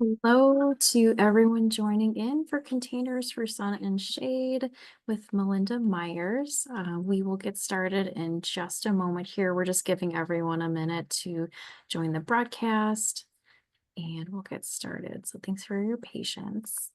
Hello to everyone joining in for Containers for Sun and Shade with Melinda Myers. We will get started in just a moment here. We're just giving everyone a minute to join the broadcast and we'll get started. So thanks for your patience.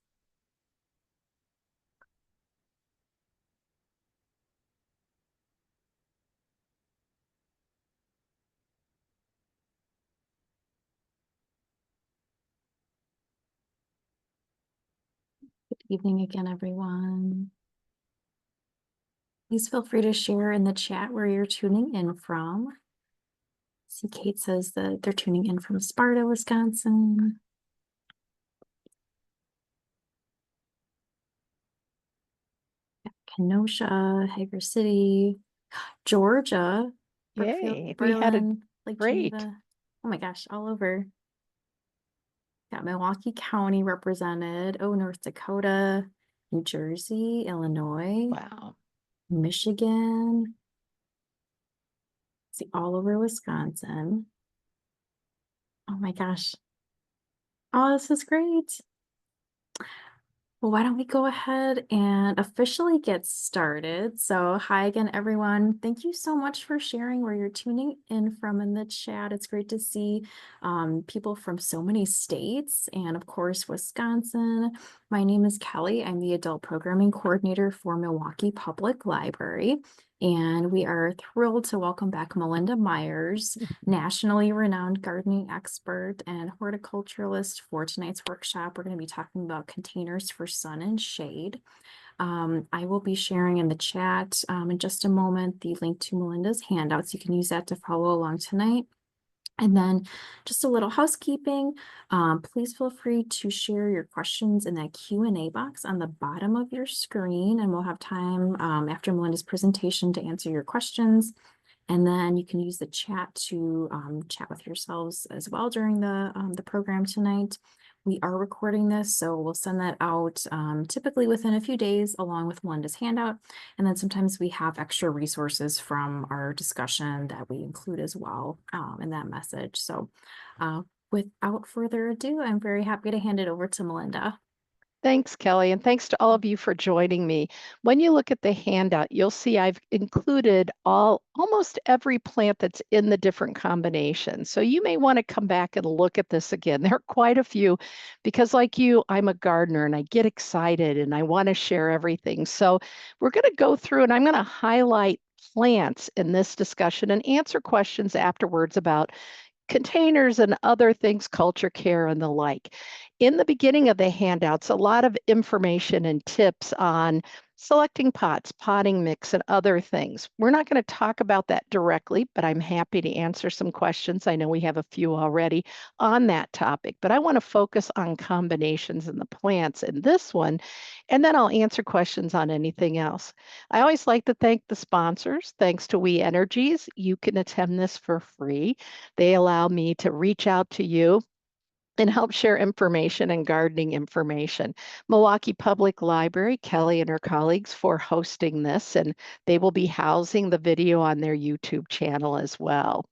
Good evening again, everyone. Please feel free to share in the chat where you're tuning in from. See, Kate says that they're tuning in from Sparta, Wisconsin. Kenosha, Hager City, Georgia, Brookfield, Yay, we had a Berlin, Lake great. Geneva. Oh my gosh, all over. Got Milwaukee County represented. Oh, North Dakota, New Jersey, Illinois, Wow. Michigan. See, all over Wisconsin. Oh my gosh. Oh, this is great. Well, why don't we go ahead and officially get started? So, hi again, everyone. Thank you so much for sharing where you're tuning in from in the chat. It's great to see people from so many states and, of course, Wisconsin. My name is Kelly. I'm the Adult Programming Coordinator for Milwaukee Public Library. And we are thrilled to welcome back Melinda Myers, nationally renowned gardening expert and horticulturalist for tonight's workshop. We're going to be talking about containers for sun and shade. I will be sharing in the chat in just a moment the link to Melinda's handouts. You can use that to follow along tonight. And then just a little housekeeping. Please feel free to share your questions in that Q&A box on the bottom of your screen, and we'll have time after Melinda's presentation to answer your questions. And then you can use the chat to chat with yourselves as well during the program tonight. We are recording this, so we'll send that out typically within a few days along with Melinda's handout. And then sometimes we have extra resources from our discussion that we include as well in that message. So without further ado, I'm very happy to hand it over to Melinda. Thanks, Kelly, and thanks to all of you for joining me. When you look at the handout, you'll see I've included almost every plant that's in the different combinations. So you may want to come back and look at this again. There are quite a few because like you, I'm a gardener and I get excited and I want to share everything. So we're going to go through and I'm going to highlight plants in this discussion and answer questions afterwards about containers and other things, culture care and the like. In the beginning of the handouts, a lot of information and tips on selecting pots, potting mix, and other things. We're not going to talk about that directly, but I'm happy to answer some questions. I know we have a few already on that topic, but I want to focus on combinations in the plants in this one, and then I'll answer questions on anything else. I always like to thank the sponsors. Thanks to We Energies, you can attend this for free. They allow me to reach out to you and help share information and gardening information. Milwaukee Public Library, Kelly and her colleagues for hosting this, and they will be housing the video on their YouTube channel as well.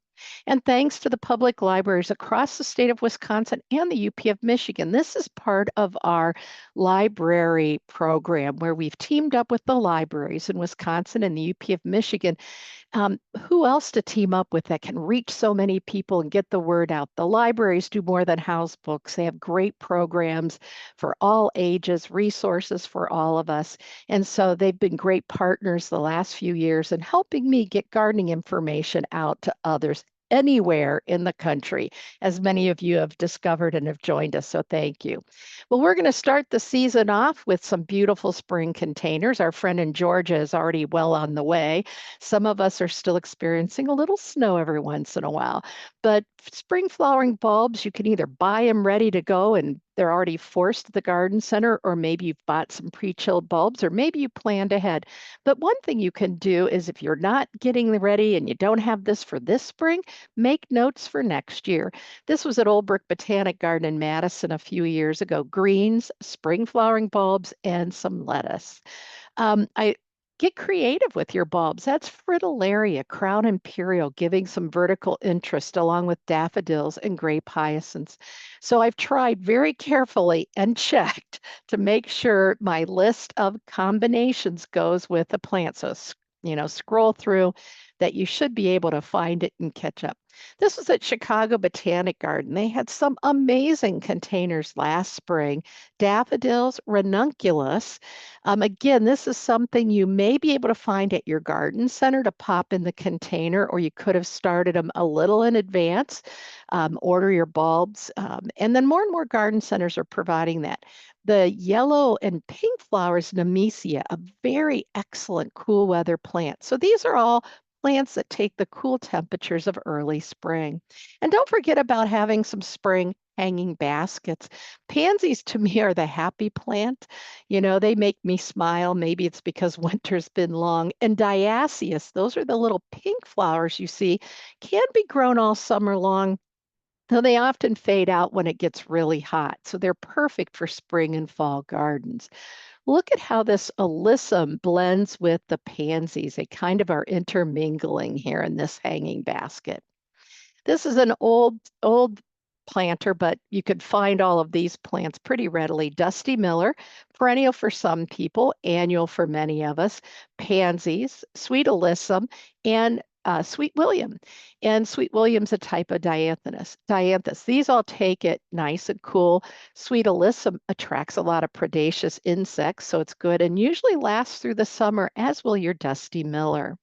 And thanks to the public libraries across the state of Wisconsin and the UP of Michigan, this is part of our library program where we've teamed up with the libraries in Wisconsin and the UP of Michigan. Who else to team up with that can reach so many people and get the word out? The libraries do more than house books. They have great programs for all ages, resources for all of us. And so they've been great partners the last few years in helping me get gardening information out to others anywhere in the country, as many of you have discovered and have joined us. So thank you. Well, we're going to start the season off with some beautiful spring containers. Our friend in Georgia is already well on the way. Some of us are still experiencing a little snow every once in a while. But spring flowering bulbs, you can either buy them ready to go and they're already forced at the garden center, or maybe you've bought some pre-chilled bulbs, or maybe you planned ahead. But one thing you can do is if you're not getting ready and you don't have this for this spring, make notes for next year. This was at Old Brook Botanic Garden in Madison a few years ago. Greens, spring flowering bulbs, and some lettuce. I Get creative with your bulbs. That's Fritillaria, Crown Imperial, giving some vertical interest along with daffodils and grape hyacinths. So I've tried very carefully and checked to make sure my list of combinations goes with the plant. So, scroll through that you should be able to find it and catch up. This was at Chicago Botanic Garden. They had some amazing containers last spring. Daffodils, ranunculus. Again, this is something you may be able to find at your garden center to pop in the container, or you could have started them a little in advance. Order your bulbs. And then more and more garden centers are providing that. The yellow and pink flowers, Nemesia, a very excellent cool weather plant. So these are all plants that take the cool temperatures of early spring. And don't forget about having some spring hanging baskets. Pansies to me are the happy plant. They make me smile. Maybe it's because winter's been long. And diaceus, those are the little pink flowers you see, can be grown all summer long, though they often fade out when it gets really hot. So they're perfect for spring and fall gardens. Look at how this alyssum blends with the pansies. They kind of are intermingling here in this hanging basket. This is an old planter, but you could find all of these plants pretty readily. Dusty Miller, perennial for some people, annual for many of us. Pansies, sweet alyssum, and Sweet William. And Sweet William's a type of dianthus. These all take it nice and cool. Sweet alyssum attracts a lot of predaceous insects, so it's good and usually lasts through the summer, as will your Dusty Miller.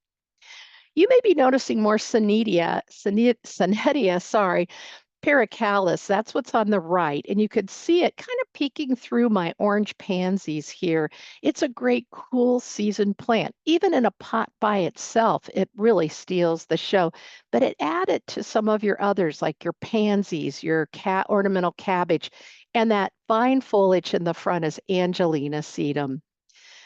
You may be noticing more Senetia, sorry, Pericalis. That's what's on the right. And you could see it kind of peeking through my orange pansies here. It's a great cool season plant. Even in a pot by itself, it really steals the show. But it added to some of your others, like your pansies, your ornamental cabbage, and that fine foliage in the front is Angelina sedum.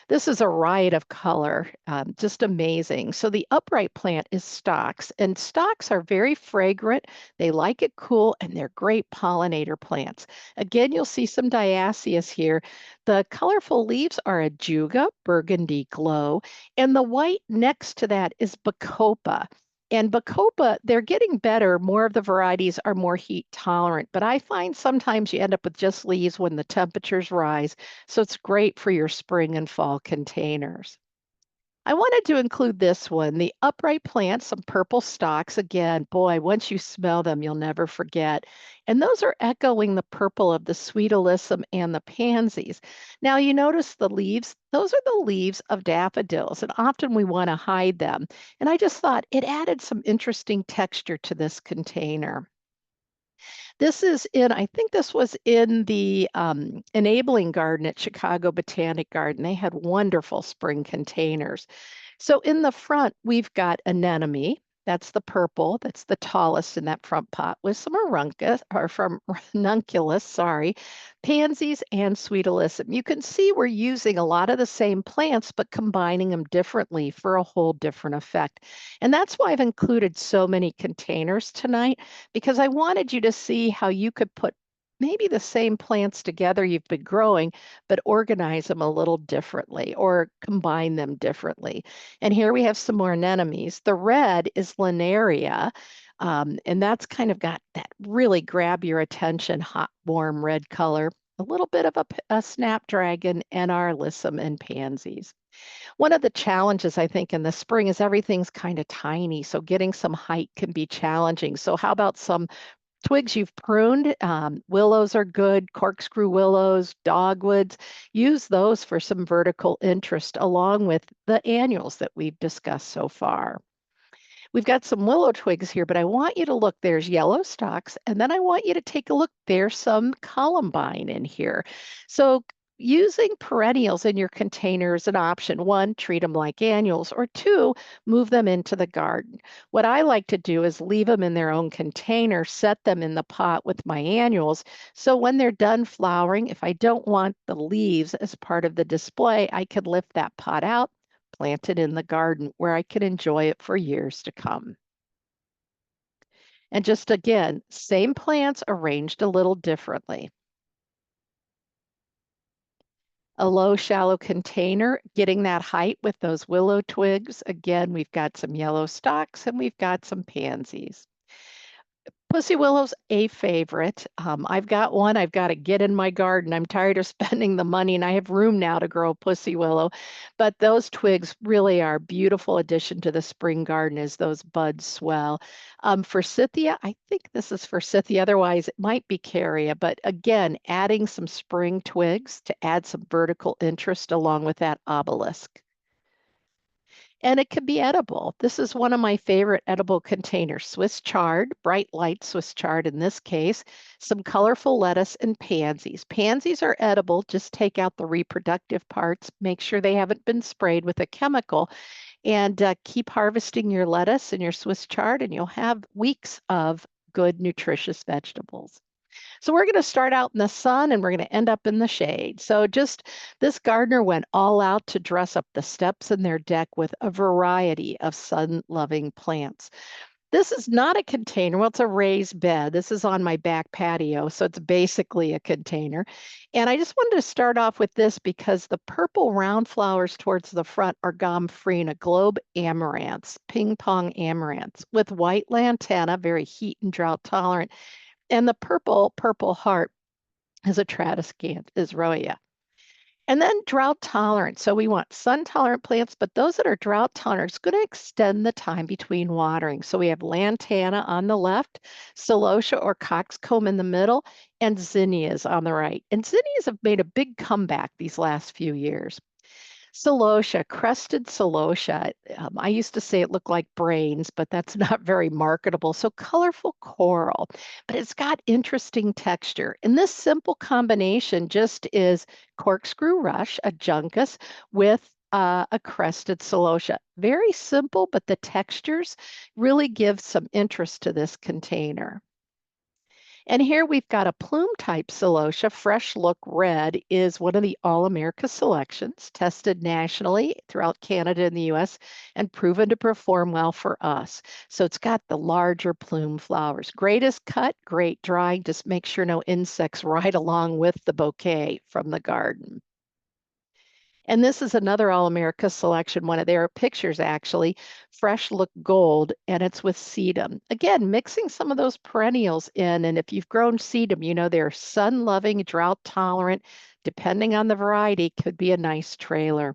This is a riot of color, just amazing. So the upright plant is stocks, and stocks are very fragrant. They like it cool, and they're great pollinator plants. Again, you'll see some diaceus here. The colorful leaves are ajuga, burgundy glow, and the white next to that is bacopa. And bacopa, they're getting better. More of the varieties are more heat tolerant, but I find sometimes you end up with just leaves when the temperatures rise. So it's great for your spring and fall containers. I wanted to include this one, the upright plants, some purple stalks. Again, boy, once you smell them, you'll never forget. And those are echoing the purple of the sweet alyssum and the pansies. Now, you notice the leaves, those are the leaves of daffodils, and often we want to hide them. And I just thought it added some interesting texture to this container. I think this was in the enabling garden at Chicago Botanic Garden. They had wonderful spring containers. So in the front, we've got anemone. That's the purple. That's the tallest in that front pot with some ranunculus, sorry, pansies and sweet alyssum. You can see we're using a lot of the same plants, but combining them differently for a whole different effect. And that's why I've included so many containers tonight, because I wanted you to see how you could put maybe the same plants together you've been growing, but organize them a little differently or combine them differently. And here we have some more anemones. The red is Linaria, and that's kind of got that really grab your attention, hot, warm red color. A little bit of a snapdragon and our alyssum and pansies. One of the challenges I think in the spring is everything's kind of tiny, so getting some height can be challenging. So how about some twigs you've pruned? Willows are good, corkscrew willows, dogwoods. Use those for some vertical interest along with the annuals that we've discussed so far. We've got some willow twigs here, but I want you to look. There's yellow stalks, and then I want you to take a look. There's some columbine in here. So using perennials in your container is an option. One, treat them like annuals, or two, move them into the garden. What I like to do is leave them in their own container, set them in the pot with my annuals. So when they're done flowering, if I don't want the leaves as part of the display, I could lift that pot out, plant it in the garden where I can enjoy it for years to come. And just again, same plants arranged a little differently. A low, shallow container, getting that height with those willow twigs. Again, we've got some yellow stalks and we've got some pansies. Pussy willow's a favorite. I've got one I've got to get in my garden. I'm tired of spending the money and I have room now to grow pussy willow. But those twigs really are a beautiful addition to the spring garden as those buds swell. Forsythia, I think this is forsythia, otherwise it might be caria. But again, adding some spring twigs to add some vertical interest along with that obelisk. And it can be edible. This is one of my favorite edible containers, Swiss chard, bright light Swiss chard in this case, some colorful lettuce and pansies. Pansies are edible, just take out the reproductive parts, make sure they haven't been sprayed with a chemical, and keep harvesting your lettuce and your Swiss chard, and you'll have weeks of good, nutritious vegetables. So we're going to start out in the sun and we're going to end up in the shade. So just this gardener went all out to dress up the steps in their deck with a variety of sun-loving plants. This is not a container. Well, it's a raised bed. This is on my back patio, so it's basically a container. And I just wanted to start off with this because the purple round flowers towards the front are Gomphrena, globe amaranths, ping pong amaranths, with white lantana, very heat and drought tolerant. And the purple heart is a Tradescant Israelia. And then drought tolerant. So we want sun tolerant plants, but those that are drought tolerant is going to extend the time between watering. So we have lantana on the left, celosia or coxcomb in the middle, and zinnias on the right. And zinnias have made a big comeback these last few years. Celosia, crested celosia. I used to say it looked like brains, but that's not very marketable. So colorful coral, but it's got interesting texture. And this simple combination just is corkscrew rush, a juncus, with a crested celosia. Very simple, but the textures really give some interest to this container. And here we've got a plume type celosia. Fresh Look Red is one of the All America selections, tested nationally throughout Canada and the US and proven to perform well for us. So it's got the larger plume flowers. Great as cut, great drying. Just make sure no insects ride along with the bouquet from the garden. And this is another All America selection. One of their pictures, actually, Fresh Look Gold, and it's with sedum. Again, mixing some of those perennials in. And if you've grown sedum, you know they're sun loving, drought tolerant, depending on the variety, could be a nice trailer.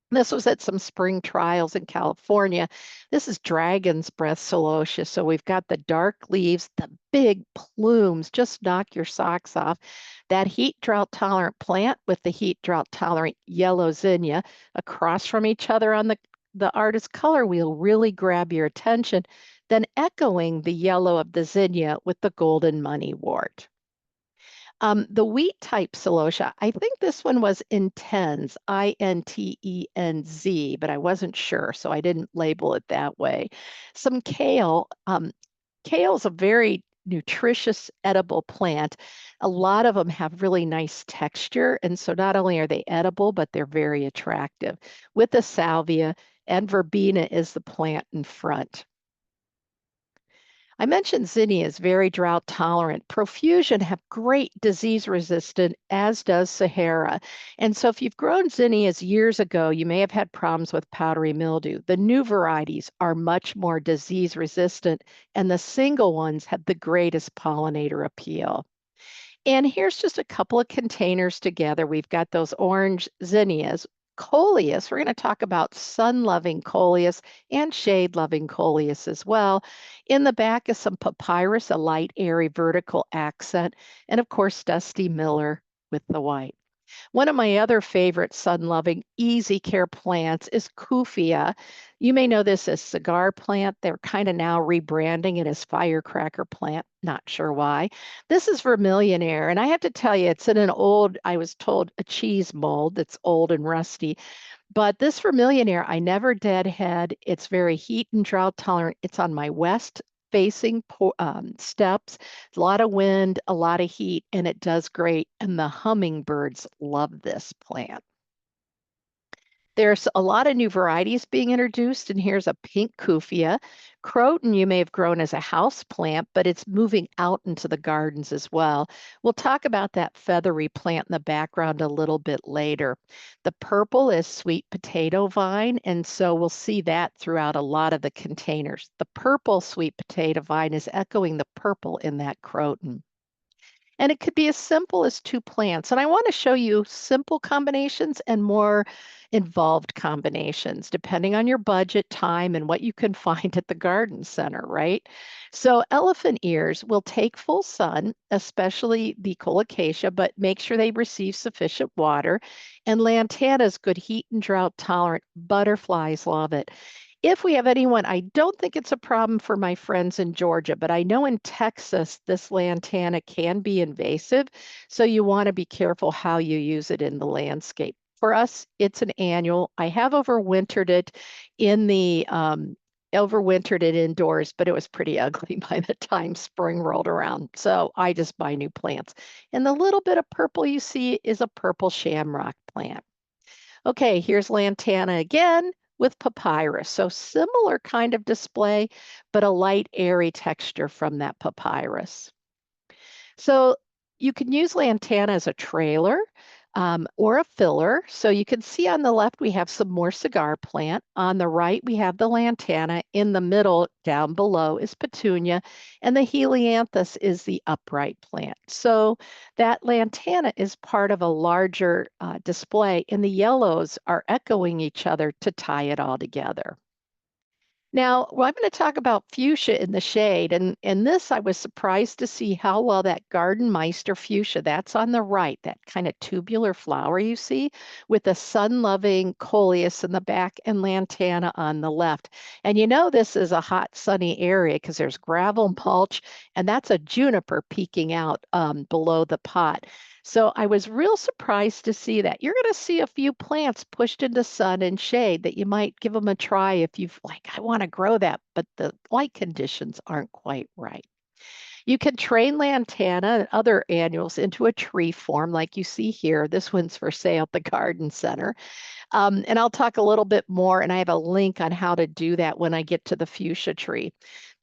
This was at some spring trials in California. This is Dragon's Breath Celosia. So we've got the dark leaves, the big plumes, just knock your socks off. That heat drought tolerant plant with the heat drought tolerant yellow zinnia across from each other on the artist color wheel really grab your attention. Then echoing the yellow of the zinnia with the golden moneywort. The wheat type celosia, I think this one was Intenz, Intenz, but I wasn't sure, so I didn't label it that way. Some kale. Kale's a very nutritious edible plant. A lot of them have really nice texture, and so not only are they edible, but they're very attractive. With the salvia, and verbena is the plant in front. I mentioned zinnia is very drought tolerant. Profusion have great disease resistant, as does Sahara. And so if you've grown zinnias years ago, you may have had problems with powdery mildew. The new varieties are much more disease resistant, and the single ones have the greatest pollinator appeal. And here's just a couple of containers together. We've got those orange zinnias. Coleus, we're going to talk about sun-loving coleus and shade-loving coleus as well. In the back is some papyrus, a light, airy vertical accent, and of course, Dusty Miller with the white. One of my other favorite sun-loving, easy care plants is Kufia. You may know this as cigar plant. They're kind of now rebranding it as firecracker plant. Not sure why. This is Vermillionaire, and I have to tell you, it's in an old, I was told, a cheese mold that's old and rusty. But this Vermillionaire, I never deadhead. It's very heat and drought tolerant. It's on my west facing steps, a lot of wind, a lot of heat, and it does great. And the hummingbirds love this plant. There's a lot of new varieties being introduced, and here's a pink Kufia. Croton you may have grown as a house plant, but it's moving out into the gardens as well. We'll talk about that feathery plant in the background a little bit later. The purple is sweet potato vine, and so we'll see that throughout a lot of the containers. The purple sweet potato vine is echoing the purple in that Croton. And it could be as simple as two plants. And I want to show you simple combinations and more involved combinations, depending on your budget, time, and what you can find at the garden center, right? So elephant ears will take full sun, especially the colocasia, but make sure they receive sufficient water. And lantana is good heat and drought tolerant. Butterflies love it. If we have anyone, I don't think it's a problem for my friends in Georgia, but I know in Texas, this lantana can be invasive. So you want to be careful how you use it in the landscape. For us, it's an annual. I have overwintered it in the overwintered it indoors, but it was pretty ugly by the time spring rolled around. So I just buy new plants. And the little bit of purple you see is a purple shamrock plant. Okay, here's lantana again with papyrus. So similar kind of display, but a light, airy texture from that papyrus. So you can use lantana as a trailer or a filler. So you can see on the left, we have some more cigar plant. On the right, we have the lantana. In the middle, down below, is petunia. And the helianthus is the upright plant. So that lantana is part of a larger display, and the yellows are echoing each other to tie it all together. Now, well, I'm going to talk about fuchsia in the shade. And in this, I was surprised to see how well that Gardenmeister fuchsia, that's on the right, that kind of tubular flower you see, with the sun-loving coleus in the back and lantana on the left. And you know this is a hot, sunny area because there's gravel mulch, and that's a juniper peeking out below the pot. So I was real surprised to see that. You're going to see a few plants pushed into sun and shade that you might give them a try if you've like, I want to grow that, but the light conditions aren't quite right. You can train lantana and other annuals into a tree form like you see here. This one's for sale at the garden center. And I'll talk a little bit more, and I have a link on how to do that when I get to the fuchsia tree.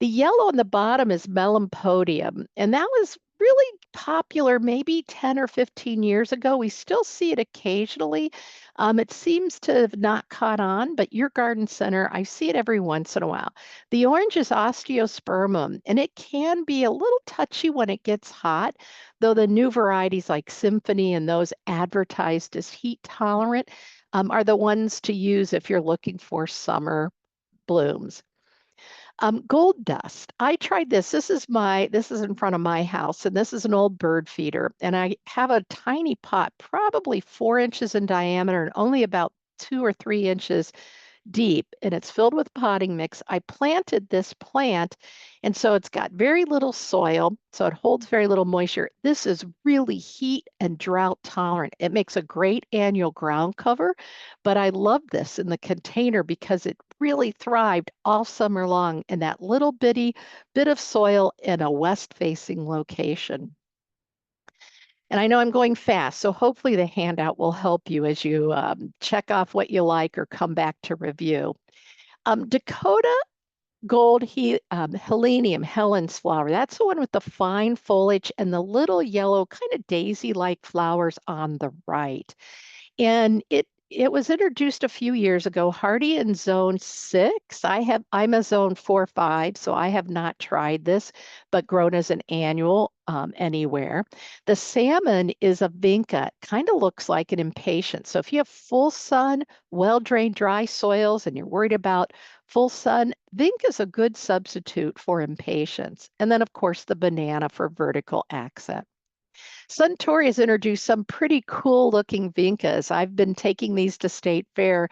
The yellow on the bottom is Melampodium, and that was really popular maybe 10 or 15 years ago. We still see it occasionally. It seems to have not caught on, but your garden center, I see it every once in a while. The orange is Osteospermum, and it can be a little touchy when it gets hot, though the new varieties like Symphony and those advertised as heat tolerant are the ones to use if you're looking for summer blooms. Gold dust. I tried this. This is in front of my house, and this is an old bird feeder. And I have a tiny pot, probably 4 inches in diameter and only about 2 or 3 inches deep, and it's filled with potting mix. I planted this plant, and so it's got very little soil, so it holds very little moisture. This is really heat and drought tolerant. It makes a great annual ground cover, but I love this in the container because it really thrived all summer long in that little bitty bit of soil in a west-facing location. And I know I'm going fast, so hopefully the handout will help you as you check off what you like or come back to review. Dakota Gold Helenium, Helen's flower, that's the one with the fine foliage and the little yellow kind of daisy-like flowers on the right. And it was introduced a few years ago, hardy in zone 6. I'm a zone 4-5, so I have not tried this, but grown as an annual anywhere. The salmon is a vinca, kind of looks like an impatient. So if you have full sun, well-drained dry soils, and you're worried about full sun, vinca is a good substitute for impatiens. And then of course the banana for vertical accent. Suntory has introduced some pretty cool looking vincas. I've been taking these to State Fair,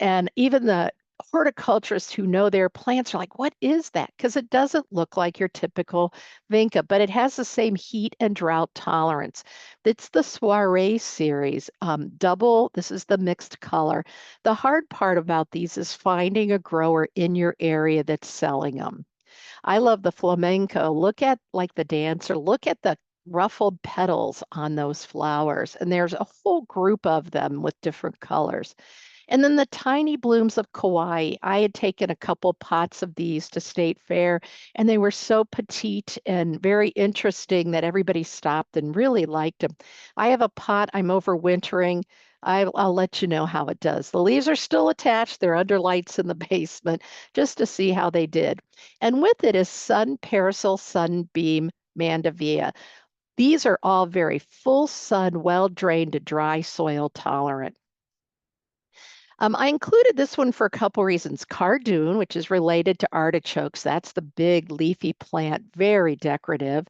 and even the horticulturists who know their plants are like, what is that? Because it doesn't look like your typical vinca, but it has the same heat and drought tolerance. It's the Soiree series, double. This is the mixed color. The hard part about these is finding a grower in your area that's selling them. I love the flamenco. Look at like the dancer, look at the ruffled petals on those flowers. And there's a whole group of them with different colors. And then the tiny blooms of Kauai. I had taken a couple pots of these to State Fair, and they were so petite and very interesting that everybody stopped and really liked them. I have a pot I'm overwintering. I'll let you know how it does. The leaves are still attached. They're under lights in the basement just to see how they did. And with it is Sun Parasol Sunbeam Mandevilla. These are all very full sun, well drained to dry soil tolerant. I included this one for a couple reasons. Cardoon, which is related to artichokes, that's the big leafy plant, very decorative.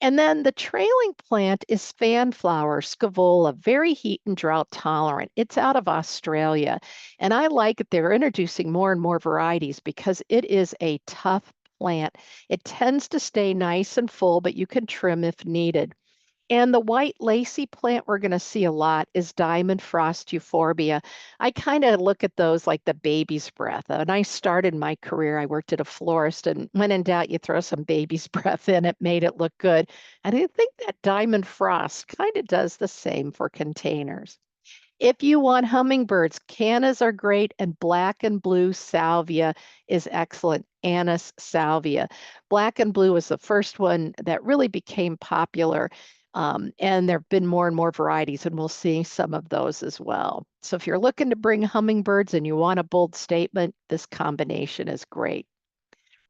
And then the trailing plant is fanflower, scaevola, very heat and drought tolerant. It's out of Australia. And I like it. They're introducing more and more varieties because it is a tough plant. It tends to stay nice and full, but you can trim if needed. And the white lacy plant we're going to see a lot is diamond frost euphorbia. I kind of look at those like the baby's breath. When I started my career, I worked at a florist, and when in doubt, you throw some baby's breath in. It made it look good. And I think that diamond frost kind of does the same for containers. If you want hummingbirds, cannas are great, and black and blue salvia is excellent. Anis salvia. Black and blue was the first one that really became popular. And there have been more and more varieties, and we'll see some of those as well. So if you're looking to bring hummingbirds and you want a bold statement, this combination is great.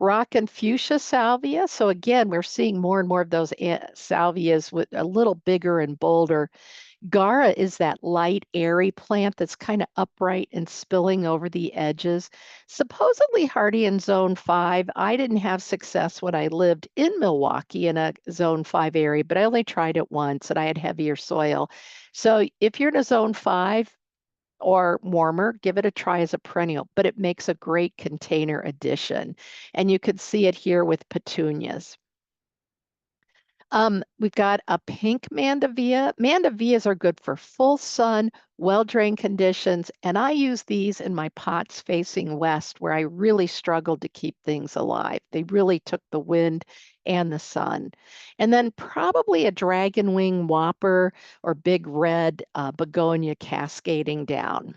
Rock and fuchsia salvia. So again, we're seeing more and more of those salvias with a little bigger and bolder. Gara is that light, airy plant that's kind of upright and spilling over the edges. Supposedly hardy in zone 5. I didn't have success when I lived in Milwaukee in a zone 5 area, but I only tried it once and I had heavier soil. So if you're in a zone 5 or warmer, give it a try as a perennial, but it makes a great container addition. And you can see it here with petunias. We've got a pink mandevilla. Mandevillas are good for full sun, well-drained conditions, and I use these in my pots facing west where I really struggled to keep things alive. They really took the wind and the sun. And then probably a dragon wing whopper or big red begonia cascading down.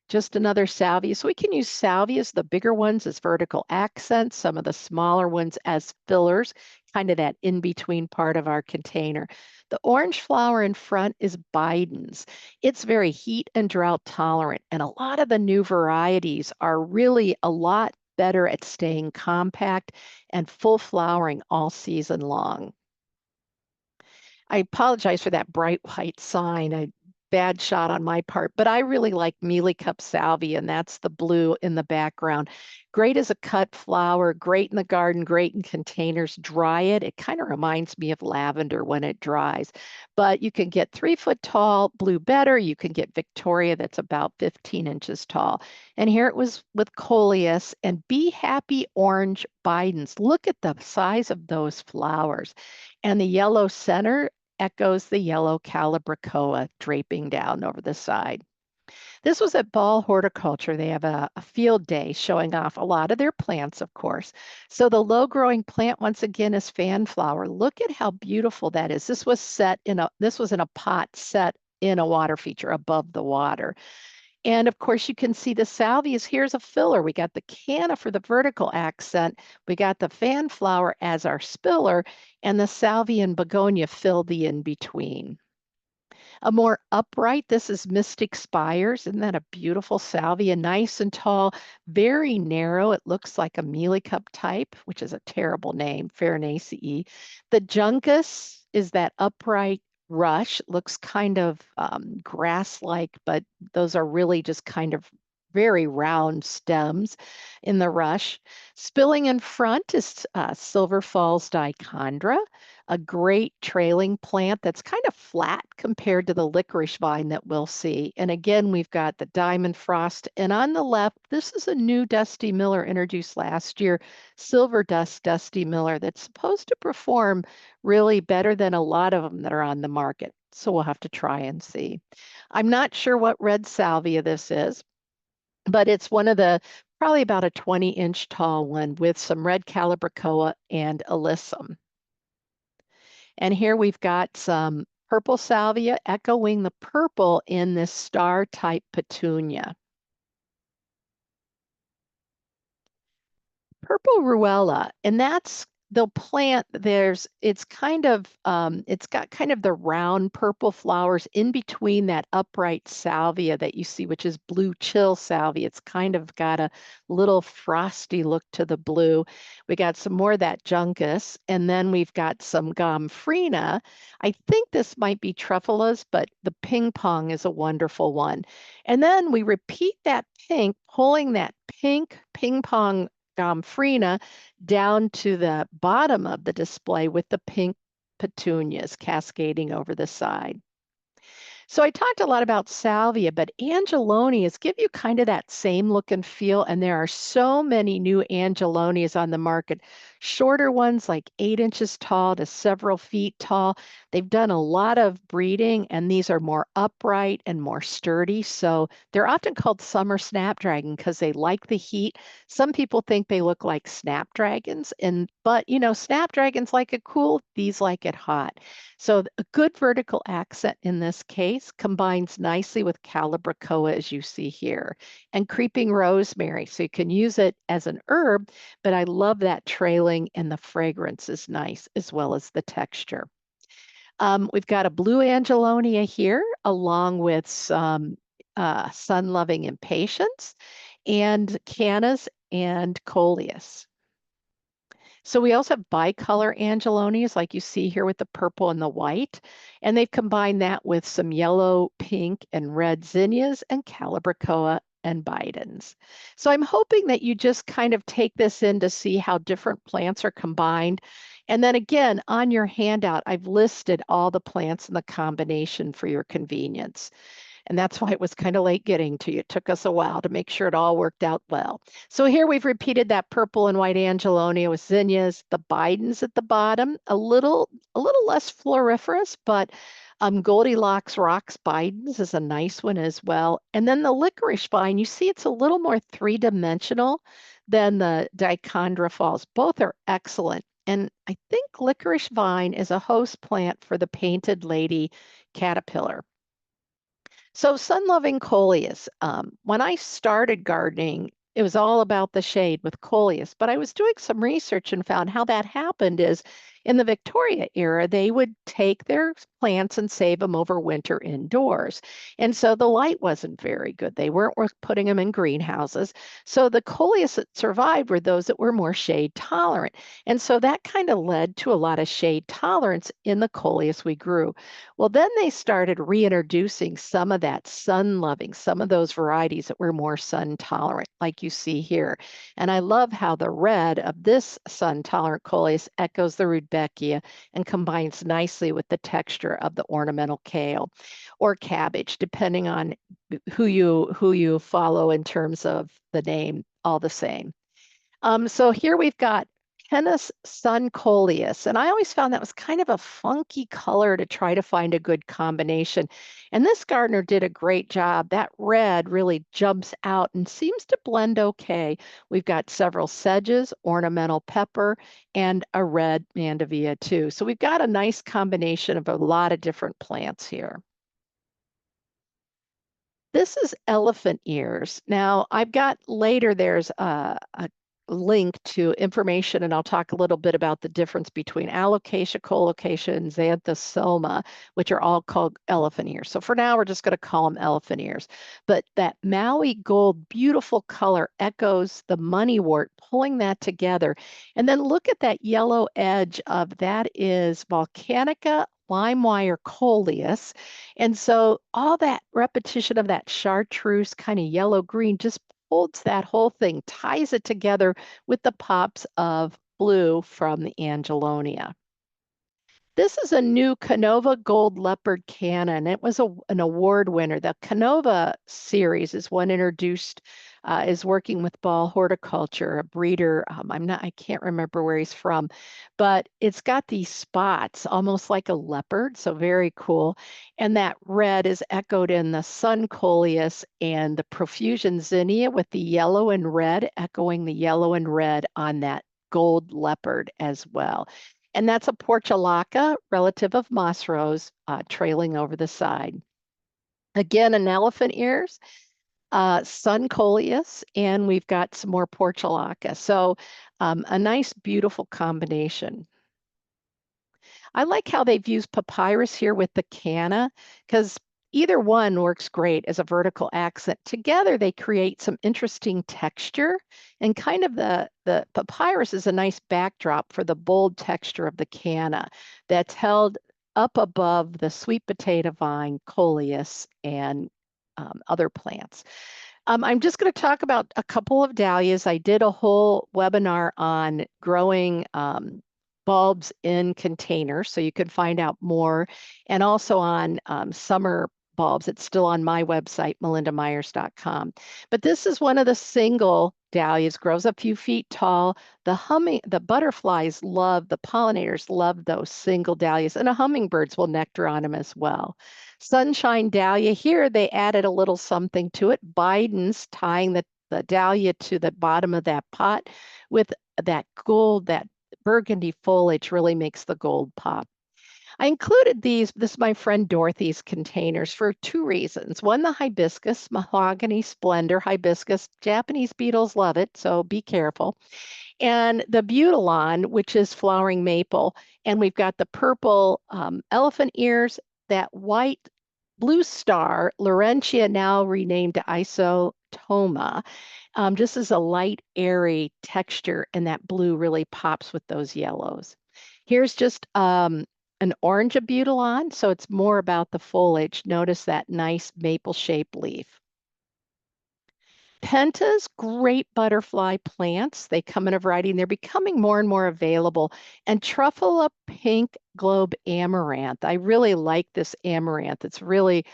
Just another salvia. So we can use salvias, the bigger ones as vertical accents, some of the smaller ones as fillers, kind of that in-between part of our container. The orange flower in front is Biden's. It's very heat and drought tolerant, and a lot of the new varieties are really a lot better at staying compact and full flowering all season long. I apologize for that bright white sign. A bad shot on my part, but I really like Mealy Cup Salvia, and that's the blue in the background. Great as a cut flower, great in the garden, great in containers. Dry it. It kind of reminds me of lavender when it dries. But you can get 3 foot tall, blue better. You can get Victoria that's about 15 inches tall. And here it was with Coleus and Be Happy Orange Bidens. Look at the size of those flowers. And the yellow center echoes the yellow calibrachoa draping down over the side. This was at Ball Horticulture. They have a field day showing off a lot of their plants, of course. So the low growing plant once again is fanflower. Look at how beautiful that is. This was in a pot set in a water feature above the water. And of course, you can see the salvias. Here's a filler. We got the canna for the vertical accent. We got the fanflower as our spiller, and the salvia and begonia fill the in between. A more upright, this is Mystic Spires. Isn't that a beautiful salvia? Nice and tall, very narrow. It looks like a mealy cup type, which is a terrible name, Farinaceae. The Juncus is that upright rush. It looks kind of grass-like, but those are really just kind of very round stems in the rush. Spilling in front is Silver Falls dichondra, a great trailing plant that's kind of flat compared to the licorice vine that we'll see. And again, we've got the diamond frost. And on the left, this is a new Dusty Miller introduced last year, Silver Dust Dusty Miller, that's supposed to perform really better than a lot of them that are on the market. So we'll have to try and see. I'm not sure what red salvia this is, but it's one of the probably about a 20-inch tall one with some red calibrachoa and alyssum. And here we've got some purple salvia echoing the purple in this star-type petunia. Purple Ruella, and that's the plant. It's got kind of the round purple flowers in between that upright salvia that you see, which is blue chill salvia. It's kind of got a little frosty look to the blue. We got some more of that juncus, and then we've got some gomphrena. I think this might be Trefoilus, but the ping pong is a wonderful one. And then we repeat that pink, pulling that pink ping pong gomphrena down to the bottom of the display with the pink petunias cascading over the side. So I talked a lot about salvia, but angelonias give you kind of that same look and feel. And there are so many new angelonias on the market, shorter ones like 8 inches tall to several feet tall. They've done a lot of breeding, and these are more upright and more sturdy. So they're often called summer snapdragon because they like the heat. Some people think they look like snapdragons, but snapdragons like it cool, these like it hot. So a good vertical accent in this case combines nicely with calibrachoa, as you see here, and creeping rosemary. So you can use it as an herb, but I love that trailing, and the fragrance is nice as well as the texture. We've got a blue angelonia here along with some sun-loving impatiens and cannas and coleus. So we also have bicolor angelonias like you see here with the purple and the white, and they've combined that with some yellow, pink, and red zinnias and calibrachoa and bidens. So I'm hoping that you just kind of take this in to see how different plants are combined. And then again, on your handout, I've listed all the plants in the combination for your convenience. And that's why it was kind of late getting to you. It took us a while to make sure it all worked out well. So here we've repeated that purple and white angelonia with zinnias, the bidens at the bottom, a little less floriferous, but Goldilocks Rocks Bidens is a nice one as well. And then the licorice vine, you see it's a little more three-dimensional than the Dichondra Both are excellent. And I think licorice vine is a host plant for the painted lady caterpillar. So sun-loving coleus. When I started gardening, it was all about the shade with coleus, but I was doing some research and found how that happened is in the Victoria era, they would take their plants and save them over winter indoors. And so the light wasn't very good. They weren't worth putting them in greenhouses. So the coleus that survived were those that were more shade tolerant. And so that kind of led to a lot of shade tolerance in the coleus we grew. Well, then they started reintroducing some of that sun loving, some of those varieties that were more sun tolerant, like you see here. And I love how the red of this sun tolerant coleus echoes the Rudbeckia and combines nicely with the texture of the ornamental kale or cabbage, depending on who you follow in terms of the name, all the same. So here we've got Pinus sun coleus, and I always found that was kind of a funky color to try to find a good combination. And this gardener did a great job. That red really jumps out and seems to blend okay. We've got several sedges, ornamental pepper, and a red mandevilla too. So we've got a nice combination of a lot of different plants here. This is elephant ears. Now, I've got later, there's a link to information, and I'll talk a little bit about the difference between alocasia, colocasia, and xanthosoma, which are all called elephant ears. So for now, we're just going to call them elephant ears. But that Maui gold, beautiful color echoes the moneywort, pulling that together. And then look at that yellow edge of that is Volcanica limewire coleus. And so all that repetition of that chartreuse kind of yellow green just holds that whole thing, ties it together with the pops of blue from the Angelonia. This is a new Canova Gold Leopard Canna, and it was an award winner. The Canova series is one introduced, is working with Ball Horticulture, a breeder. I can't remember where he's from, but it's got these spots, almost like a leopard, so very cool. And that red is echoed in the Sun Coleus and the Profusion Zinnia with the yellow and red, echoing the yellow and red on that gold leopard as well. And that's a portulaca, relative of moss rose, trailing over the side. Again, an elephant ears, sun coleus, and we've got some more portulaca. So a nice, beautiful combination. I like how they've used papyrus here with the canna, because either one works great as a vertical accent. Together, they create some interesting texture, and kind of the papyrus is a nice backdrop for the bold texture of the canna that's held up above the sweet potato vine, coleus, and other plants. I'm just going to talk about a couple of dahlias. I did a whole webinar on growing bulbs in containers, so you can find out more, and also on summer bulbs. It's still on my website, melindamyers.com. But this is one of the single dahlias, grows a few feet tall. The butterflies love, the pollinators love those single dahlias, and the hummingbirds will nectar on them as well. Sunshine dahlia, here they added a little something to it. Biden's tying the dahlia to the bottom of that pot with that gold, that burgundy foliage really makes the gold pop. I included this is my friend Dorothy's containers for two reasons. One, the hibiscus, mahogany splendor hibiscus. Japanese beetles love it, so be careful. And the Butylon, which is flowering maple. And we've got the purple elephant ears, that white blue star, Laurentia, now renamed to Isotoma. Just as a light, airy texture, and that blue really pops with those yellows. Here's just an orange Butylon, so it's more about the foliage. Notice that nice maple-shaped leaf. Pentas, great butterfly plants. They come in a variety and they're becoming more and more available. And Truffula pink globe amaranth. I really like this amaranth. It's really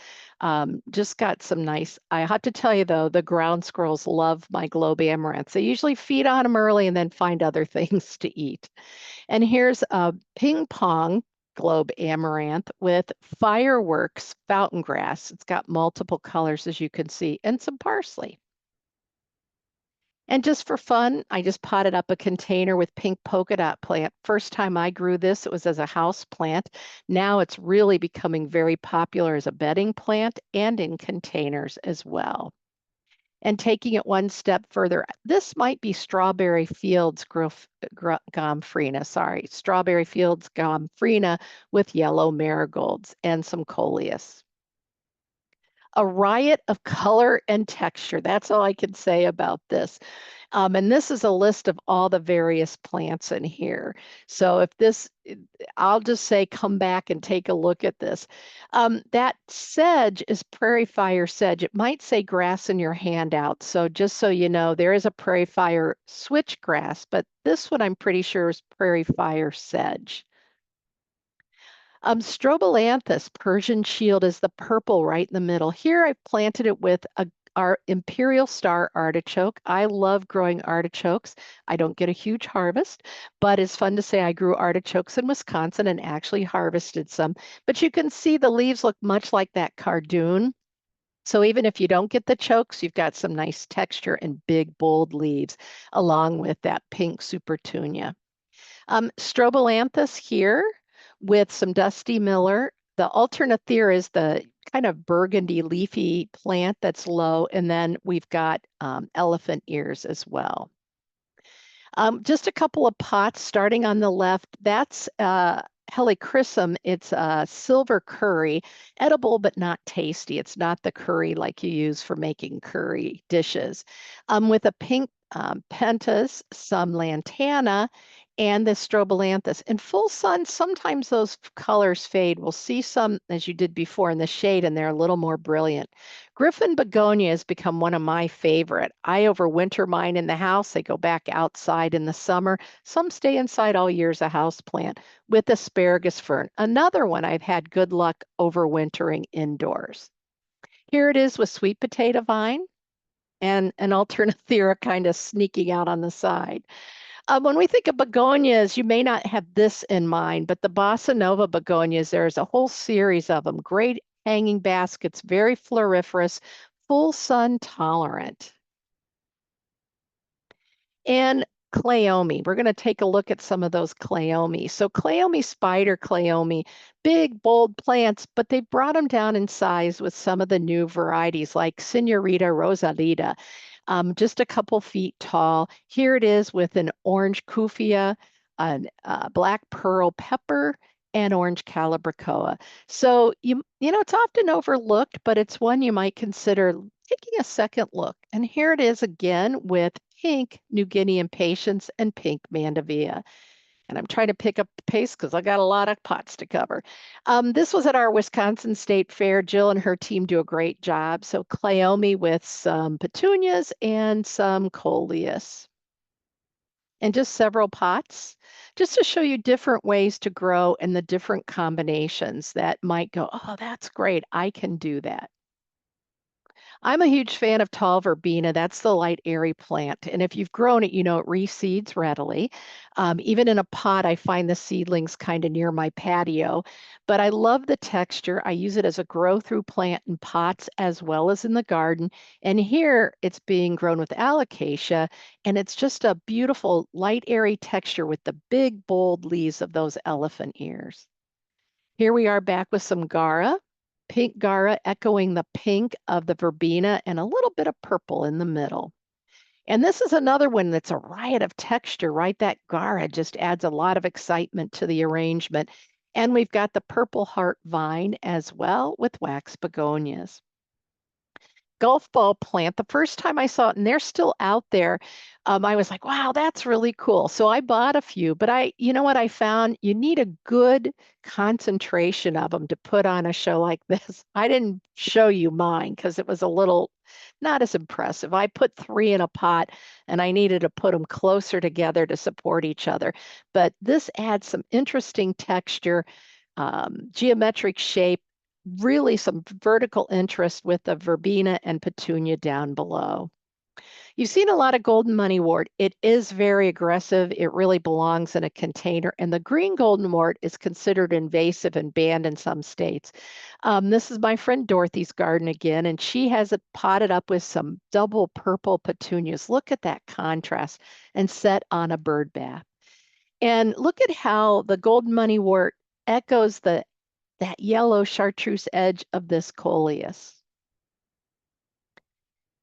just got some nice, I have to tell you though, the ground squirrels love my globe amaranth. They usually feed on them early and then find other things to eat. And here's a ping pong globe amaranth with fireworks fountain grass. It's got multiple colors, as you can see, and some parsley. And just for fun, I just potted up a container with pink polka dot plant. First time I grew this, it was as a house plant. Now it's really becoming very popular as a bedding plant and in containers as well. And taking it one step further, this might be Strawberry Fields gomphrena, Strawberry Fields gomphrena with yellow marigolds and some coleus. A riot of color and texture. That's all I can say about this. And this is a list of all the various plants in here. So if this, I'll just say, come back and take a look at this. That sedge is prairie fire sedge. It might say grass in your handout. So just so you know, there is a prairie fire switchgrass, but this one I'm pretty sure is prairie fire sedge. Strobilanthus, Persian shield, is the purple right in the middle. Here I've planted it with our Imperial Star artichoke. I love growing artichokes. I don't get a huge harvest, but it's fun to say I grew artichokes in Wisconsin and actually harvested some. But you can see the leaves look much like that cardoon. So even if you don't get the chokes, you've got some nice texture and big, bold leaves, along with that pink Supertunia. Strobilanthus here with some Dusty Miller. The Alternathera is the kind of burgundy leafy plant that's low. And then we've got elephant ears as well. Just a couple of pots starting on the left. That's Helichrysum. It's a silver curry, edible but not tasty. It's not the curry like you use for making curry dishes. With a pink pentas, some lantana, and the strobilanthus. In full sun, sometimes those colors fade. We'll see some, as you did before, in the shade, and they're a little more brilliant. Griffin begonia has become one of my favorite. I overwinter mine in the house. They go back outside in the summer. Some stay inside all year as a house plant with asparagus fern. Another one I've had good luck overwintering indoors. Here it is with sweet potato vine and an Alternathera kind of sneaking out on the side. When we think of begonias, you may not have this in mind, but the Bossa Nova begonias, there's a whole series of them. Great hanging baskets, very floriferous, full sun tolerant. And Cleome. We're going to take a look at some of those Cleome. So Cleome spider, Cleome, big, bold plants, but they brought them down in size with some of the new varieties like Senorita Rosalita, just a couple feet tall. Here it is with an orange kufia, a black pearl pepper, and orange calibrachoa. So you know it's often overlooked, but it's one you might consider taking a second look. And here it is again with pink New Guinea impatiens and pink Mandevilla. And I'm trying to pick up the pace because I got a lot of pots to cover. This was at our Wisconsin State Fair. Jill and her team do a great job. So Cleome with some petunias and some coleus and just several pots, just to show you different ways to grow and the different combinations that might go, oh, that's great. I can do that. I'm a huge fan of tall verbena. That's the light, airy plant. And if you've grown it, you know it reseeds readily. Even in a pot, I find the seedlings kind of near my patio. But I love the texture. I use it as a grow through plant in pots as well as in the garden. And here it's being grown with alocasia. And it's just a beautiful light, airy texture with the big, bold leaves of those elephant ears. Here we are back with some Gara, pink Gara echoing the pink of the verbena and a little bit of purple in the middle. And this is another one that's a riot of texture, right? That Gara just adds a lot of excitement to the arrangement. And we've got the purple heart vine as well with wax begonias. Golf ball plant. The first time I saw it, and they're still out there, I was like, wow, that's really cool. So I bought a few, but you know what I found? You need a good concentration of them to put on a show like this. I didn't show you mine because it was a little not as impressive. I put 3 in a pot and I needed to put them closer together to support each other. But this adds some interesting texture, geometric shape, really some vertical interest with the verbena and petunia down below. You've seen a lot of golden moneywort. It is very aggressive. It really belongs in a container. And the green goldenwort is considered invasive and banned in some states. This is my friend Dorothy's garden again, and she has it potted up with some double purple petunias. Look at that contrast and set on a bird bath. And look at how the golden moneywort echoes that yellow chartreuse edge of this coleus.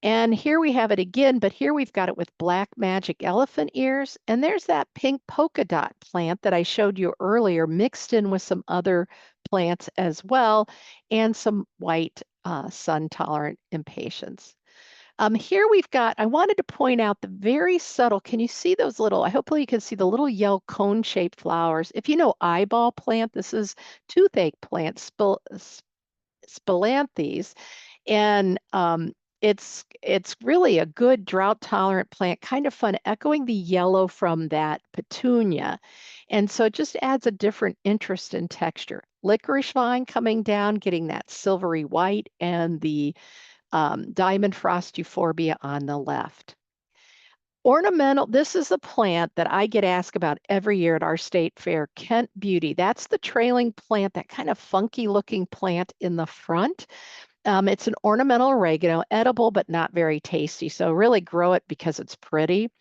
And here we have it again, but here we've got it with black magic elephant ears. And there's that pink polka dot plant that I showed you earlier, mixed in with some other plants as well, and some white sun tolerant impatiens. Here we've got, I wanted to point out the very subtle, can you see those little, hopefully you can see the little yellow cone-shaped flowers. If you know eyeball plant, this is toothache plant, Spilanthes. And it's really a good drought tolerant plant, kind of fun, echoing the yellow from that petunia. And so it just adds a different interest in texture. Licorice vine coming down, getting that silvery white, and the diamond frost euphorbia on the left. Ornamental, this is a plant that I get asked about every year at our state fair, Kent Beauty. That's the trailing plant, that kind of funky looking plant in the front. It's an ornamental oregano, edible but not very tasty. So really grow it because it's pretty.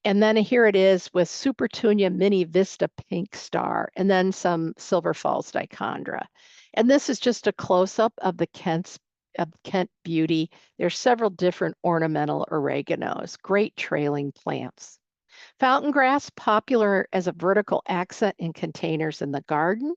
And then here it is with Supertunia Mini Vista Pink Star, and then some Silver Falls Dichondra. And this is just a close-up of the Kent Beauty. There's several different ornamental oreganos, great trailing plants. Fountain grass, popular as a vertical accent in containers in the garden.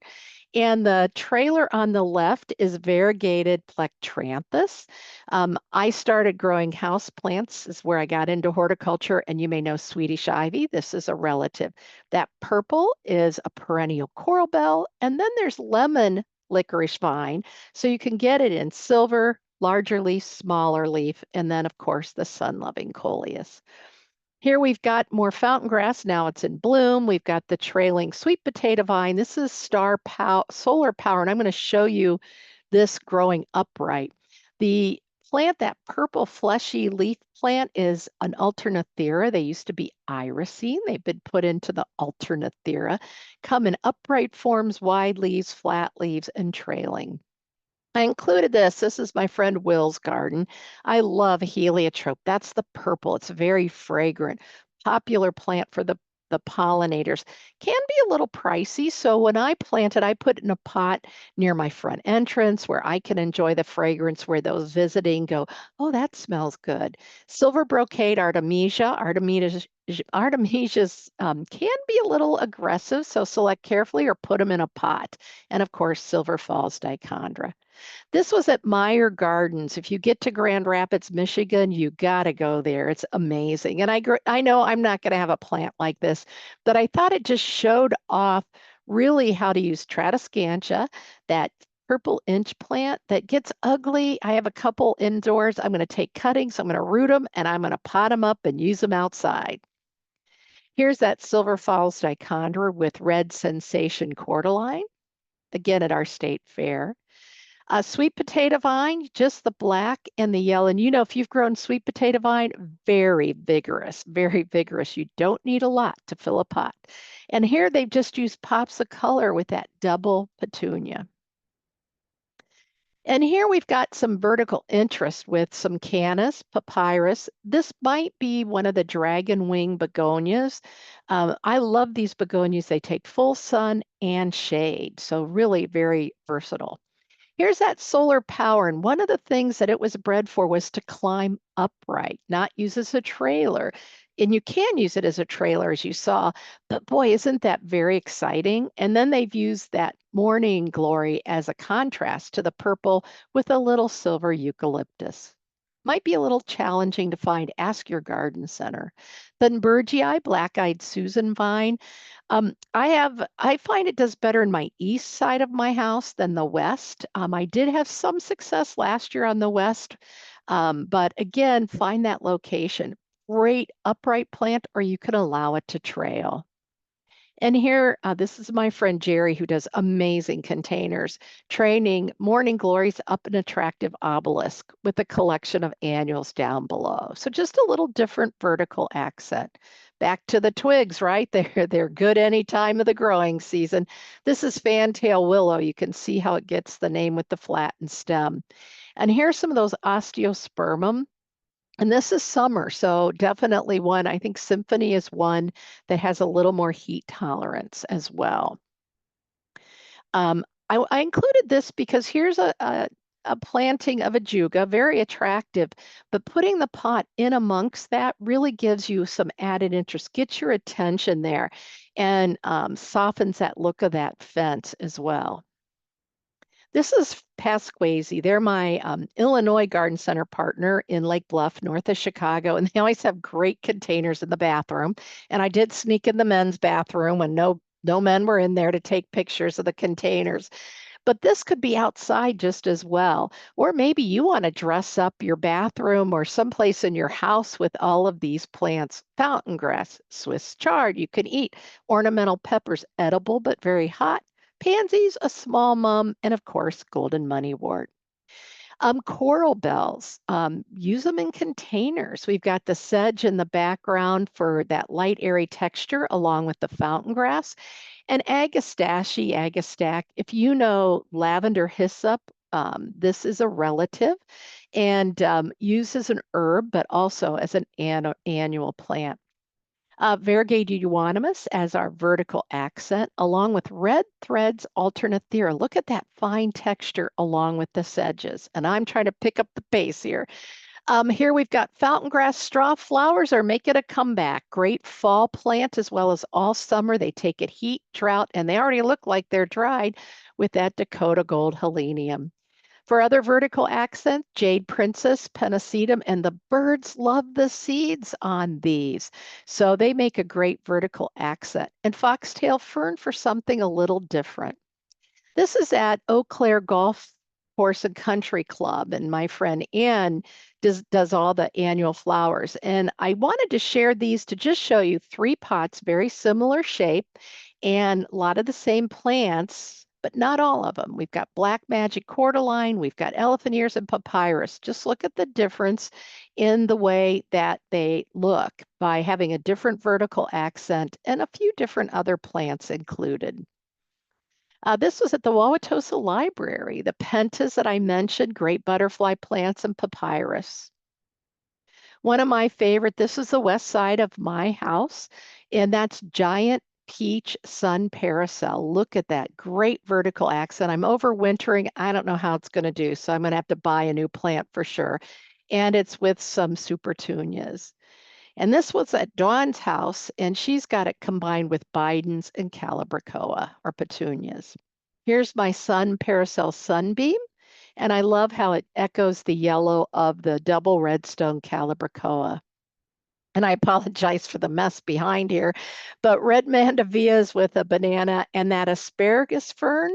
And the trailer on the left is variegated Plectranthus. I started growing house plants, is where I got into horticulture, and you may know Swedish ivy. This is a relative. That purple is a perennial coral bell, and then there's lemon licorice vine. So you can get it in silver, larger leaf, smaller leaf, and then of course the sun-loving coleus. Here we've got more fountain grass. Now it's in bloom. We've got the trailing sweet potato vine. This is solar power, and I'm going to show you this growing upright. The plant, that purple fleshy leaf plant, is an Alternathera. They used to be irisine. They've been put into the Alternathera. Come in upright forms, wide leaves, flat leaves, and trailing. I included this. This is my friend Will's garden. I love heliotrope. That's the purple. It's very fragrant. popular plant for the pollinators. Can be a little pricey. So when I plant it, I put it in a pot near my front entrance where I can enjoy the fragrance, where those visiting go, oh, that smells good. Silver brocade Artemisia. Artemisias can be a little aggressive, so select carefully or put them in a pot. And of course, Silver Falls dichondra. This was at Meyer Gardens. If you get to Grand Rapids, Michigan, you got to go there. It's amazing. And I know I'm not going to have a plant like this, but I thought it just showed off really how to use Tradescantia, that purple inch plant that gets ugly. I have a couple indoors. I'm going to take cuttings, I'm going to root them, and I'm going to pot them up and use them outside. Here's that Silver Falls dichondra with red sensation cordyline, again at our state fair. A sweet potato vine, just the black and the yellow. And you know, if you've grown sweet potato vine, very vigorous, very vigorous. You don't need a lot to fill a pot. And here they've just used pops of color with that double petunia. And here we've got some vertical interest with some cannas, papyrus. This might be one of the dragon wing begonias. I love these begonias. They take full sun and shade, so really very versatile. Here's that solar power. And one of the things that it was bred for was to climb upright, not use as a trailer. And you can use it as a trailer, as you saw, but boy, isn't that very exciting? And then they've used that morning glory as a contrast to the purple with a little silver eucalyptus. Might be a little challenging to find. Ask your garden center. Thunbergii, black-eyed Susan vine. I find it does better in my east side of my house than the west. I did have some success last year on the west, but again, find that location. Great upright plant, or you can allow it to trail. And here, this is my friend Jerry, who does amazing containers, training morning glories up an attractive obelisk with a collection of annuals down below. So just a little different vertical accent. Back to the twigs, right? They're good any time of the growing season. This is fantail willow. You can see how it gets the name with the flattened stem. And here's some of those osteospermum. And this is summer, so definitely one. I think Symphony is one that has a little more heat tolerance as well. I included this because here's a planting of a juga, very attractive, but putting the pot in amongst that really gives you some added interest, gets your attention there, and softens that look of that fence as well. This is Pasquesi. They're my Illinois Garden Center partner in Lake Bluff, north of Chicago, and they always have great containers in the bathroom. And I did sneak in the men's bathroom when no men were in there to take pictures of the containers. But this could be outside just as well. Or maybe you want to dress up your bathroom or someplace in your house with all of these plants. Fountain grass, Swiss chard, you can eat. Ornamental peppers, edible but very hot. Pansies, a small mum, and of course, golden moneywort. Coral bells, use them in containers. We've got the sedge in the background for that light, airy texture, along with the fountain grass. And agastache, if you know lavender hyssop, this is a relative and used as an herb, but also as an annual plant. Variegated euonymus as our vertical accent, along with red threads alternathera. Look at that fine texture along with the sedges. And I'm trying to pick up the pace here. Here we've got fountain grass straw flowers are making a comeback. Great fall plant as well as all summer. They take it heat, drought, and they already look like they're dried with that Dakota gold helenium. For other vertical accents, Jade Princess, Pennisetum, and the birds love the seeds on these. So they make a great vertical accent. And Foxtail Fern for something a little different. This is at Eau Claire Golf Course and Country Club, and my friend Ann does all the annual flowers. And I wanted to share these to just show you 3 pots, very similar shape, and a lot of the same plants, but not all of them. We've got Black Magic Cordyline, we've got Elephant Ears and Papyrus. Just look at the difference in the way that they look by having a different vertical accent and a few different other plants included. This was at the Wauwatosa Library. The pentas that I mentioned, great butterfly plants and papyrus. One of my favorite, this is the west side of my house, and that's giant peach sun parasol. Look at that great vertical accent. I'm overwintering. I don't know how it's going to do, so I'm going to have to buy a new plant for sure. And it's with some supertunias. And this was at Dawn's house, and she's got it combined with Biden's and Calibrachoa or petunias. Here's my sun parasol sunbeam, and I love how it echoes the yellow of the double redstone Calibrachoa. And I apologize for the mess behind here, but red mandavillas with a banana and that asparagus fern,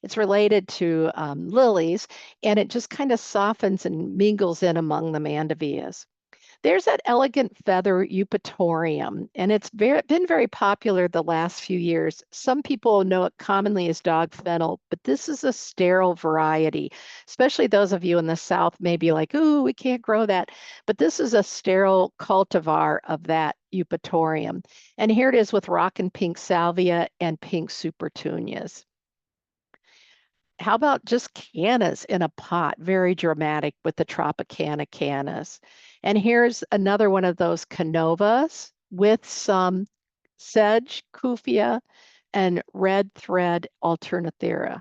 it's related to lilies, and it just kind of softens and mingles in among the mandavillas. There's that elegant feather eupatorium, and it's been very popular the last few years. Some people know it commonly as dog fennel, but this is a sterile variety, especially those of you in the South may be like, ooh, we can't grow that. But this is a sterile cultivar of that eupatorium. And here it is with rock and pink salvia and pink supertunias. How about just cannas in a pot? Very dramatic with the Tropicana cannas. And here's another one of those canovas with some sedge, kufia, and red thread alternathera.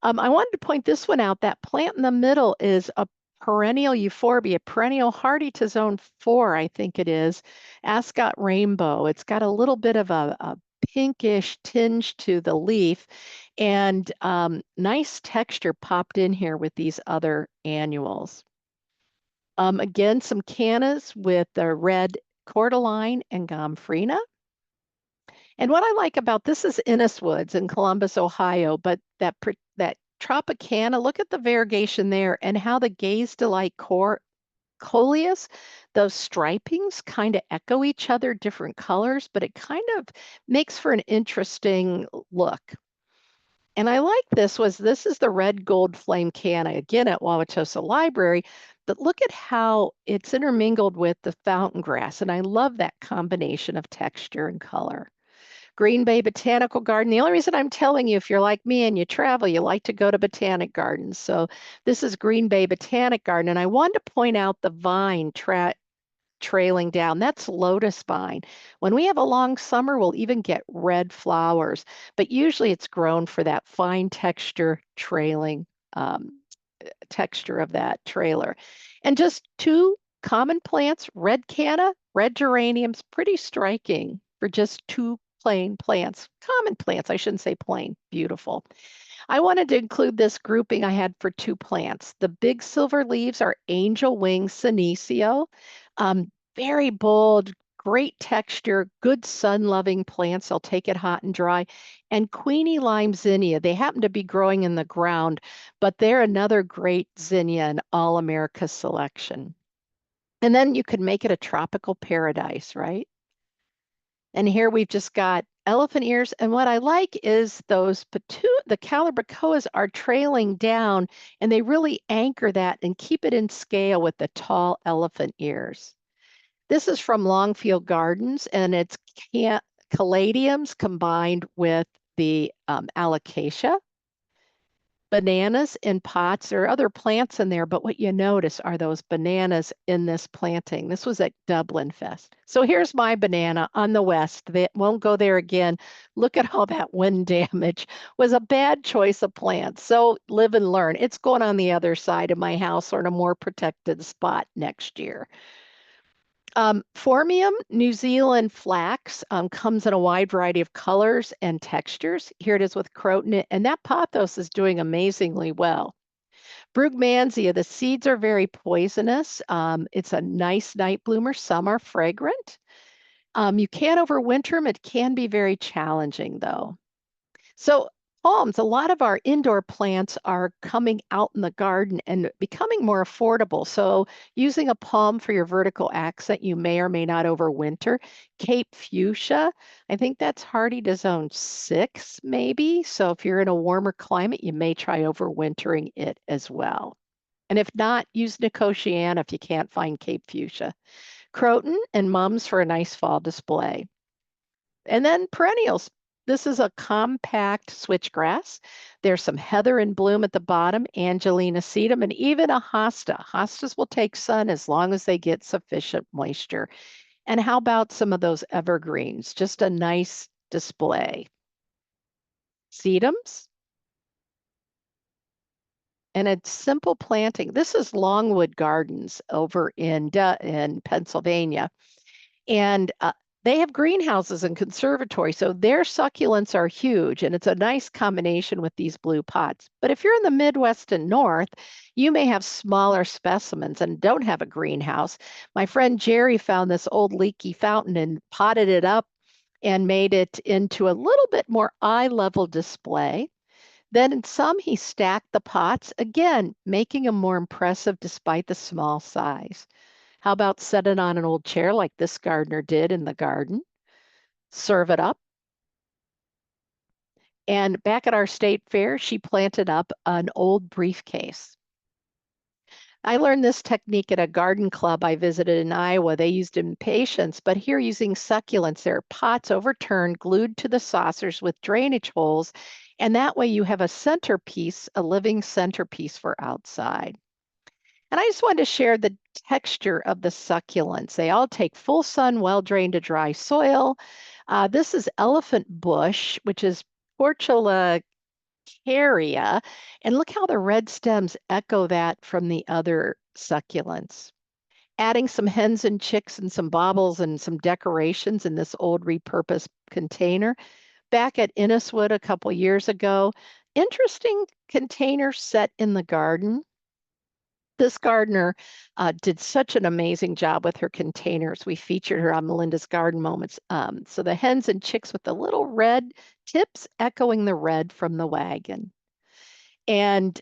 I wanted to point this one out. That plant in the middle is a perennial euphorbia, perennial hardy to zone 4, I think it is, Ascot rainbow. It's got a little bit of a pinkish tinge to the leaf and nice texture popped in here with these other annuals. Again, some cannas with the red cordyline and gomphrena. And what I like about this is Innis Woods in Columbus, Ohio, but that Tropicana, look at the variegation there and how the Gaze Delight coleus, those stripings kind of echo each other, different colors, but it kind of makes for an interesting look. And I like this is the red gold flame canna, again at Wauwatosa Library, but look at how it's intermingled with the fountain grass. And I love that combination of texture and color. Green Bay Botanical Garden. The only reason I'm telling you, if you're like me and you travel, you like to go to botanic gardens. So this is Green Bay Botanic Garden. And I wanted to point out the vine trailing down. That's lotus vine. When we have a long summer, we'll even get red flowers, but usually it's grown for that fine texture trailing texture of that trailer. And just two common plants, red canna, red geraniums, pretty striking for just two plain plants, common plants. I shouldn't say plain, beautiful. I wanted to include this grouping I had for two plants. The big silver leaves are angel wing senecio, very bold, great texture, good sun-loving plants. I'll take it hot and dry. And Queenie Lime zinnia, they happen to be growing in the ground, but they're another great zinnia in All America selection. And then you could make it a tropical paradise, right? And here we've just got elephant ears. And what I like is the Calibrachoas are trailing down and they really anchor that and keep it in scale with the tall elephant ears. This is from Longfield Gardens and it's caladiums combined with the alocasia. Bananas in pots. There are other plants in there, but what you notice are those bananas in this planting. This was at Dublin Fest. So here's my banana on the west. They won't go there again. Look at all that wind damage. Was a bad choice of plants. So live and learn. It's going on the other side of my house or in a more protected spot next year. Phormium New Zealand flax comes in a wide variety of colors and textures. Here it is with croton, and that pothos is doing amazingly well. Brugmansia, the seeds are very poisonous. It's a nice night bloomer. Some are fragrant. You can't overwinter them. It can be very challenging though. So palms, a lot of our indoor plants are coming out in the garden and becoming more affordable. So using a palm for your vertical accent, you may or may not overwinter. Cape fuchsia, I think that's hardy to zone 6 maybe. So if you're in a warmer climate, you may try overwintering it as well. And if not, use Nicotiana if you can't find Cape fuchsia. Croton and mums for a nice fall display. And then perennials. This is a compact switchgrass. There's some heather in bloom at the bottom, Angelina sedum, and even a hosta. Hostas will take sun as long as they get sufficient moisture. And how about some of those evergreens? Just a nice display. Sedums. And it's simple planting. This is Longwood Gardens over in Pennsylvania. And they have greenhouses and conservatories, so their succulents are huge, and it's a nice combination with these blue pots. But if you're in the Midwest and North, you may have smaller specimens and don't have a greenhouse. My friend Jerry found this old leaky fountain and potted it up and made it into a little bit more eye-level display. Then in some, he stacked the pots, again, making them more impressive despite the small size. How about set it on an old chair like this gardener did in the garden? Serve it up. And back at our state fair, she planted up an old briefcase. I learned this technique at a garden club I visited in Iowa. They used impatiens, but here using succulents, there are pots overturned, glued to the saucers with drainage holes. And that way you have a centerpiece, a living centerpiece for outside. And I just wanted to share the texture of the succulents. They all take full sun, well-drained to dry soil. This is elephant bush, which is Portulacaria. And look how the red stems echo that from the other succulents. Adding some hens and chicks and some baubles and some decorations in this old repurposed container. Back at Inniswood a couple years ago, interesting container set in the garden. This gardener did such an amazing job with her containers. We featured her on Melinda's Garden Moments. So the hens and chicks with the little red tips echoing the red from the wagon. And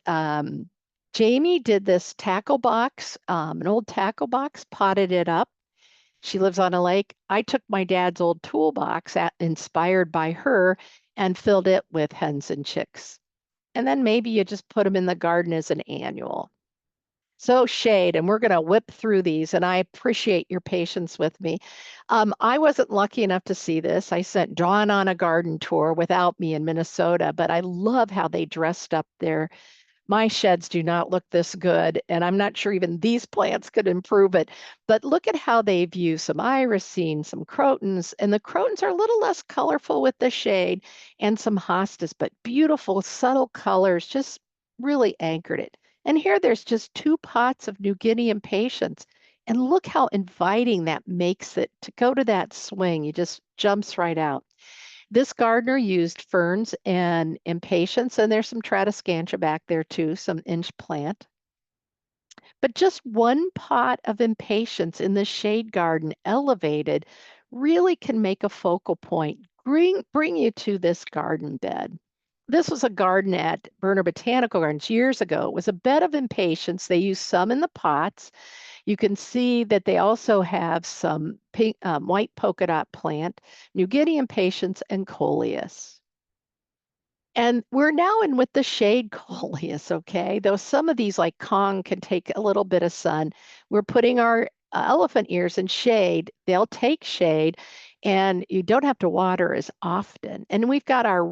Jamie did this tackle box, an old tackle box, potted it up. She lives on a lake. I took my dad's old toolbox, inspired by her, and filled it with hens and chicks. And then maybe you just put them in the garden as an annual. So shade, and we're going to whip through these, and I appreciate your patience with me. I wasn't lucky enough to see this. I sent Dawn on a garden tour without me in Minnesota, but I love how they dressed up there. My sheds do not look this good, and I'm not sure even these plants could improve it. But look at how they've used some irisine, some crotons, and the crotons are a little less colorful with the shade, and some hostas, but beautiful, subtle colors, just really anchored it. And here there's just 2 pots of New Guinea impatiens. And look how inviting that makes it to go to that swing. It just jumps right out. This gardener used ferns and impatiens, and there's some Tradescantia back there too, some inch plant. But just 1 pot of impatiens in the shade garden elevated really can make a focal point, bring you to this garden bed. This was a garden at Berner Botanical Gardens years ago. It was a bed of impatiens. They used some in the pots. You can see that they also have some pink, white polka dot plant, New Guinea impatiens, and coleus. And we're now in with the shade coleus, okay? Though some of these, like Kong, can take a little bit of sun. We're putting our elephant ears in shade. They'll take shade, and you don't have to water as often. And we've got our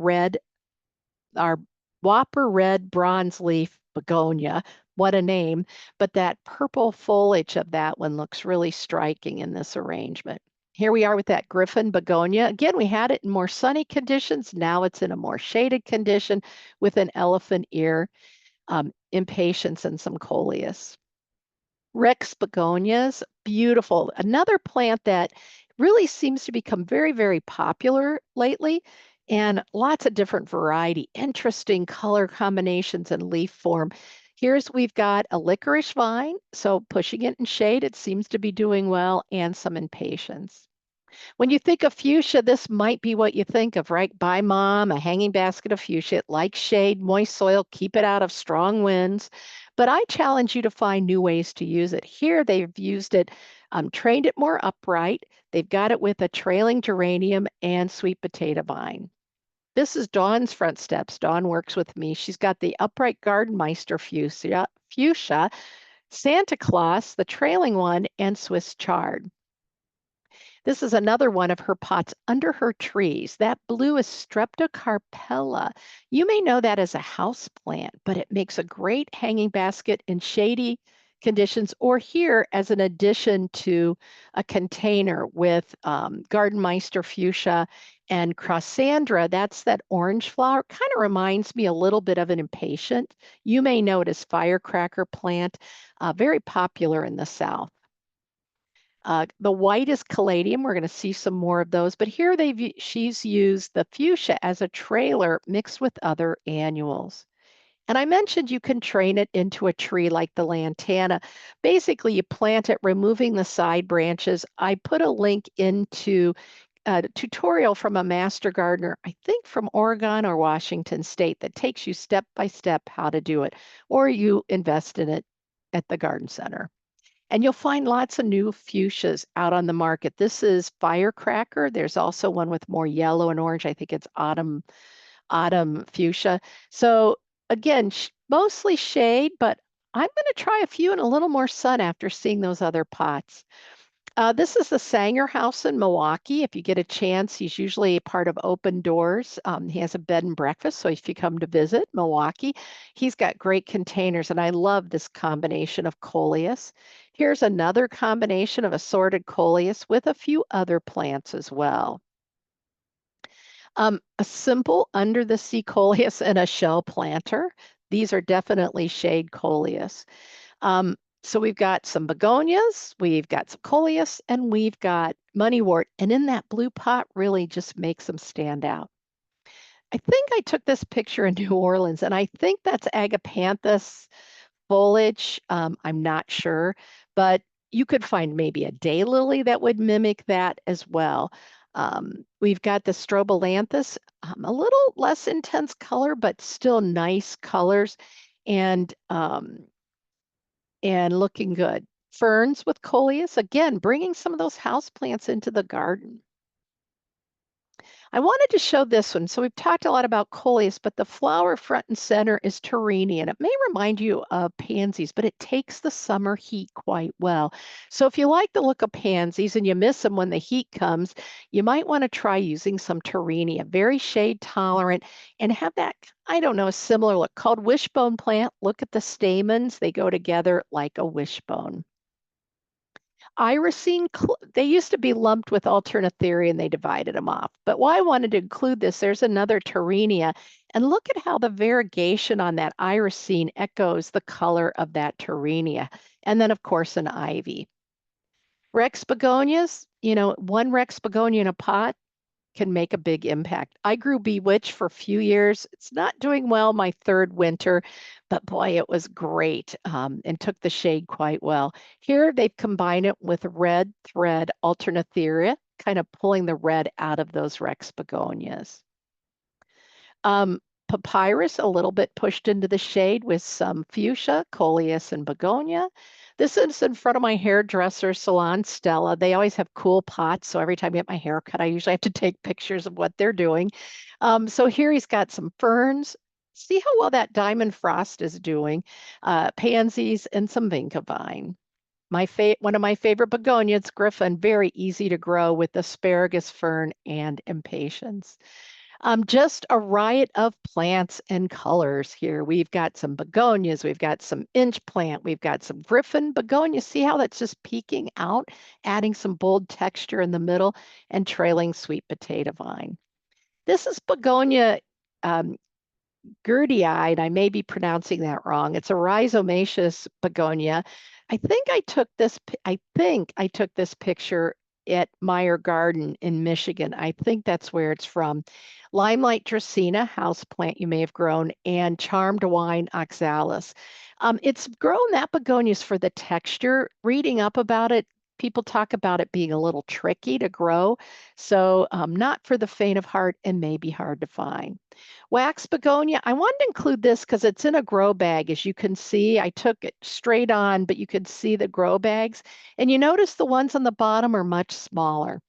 whopper red bronze leaf begonia. What a name. But that purple foliage of that one looks really striking in this arrangement. Here we are with that Griffin begonia. Again, we had it in more sunny conditions. Now it's in a more shaded condition with an elephant ear, impatiens, and some coleus. Rex begonias, beautiful. Another plant that really seems to become very, very popular lately, and lots of different variety, interesting color combinations and leaf form. We've got a licorice vine, so pushing it in shade, it seems to be doing well, and some impatiens. When you think of fuchsia, this might be what you think of, right? By Mom, a hanging basket of fuchsia. It likes shade, moist soil, keep it out of strong winds. But I challenge you to find new ways to use it. Here they've used it, trained it more upright. They've got it with a trailing geranium and sweet potato vine. This is Dawn's front steps. Dawn works with me. She's got the upright Gardenmeister fuchsia, Santa Claus, the trailing one, and Swiss chard. This is another one of her pots under her trees. That blue is Streptocarpella. You may know that as a house plant, but it makes a great hanging basket in shady conditions or here as an addition to a container with Gardenmeister fuchsia and Crossandra. That's that orange flower. Kind of reminds me a little bit of an impatient. You may know it as firecracker plant, very popular in the South. The white is caladium. We're going to see some more of those, but here she's used the fuchsia as a trailer mixed with other annuals. And I mentioned you can train it into a tree like the lantana. Basically, you plant it, removing the side branches. I put a link into a tutorial from a master gardener, I think from Oregon or Washington State, that takes you step by step how to do it, or you invest in it at the garden center. And you'll find lots of new fuchsias out on the market. This is firecracker. There's also one with more yellow and orange. I think it's autumn fuchsia. So again, mostly shade, but I'm going to try a few in a little more sun after seeing those other pots. This is the Sanger House in Milwaukee. If you get a chance, he's usually a part of Open Doors. He has a bed and breakfast. So if you come to visit Milwaukee, he's got great containers. And I love this combination of coleus. Here's another combination of assorted coleus with a few other plants as well. A simple under the sea coleus and a shell planter. These are definitely shade coleus. So we've got some begonias, we've got some coleus, and we've got moneywort. And in that blue pot really just makes them stand out. I think I took this picture in New Orleans, and I think that's Agapanthus foliage. I'm not sure, but you could find maybe a daylily that would mimic that as well. We've got the strobilanthus, a little less intense color, but still nice colors and looking good. Ferns with coleus, again, bringing some of those house plants into the garden. I wanted to show this one. So we've talked a lot about coleus, but the flower front and center is Torrini, and it may remind you of pansies, but it takes the summer heat quite well. So if you like the look of pansies and you miss them when the heat comes, you might want to try using some Torrini, a very shade tolerant, and have that, I don't know, a similar look called wishbone plant. Look at the stamens. They go together like a wishbone. Irisine, they used to be lumped with Alternatheria and they divided them off. But why I wanted to include this, there's another Torrinia, and look at how the variegation on that irisine echoes the color of that Torrinia. And then, of course, an ivy. Rex begonias, one Rex begonia in a pot can make a big impact. I grew Bewitch for a few years. It's not doing well my third winter, but boy, it was great and took the shade quite well. Here they've combined it with red thread Alternatheria, kind of pulling the red out of those Rex begonias. Papyrus, a little bit pushed into the shade with some fuchsia, coleus, and begonia. This is in front of my hairdresser salon, Stella. They always have cool pots. So every time I get my hair cut, I usually have to take pictures of what they're doing. So here he's got some ferns. See how well that diamond frost is doing. Pansies and some vinca vine. One of my favorite begonias, Griffin, very easy to grow with asparagus fern and impatiens. Just a riot of plants and colors here. We've got some begonias, we've got some inch plant, we've got some Griffin begonia. See how that's just peeking out, adding some bold texture in the middle, and trailing sweet potato vine. This is begonia Girdii, and I may be pronouncing that wrong. It's a rhizomaceous begonia. I think I took this picture at Meyer Garden in Michigan. I think that's where it's from. Limelight Dracaena, house plant you may have grown, and Charmed Wine Oxalis. It's grown that begonias for the texture. Reading up about it, people talk about it being a little tricky to grow. So not for the faint of heart and may be hard to find. Wax begonia, I wanted to include this because it's in a grow bag. As you can see, I took it straight on, but you could see the grow bags. And you notice the ones on the bottom are much smaller.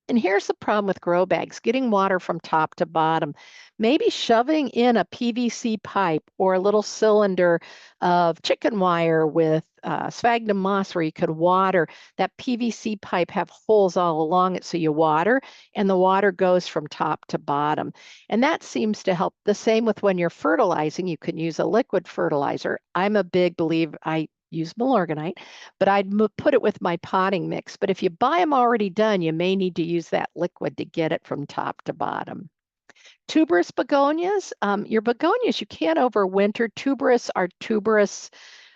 And here's the problem with grow bags, getting water from top to bottom. Maybe shoving in a PVC pipe or a little cylinder of chicken wire with sphagnum moss where you could water. That PVC pipe have holes all along it so you water and the water goes from top to bottom. And that seems to help. The same with when you're fertilizing, you can use a liquid fertilizer. I'm a big believer, I use Milorganite, but I'd put it with my potting mix. But if you buy them already done, you may need to use that liquid to get it from top to bottom. Tuberous begonias, your begonias, you can't overwinter. Tuberous are tuberous,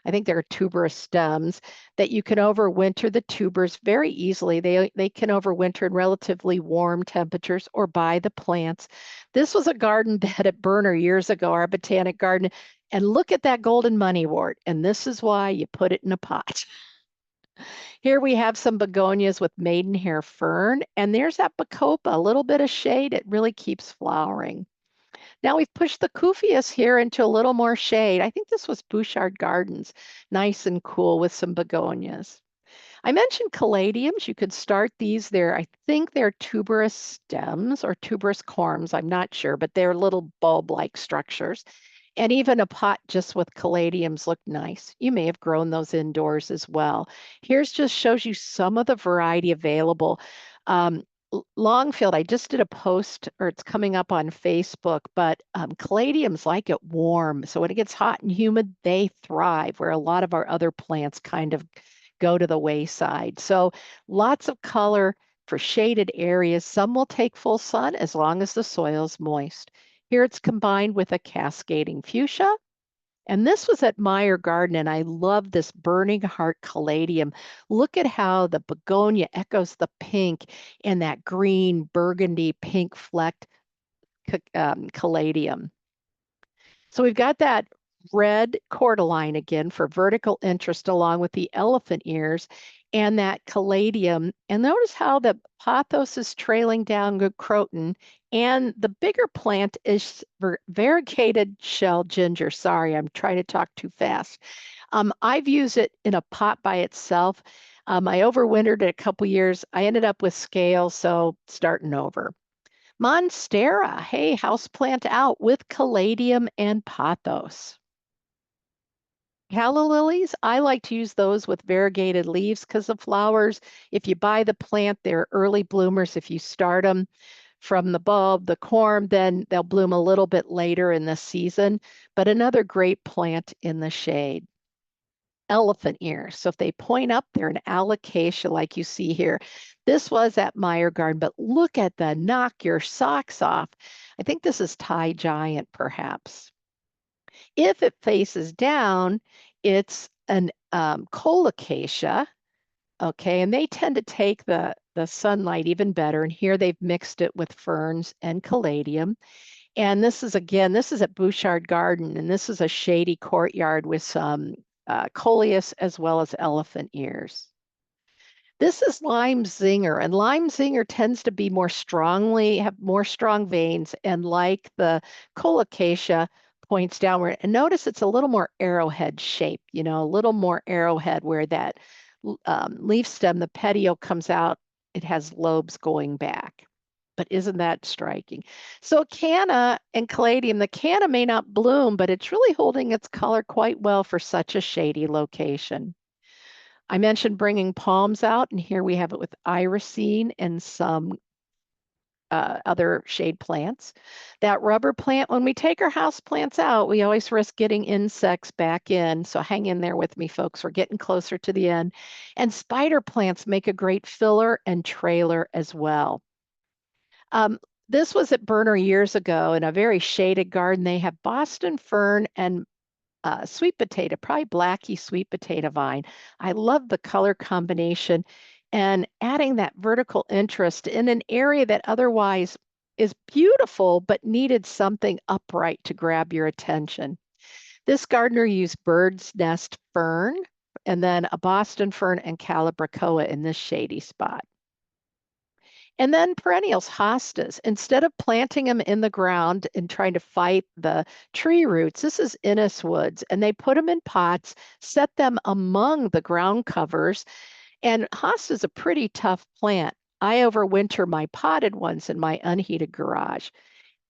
I think they're tuberous stems that you can overwinter the tubers very easily. They can overwinter in relatively warm temperatures or buy the plants. This was a garden bed at Berner years ago, our botanic garden. And look at that golden moneywort. And this is why you put it in a pot. Here we have some begonias with maidenhair fern, and there's that bacopa, a little bit of shade. It really keeps flowering. Now we've pushed the Cufius here into a little more shade. I think this was Bouchard Gardens, nice and cool with some begonias. I mentioned caladiums. You could start these there. I think they're tuberous stems or tuberous corms. I'm not sure, but they're little bulb-like structures. And even a pot just with caladiums look nice. You may have grown those indoors as well. Here's just shows you some of the variety available. Longfield, I just did a post, or it's coming up on Facebook, but caladiums like it warm. So when it gets hot and humid, they thrive, where a lot of our other plants kind of go to the wayside. So lots of color for shaded areas. Some will take full sun as long as the soil's moist. Here it's combined with a cascading fuchsia. And this was at Meyer Garden, and I love this Burning Heart caladium. Look at how the begonia echoes the pink and that green burgundy pink flecked caladium. So we've got that red cordyline again for vertical interest along with the elephant ears and that caladium. And notice how the pothos is trailing down good croton and the bigger plant is variegated shell ginger. Sorry, I'm trying to talk too fast. I've used it in a pot by itself. I overwintered it a couple years. I ended up with scale, so starting over. Monstera, hey, houseplant out with caladium and pothos. Calla lilies, I like to use those with variegated leaves because the flowers, if you buy the plant, they're early bloomers. If you start them from the bulb, the corm, then they'll bloom a little bit later in the season, but another great plant in the shade. Elephant ear. So if they point up, they're an alocasia like you see here. This was at Meyer Garden, but look at the knock your socks off. I think this is Thai giant, perhaps. If it faces down, it's an colocasia, okay, and they tend to take the sunlight even better. And here they've mixed it with ferns and caladium. And this is, again, this is at Bouchard Garden, and this is a shady courtyard with some coleus as well as elephant ears. This is lime zinger, and lime zinger tends to be more strongly, have more strong veins, and like the colocasia, points downward. And notice it's a little more arrowhead shape, you know, a little more arrowhead where that leaf stem, the petiole comes out, it has lobes going back. But isn't that striking? So canna and caladium, the canna may not bloom, but it's really holding its color quite well for such a shady location. I mentioned bringing palms out, and here we have it with irisine and some other shade plants. That rubber plant, when we take our house plants out, we always risk getting insects back in. So hang in there with me, folks. We're getting closer to the end. And spider plants make a great filler and trailer as well. This was at Berner years ago in a very shaded garden. They have Boston fern and sweet potato, probably blackie sweet potato vine. I love the color combination and adding that vertical interest in an area that otherwise is beautiful but needed something upright to grab your attention. This gardener used bird's nest fern and then a Boston fern and calibrachoa in this shady spot. And then perennials, hostas. Instead of planting them in the ground and trying to fight the tree roots, this is Innis woods, and they put them in pots, set them among the ground covers. And hosta is a pretty tough plant. I overwinter my potted ones in my unheated garage.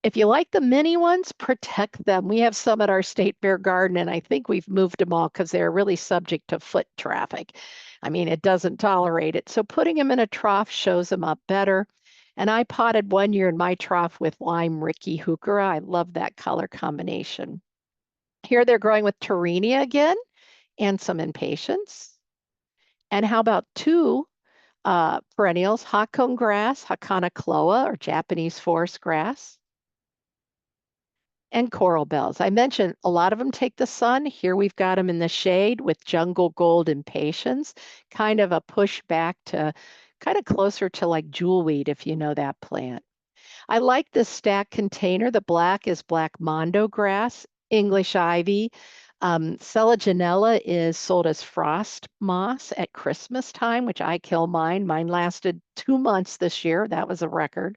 If you like the mini ones, protect them. We have some at our state fair garden, and I think we've moved them all because they're really subject to foot traffic. I mean, it doesn't tolerate it. So putting them in a trough shows them up better. And I potted one year in my trough with lime Ricky heuchera. I love that color combination. Here they're growing with Torrenia again and some impatiens. And how about two perennials, hawcone grass, Hakana cloa, or Japanese forest grass, and coral bells. I mentioned a lot of them take the sun. Here we've got them in the shade with jungle gold impatiens, kind of a push back to kind of closer to like jewelweed, if you know that plant. I like this stack container. The black is black mondo grass, English ivy. Selaginella is sold as frost moss at Christmas time, which I kill mine. Mine lasted 2 months this year. That was a record.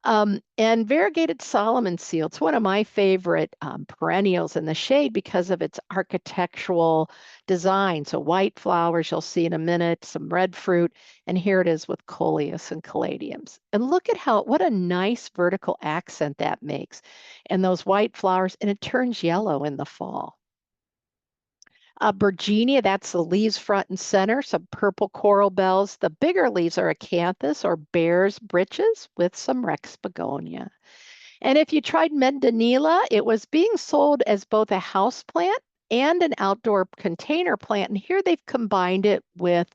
And variegated Solomon seal. It's one of my favorite perennials in the shade because of its architectural design. So white flowers, you'll see in a minute, some red fruit, and here it is with coleus and caladiums. And look at what a nice vertical accent that makes. And those white flowers, and it turns yellow in the fall. Virginia, that's the leaves front and center, some purple coral bells. The bigger leaves are acanthus or bear's breeches with some rex begonia. And if you tried Mendanila, it was being sold as both a house plant and an outdoor container plant. And here they've combined it with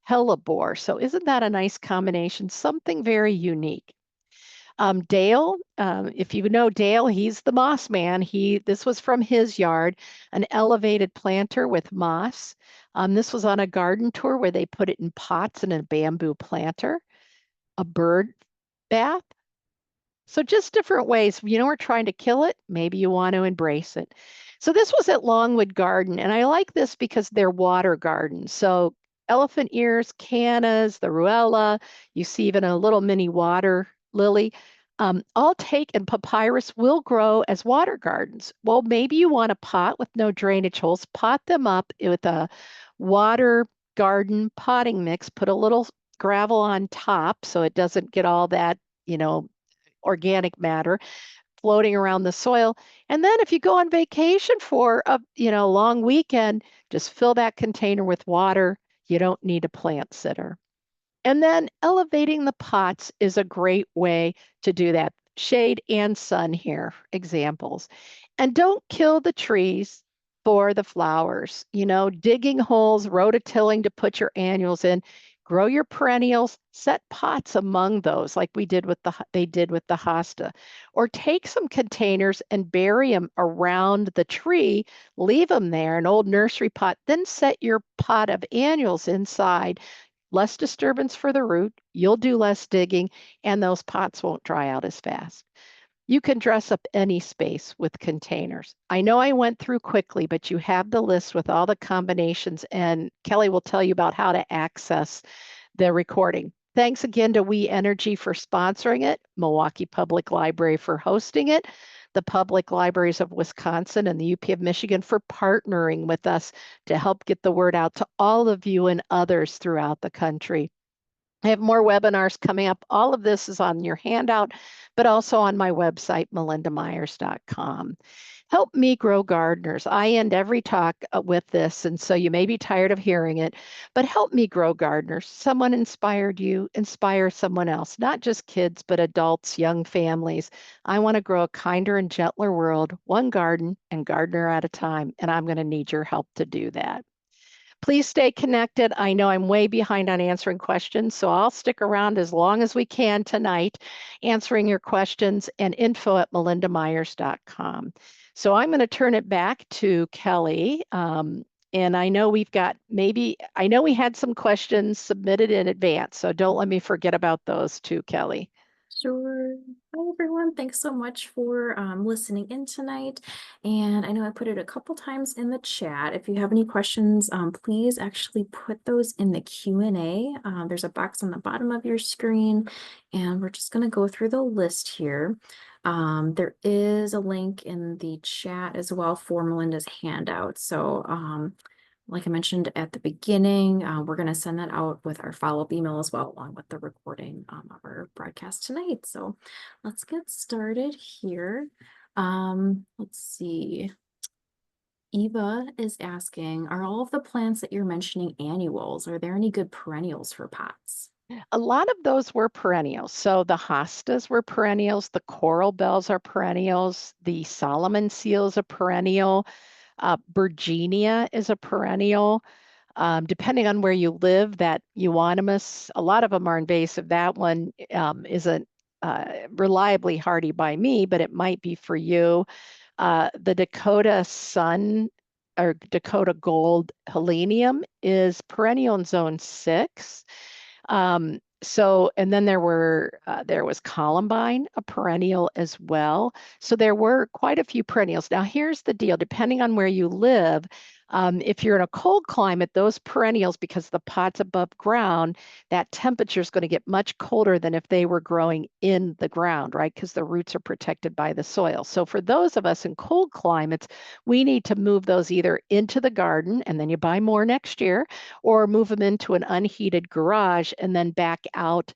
hellebore. So isn't that a nice combination? Something very unique. Dale, if you know Dale, he's the moss man. This was from his yard, an elevated planter with moss. This was on a garden tour where they put it in pots in a bamboo planter, a bird bath. So just different ways. We're trying to kill it. Maybe you want to embrace it. So this was at Longwood Garden, and I like this because they're water gardens. So elephant ears, cannas, the ruella, you see even a little mini water lily. All take and papyrus will grow as water gardens. Well, maybe you want a pot with no drainage holes. Pot them up with a water garden potting mix. Put a little gravel on top so it doesn't get all that, organic matter floating around the soil. And then if you go on vacation for a long weekend, just fill that container with water. You don't need a plant sitter. And then elevating the pots is a great way to do that. Shade and sun here, examples. And don't kill the trees for the flowers. Digging holes, rototilling to put your annuals in. Grow your perennials, set pots among those like they did with the hosta. Or take some containers and bury them around the tree, leave them there, an old nursery pot, then set your pot of annuals inside. Less disturbance for the root, you'll do less digging, and those pots won't dry out as fast. You can dress up any space with containers. I know I went through quickly, but you have the list with all the combinations, and Kelly will tell you about how to access the recording. Thanks again to We Energy for sponsoring it, Milwaukee Public Library for hosting it, the Public Libraries of Wisconsin and the UP of Michigan for partnering with us to help get the word out to all of you and others throughout the country. I have more webinars coming up. All of this is on your handout, but also on my website, melindamyers.com. Help me grow gardeners. I end every talk with this, and so you may be tired of hearing it, but help me grow gardeners. Someone inspired you, inspire someone else, not just kids, but adults, young families. I want to grow a kinder and gentler world, one garden and gardener at a time, and I'm going to need your help to do that. Please stay connected. I know I'm way behind on answering questions, so I'll stick around as long as we can tonight, answering your questions, and info@melindamyers.com. So I'm going to turn it back to Kelly. And I know we had some questions submitted in advance, so don't let me forget about those too, Kelly. Sure. Hi, everyone. Thanks so much for listening in tonight. And I know I put it a couple times in the chat. If you have any questions, please actually put those in the Q&A. There's a box on the bottom of your screen, and we're just going to go through the list here. There is a link in the chat as well for Melinda's handout. So Like I mentioned at the beginning, we're going to send that out with our follow-up email as well, along with the recording of our broadcast tonight. So let's get started here. Let's see. Eva is asking, are all of the plants that you're mentioning annuals? Are there any good perennials for pots? A lot of those were perennials. So the hostas were perennials, the coral bells are perennials, the Solomon seal is a perennial, Virginia is a perennial. Depending on where you live, that euonymus, a lot of them are invasive. That one isn't reliably hardy by me, but it might be for you. The Dakota sun or Dakota gold helenium is perennial in zone 6. And then there was Columbine, a perennial as well. So there were quite a few perennials. Now here's the deal, depending on where you live, if you're in a cold climate, those perennials, because the pot's above ground, that temperature is going to get much colder than if they were growing in the ground, right? Because the roots are protected by the soil. So for those of us in cold climates, we need to move those either into the garden, and then you buy more next year, or move them into an unheated garage and then back out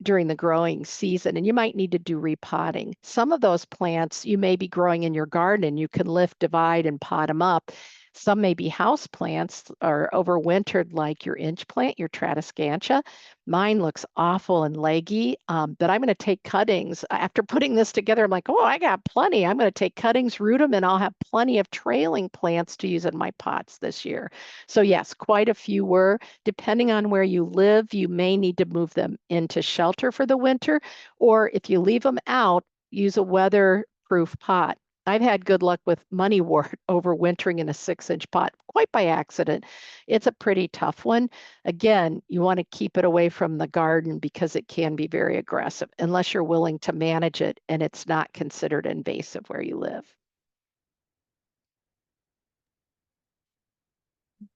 during the growing season. And you might need to do repotting. Some of those plants you may be growing in your garden and you can lift, divide, and pot them up. Some may be house plants or overwintered, like your inch plant, your Tradescantia. Mine looks awful and leggy, but I'm going to take cuttings. After putting this together, I'm like, oh, I got plenty. I'm going to take cuttings, root them, and I'll have plenty of trailing plants to use in my pots this year. So yes, quite a few were. Depending on where you live, you may need to move them into shelter for the winter, or if you leave them out, use a weatherproof pot. I've had good luck with moneywort overwintering in a 6-inch pot, quite by accident. It's a pretty tough one. Again, you want to keep it away from the garden because it can be very aggressive unless you're willing to manage it and it's not considered invasive where you live.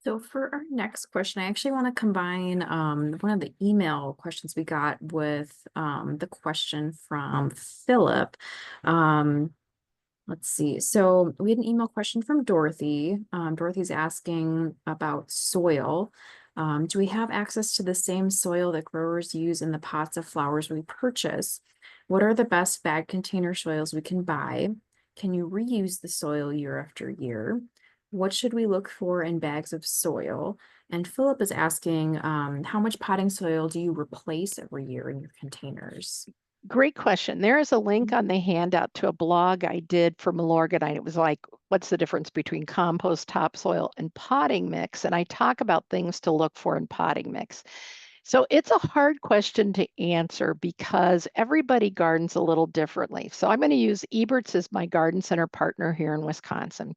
So for our next question, I actually want to combine one of the email questions we got with the question from Philip. Let's see. So we had an email question from Dorothy. Dorothy's asking about soil. Do we have access to the same soil that growers use in the pots of flowers we purchase? What are the best bag container soils we can buy? Can you reuse the soil year after year? What should we look for in bags of soil? And Philip is asking, how much potting soil do you replace every year in your containers? Great question. There is a link on the handout to a blog I did for Milorganite. It was like, what's the difference between compost, topsoil, and potting mix? And I talk about things to look for in potting mix. So it's a hard question to answer because everybody gardens a little differently. So I'm going to use Eberts as my garden center partner here in Wisconsin.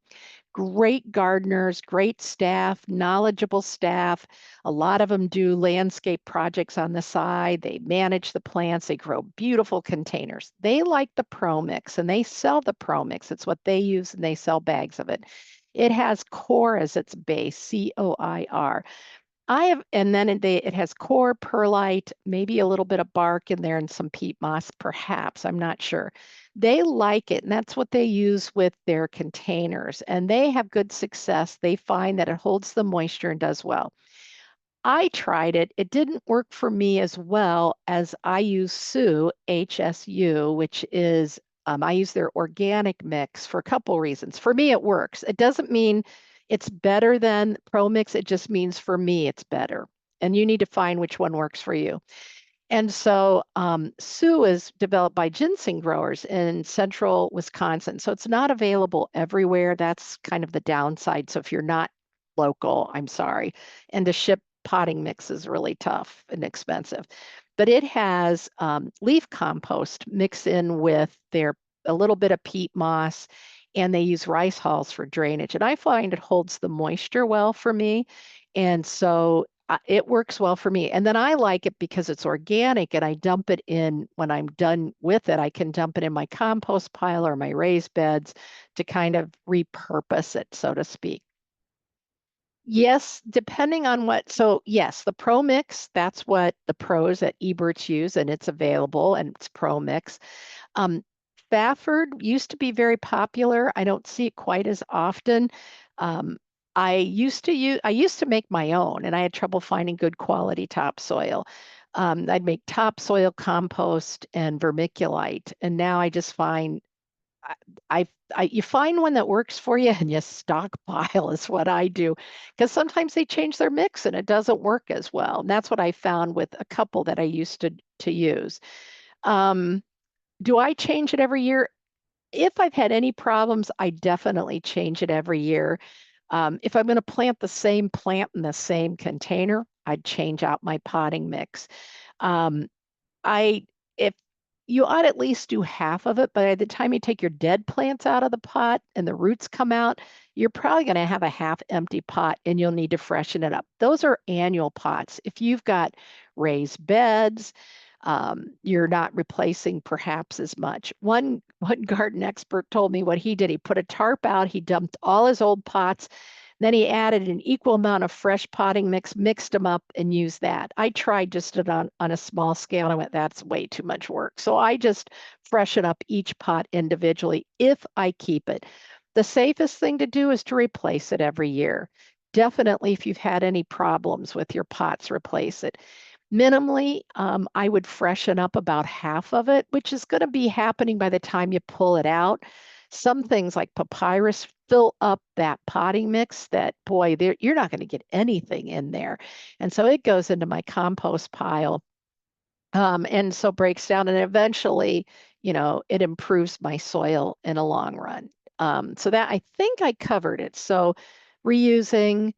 Great gardeners, great staff, knowledgeable staff. A lot of them do landscape projects on the side. They manage the plants. They grow beautiful containers. They like the Pro Mix and they sell the Pro Mix. It's what they use and they sell bags of it. It has core as its base, COIR. And then it has core, perlite, maybe a little bit of bark in there and some peat moss, perhaps. I'm not sure. They like it, and that's what they use with their containers. And they have good success. They find that it holds the moisture and does well. I tried it. It didn't work for me as well as I use SU, HSU, which is, I use their organic mix for a couple reasons. For me, it works. It doesn't mean it's better than Pro Mix. It just means for me, it's better. And you need to find which one works for you. And so SU is developed by ginseng growers in central Wisconsin. So it's not available everywhere. That's kind of the downside. So if you're not local, I'm sorry. And to ship potting mix is really tough and expensive. But it has leaf compost mixed in with a little bit of peat moss, and they use rice hulls for drainage. And I find it holds the moisture well for me. And so it works well for me. And then I like it because it's organic and I dump it in when I'm done with it. I can dump it in my compost pile or my raised beds to kind of repurpose it, so to speak. Yes, depending on so yes, the Pro Mix, that's what the pros at Eberts use, and it's available and it's Pro Mix. Fafford used to be very popular. I don't see it quite as often. I used to make my own, and I had trouble finding good quality topsoil. I'd make topsoil, compost, and vermiculite, and now I just find I, you find one that works for you and you stockpile is what I do, because sometimes they change their mix and it doesn't work as well. And that's what I found with a couple that I used to use. Um, do I change it every year? If I've had any problems, I definitely change it every year. If I'm going to plant the same plant in the same container, I'd change out my potting mix. Um, I if you ought to at least do half of it, but by the time you take your dead plants out of the pot and the roots come out, you're probably going to have a half empty pot and you'll need to freshen it up. Those are annual pots. If you've got raised beds, you're not replacing perhaps as much. One garden expert told me what he did. He put a tarp out, he dumped all his old pots, then he added an equal amount of fresh potting mix, mixed them up, and used that. I tried just it on a small scale, and I went, that's way too much work. So I just freshen up each pot individually if I keep it. The safest thing to do is to replace it every year. Definitely, if you've had any problems with your pots, replace it. Minimally, I would freshen up about half of it, which is going to be happening by the time you pull it out. Some things like papyrus fill up that potting mix that, boy, you're not going to get anything in there. And so it goes into my compost pile. And so breaks down and eventually, it improves my soil in a long run. So that I think I covered it. So reusing,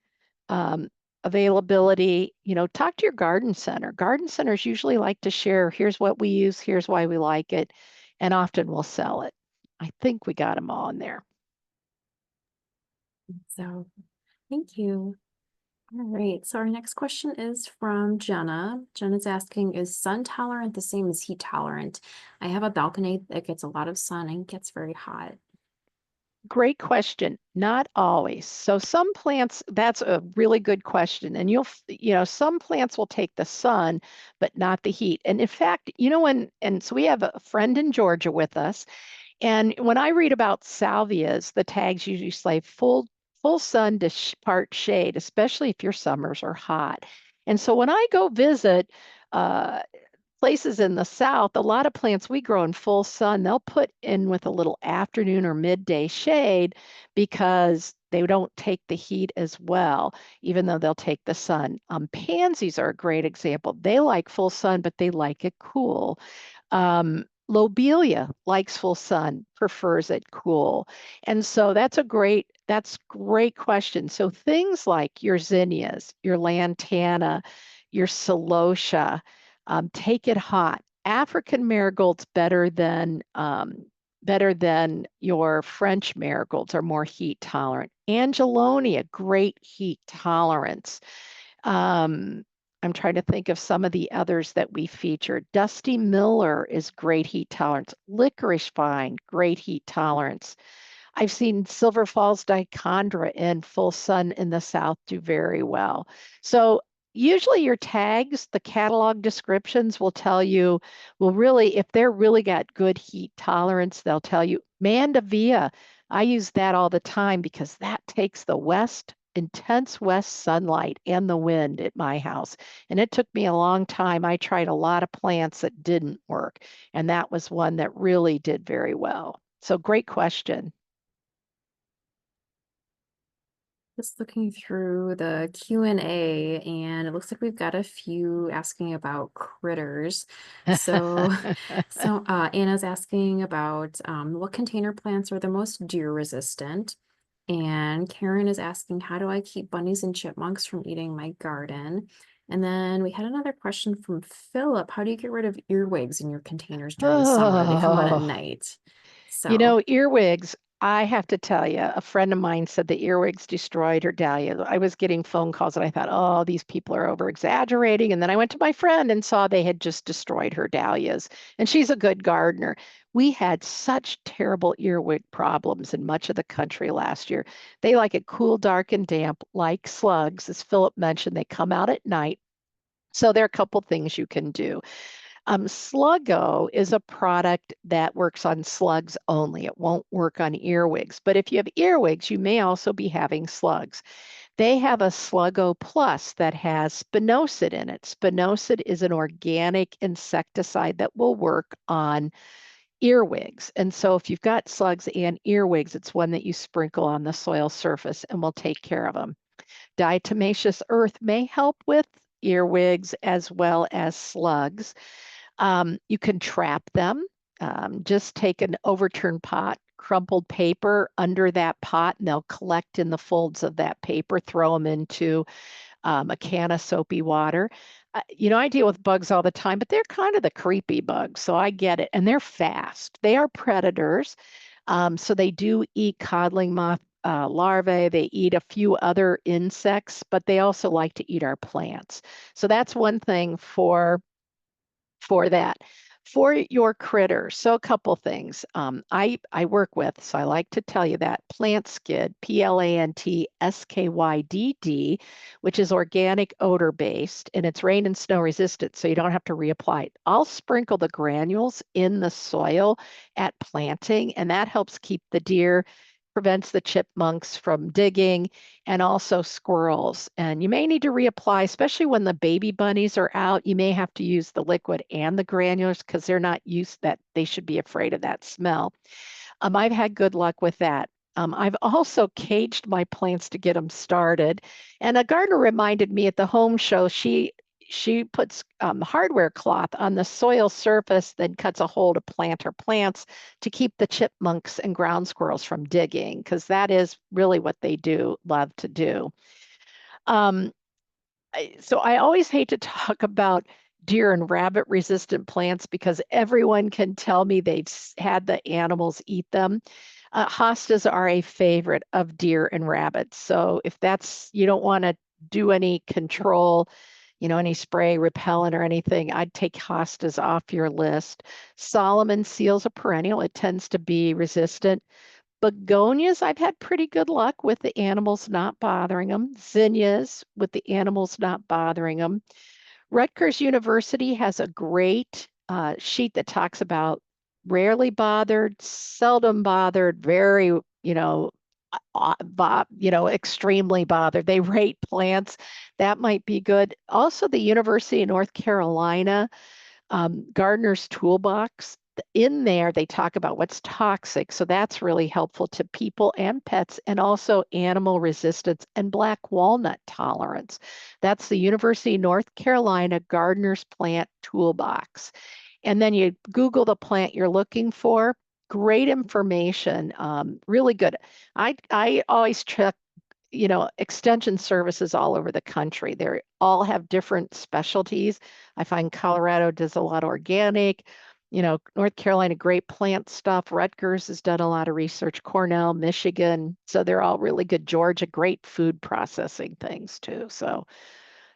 um, availability, talk to your garden center. Garden centers usually like to share, here's what we use, here's why we like it, and often we'll sell it. I think we got them all in there. So thank you. All right. So our next question is from Jenna. Jenna's asking, is sun tolerant the same as heat tolerant? I have a balcony that gets a lot of sun and gets very hot. Great question. Not always. So some plants, that's a really good question. And some plants will take the sun, but not the heat. And in fact, and so we have a friend in Georgia with us. And when I read about salvias, the tags usually say full sun to part shade, especially if your summers are hot. And so when I go visit, uh, places in the south, a lot of plants we grow in full sun, they'll put in with a little afternoon or midday shade because they don't take the heat as well, even though they'll take the sun. Pansies are a great example. They like full sun, but they like it cool. Lobelia likes full sun, prefers it cool. And so that's great question. So things like your zinnias, your lantana, your celosia, take it hot. African marigolds better than your French marigolds are more heat tolerant. Angelonia, great heat tolerance. Um, I'm trying to think of some of the others that we featured. Dusty Miller is great heat tolerance. Licorice vine, great heat tolerance. I've seen Silver Falls dichondra in full sun in the south do very well. So usually your tags, the catalog descriptions will tell you, well, really, if they're really got good heat tolerance, they'll tell you Mandevilla. I use that all the time because that takes the intense west sunlight and the wind at my house. And it took me a long time. I tried a lot of plants that didn't work, and that was one that really did very well. So great question. Just looking through the Q&A, and it looks like we've got a few asking about critters. So, Anna's asking about what container plants are the most deer resistant. And Karen is asking, how do I keep bunnies and chipmunks from eating my garden? And then we had another question from Philip. How do you get rid of earwigs in your containers during the summer? They come out at Oh, night. So, earwigs. I have to tell you, a friend of mine said the earwigs destroyed her dahlia. I was getting phone calls and I thought, oh, these people are over exaggerating. And then I went to my friend and saw they had just destroyed her dahlias. And she's a good gardener. We had such terrible earwig problems in much of the country last year. They like it cool, dark, and damp, like slugs. As Philip mentioned, they come out at night. So there are a couple things you can do. Sluggo is a product that works on slugs only. It won't work on earwigs. But if you have earwigs, you may also be having slugs. They have a Sluggo Plus that has spinosad in it. Spinosad is an organic insecticide that will work on earwigs. And so if you've got slugs and earwigs, it's one that you sprinkle on the soil surface and will take care of them. Diatomaceous earth may help with earwigs as well as slugs. You can trap them. Just take an overturned pot, crumpled paper under that pot, and they'll collect in the folds of that paper. Throw them into a can of soapy water. I deal with bugs all the time, but they're kind of the creepy bugs, so I get it. And they're fast. They are predators. So they do eat codling moth larvae. They eat a few other insects, but they also like to eat our plants. So that's one thing for that. For your critters, so a couple things. I work with, so I like to tell you that Plant Skyd, PLANTSKYDD, which is organic odor based, and it's rain and snow resistant, so you don't have to reapply it. I'll sprinkle the granules in the soil at planting, and that helps keep the deer, prevents the chipmunks from digging, and also squirrels. And you may need to reapply, especially when the baby bunnies are out. You may have to use the liquid and the granules because they're not used that they should be afraid of that smell. I've had good luck with that. I've also caged my plants to get them started. And a gardener reminded me at the home show, she puts hardware cloth on the soil surface, then cuts a hole to plant her plants to keep the chipmunks and ground squirrels from digging, because that is really what they do love to do. Um, so I always hate to talk about deer and rabbit resistant plants because everyone can tell me they've had the animals eat them. Hostas are a favorite of deer and rabbits. So if you don't want to do any control, any spray repellent or anything, I'd take hostas off your list. Solomon seal's a perennial. It tends to be resistant. Begonias, I've had pretty good luck with the animals not bothering them. Zinnias with the animals not bothering them. Rutgers University has a great sheet that talks about rarely bothered, seldom bothered, very, extremely bothered. They rate plants. That might be good. Also, the University of North Carolina Gardener's Toolbox. In there, they talk about what's toxic. So that's really helpful to people and pets, and also animal resistance and black walnut tolerance. That's the University of North Carolina Gardener's Plant Toolbox. And then you Google the plant you're looking for. Great information, really good. I always check extension services all over the country. They all have different specialties. I find Colorado does a lot of organic, North Carolina, great plant stuff. Rutgers has done a lot of research, Cornell, Michigan. So they're all really good. Georgia, great food processing things too. So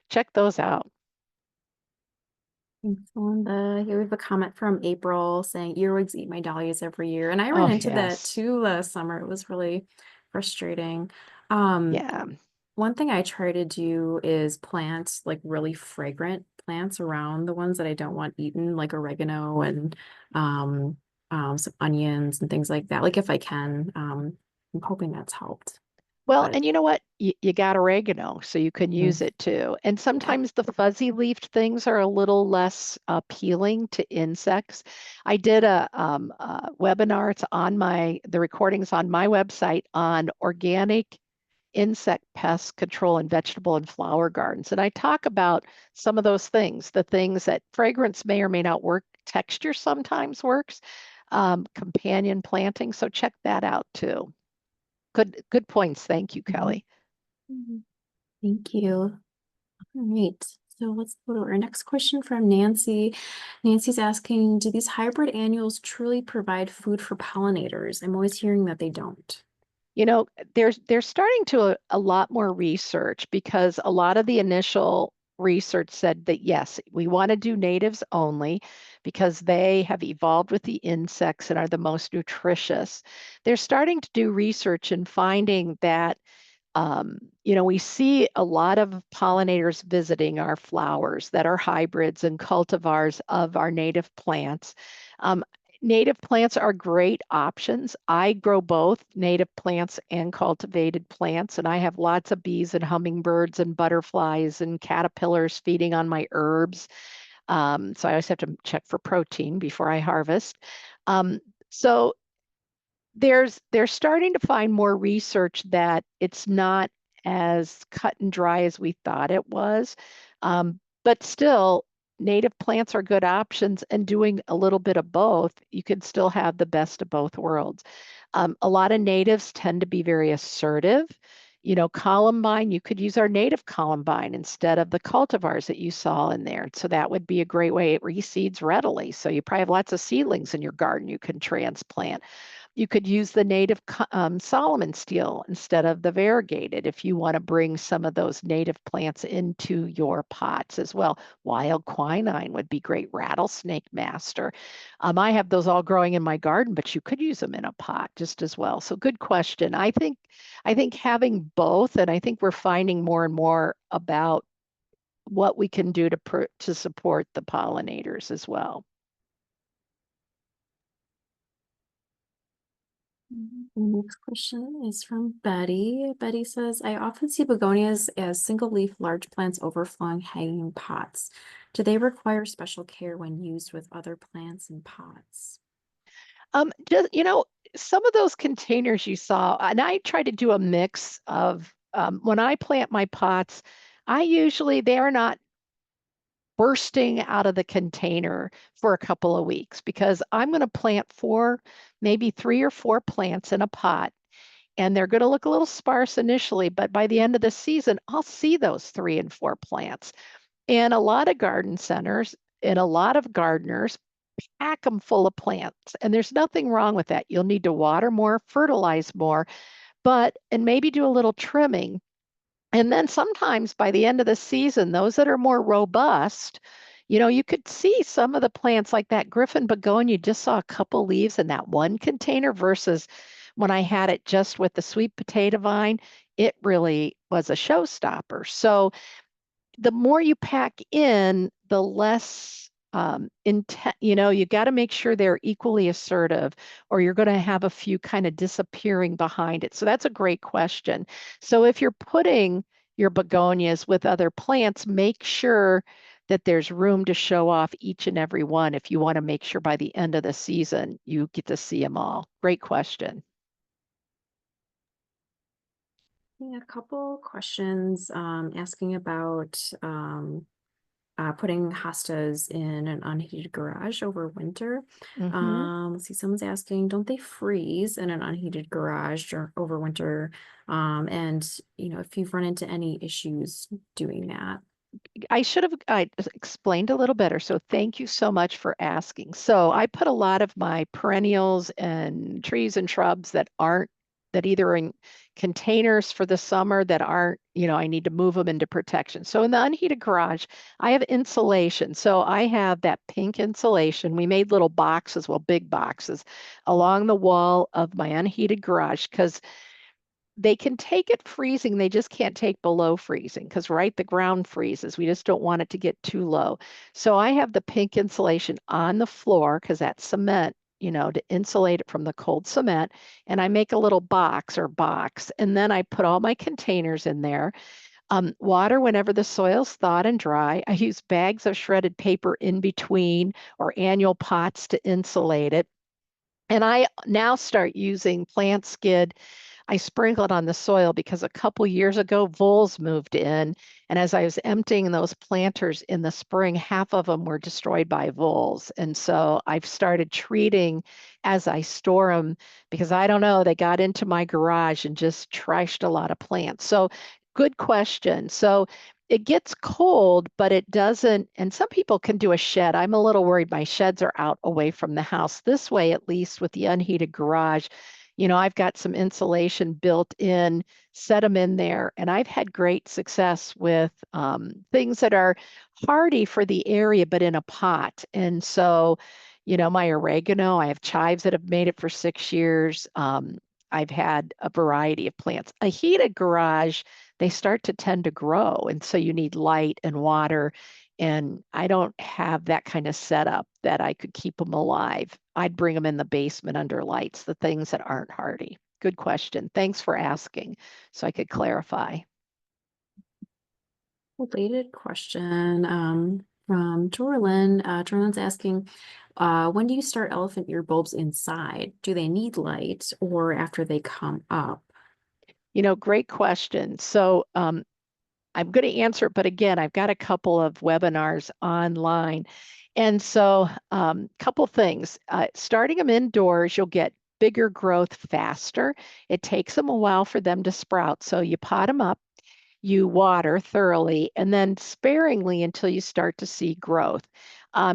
check those out. Thanks, Linda. Here we have a comment from April saying earwigs eat my dahlias every year. And I ran Oh, into that yes. too last summer. It was really frustrating. Um, Yeah. One thing I try to do is plant like really fragrant plants around the ones that I don't want eaten, like oregano and um, some onions and things like that. Like if I can, I'm hoping that's helped. Well, But and you know what? You got oregano, so you can use mm, it too. And yeah. sometimes the fuzzy leafed things are a little less appealing to insects. I did a webinar. It's on the recordings on my website on organic insect pest control in vegetable and flower gardens. And I talk about some of those things, the things that fragrance may or may not work. Texture sometimes works, companion planting. So check that out too. Good points. Thank you, Mhm. Kelly. Mhm. Thank you. All right. So let's go to our next question from Nancy. Nancy's asking, do these hybrid annuals truly provide food for pollinators? I'm always hearing that they don't. You know, they're starting to a lot more research because a lot of the initial research said that yes, we want to do natives only because they have evolved with the insects and are the most nutritious. They're starting to do research and finding that we see a lot of pollinators visiting our flowers that are hybrids and cultivars of our native plants. Um, Native plants are great options. I grow both native plants and cultivated plants, and I have lots of bees and hummingbirds and butterflies and caterpillars feeding on my herbs. So I always have to check for protein before I harvest. Um, so they're starting to find more research that it's not as cut and dry as we thought it was. But still, native plants are good options, and doing a little bit of both, you can still have the best of both worlds. A lot of natives tend to be very assertive. Columbine, you could use our native columbine instead of the cultivars that you saw in there. So that would be a great way. It reseeds readily. So you probably have lots of seedlings in your garden you can transplant. You could use the native Solomon steel instead of the variegated if you want to bring some of those native plants into your pots as well. Wild quinine would be great. Rattlesnake master. I have those all growing in my garden, but you could use them in a pot just as well. So good question. I think having both, and I think we're finding more and more about what we can do to support the pollinators as well. The next question is from Betty. Betty says, I often see begonias as single leaf large plants overflowing hanging pots. Do they require special care when used with other plants and pots? Just, some of those containers you saw, and I try to do a mix of when I plant my pots, they are not bursting out of the container for a couple of weeks because I'm going to plant maybe 3 or 4 plants in a pot. And they're going to look a little sparse initially, but by the end of the season, I'll see those 3 and 4 plants. And a lot of garden centers and a lot of gardeners pack them full of plants. And there's nothing wrong with that. You'll need to water more, fertilize more, and maybe do a little trimming. And then sometimes by the end of the season, those that are more robust, you could see some of the plants like that Griffin begonia, just saw a couple leaves in that one container versus when I had it just with the sweet potato vine, it really was a showstopper. So the more you pack in, the less intent, you got to make sure they're equally assertive, or you're going to have a few kind of disappearing behind it. So that's a great question. So if you're putting your begonias with other plants, make sure that there's room to show off each and every one if you want to make sure by the end of the season you get to see them all. Great question. Yeah, a couple questions asking about putting hostas in an unheated garage over winter. Hmm. Let's see, someone's asking, don't they freeze in an unheated garage over winter? And if you've run into any issues doing that. I should have explained a little better. So thank you so much for asking. So I put a lot of my perennials and trees and shrubs that either are in containers for the summer that aren't, I need to move them into protection. So in the unheated garage, I have insulation. So I have that pink insulation. We made little boxes, well, big boxes along the wall of my unheated garage because they can take it freezing, they just can't take below freezing because right, the ground freezes. We just don't want it to get too low. So I have the pink insulation on the floor because that's cement, to insulate it from the cold cement. And I make a little box, and then I put all my containers in there. Water whenever the soil's thawed and dry. I use bags of shredded paper in between or annual pots to insulate it. And I now start using plant skid. I sprinkle it on the soil because a couple years ago, voles moved in. And as I was emptying those planters in the spring, half of them were destroyed by voles. And so I've started treating as I store them because I don't know, they got into my garage and just trashed a lot of plants. So good question. So it gets cold, but it doesn't. And some people can do a shed. I'm a little worried my sheds are out away from the house. This way, at least with the unheated garage, I've got some insulation built in, set them in there, and I've had great success with things that are hardy for the area, but in a pot. And so, my oregano, I have chives that have made it for 6 years. I've had a variety of plants. A heated garage, they start to tend to grow, and so you need light and water. And I don't have that kind of setup that I could keep them alive. I'd bring them in the basement under lights, the things that aren't hardy. Good question. Thanks for asking so I could clarify. Related question from Jorlyn. Jorlyn's asking, when do you start elephant ear bulbs inside? Do they need light or after they come up? Great question. So I'm going to answer it, but again, I've got a couple of webinars online. And so couple things. Starting them indoors, you'll get bigger growth faster. It takes them a while for them to sprout. So you pot them up, you water thoroughly, and then sparingly until you start to see growth.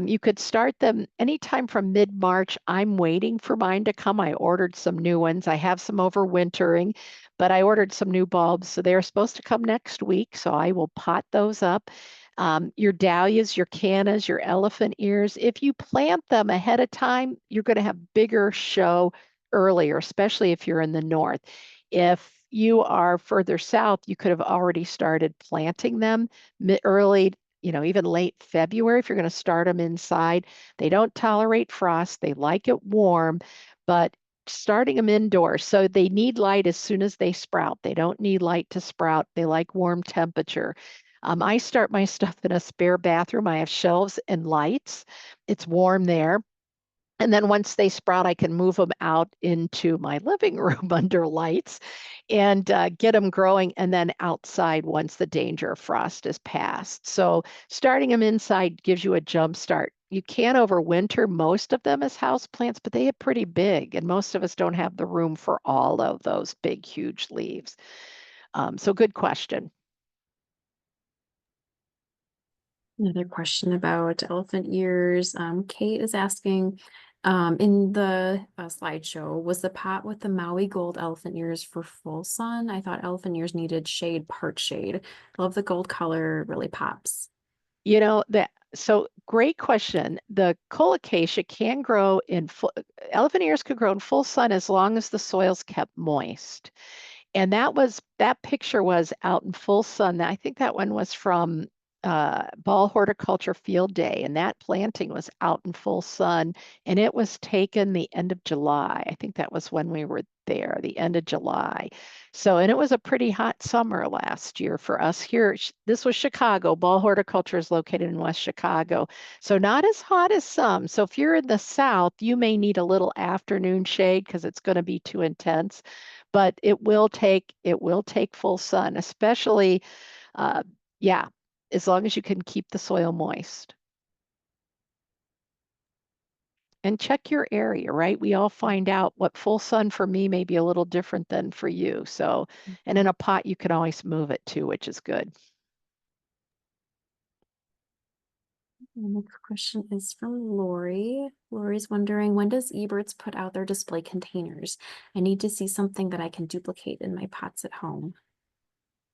You could start them anytime from mid-March. I'm waiting for mine to come. I ordered some new ones. I have some overwintering, but I ordered some new bulbs. So they're supposed to come next week. So I will pot those up. Your dahlias, your cannas, your elephant ears, if you plant them ahead of time, you're going to have bigger show earlier, especially if you're in the north. If you are further south, you could have already started planting them early, even late February if you're going to start them inside. They don't tolerate frost. They like it warm, but starting them indoors. So they need light as soon as they sprout. They don't need light to sprout. They like warm temperature. I start my stuff in a spare bathroom. I have shelves and lights. It's warm there. And then once they sprout, I can move them out into my living room under lights and get them growing, and then outside once the danger of frost is past. So starting them inside gives you a jump start. You can overwinter most of them as house plants, but they get pretty big, and most of us don't have the room for all of those big, huge leaves. So good question. Another question about elephant ears. Kate is asking, in the slideshow, was the pot with the Maui gold elephant ears for full sun? I thought elephant ears needed shade, part shade. Love the gold color, really pops. So great question. The colocasia can grow in full, elephant ears could grow in full sun as long as the soil's kept moist. And that picture was out in full sun. I think that one was from Ball Horticulture Field Day, and that planting was out in full sun, and it was taken the end of July. I think that was when we were there, the end of July. So, and it was a pretty hot summer last year for us here. This was Chicago. Ball Horticulture is located in West Chicago, so not as hot as some. So if you're in the South, you may need a little afternoon shade because it's going to be too intense, but it will take full sun, especially, uh, yeah, as long as you can keep the soil moist. And check your area, right? We all find out what full sun for me may be a little different than for you. So, and in a pot, you can always move it too, which is good. The next question is from Lori. Lori's wondering, when does Eberts put out their display containers? I need to see something that I can duplicate in my pots at home.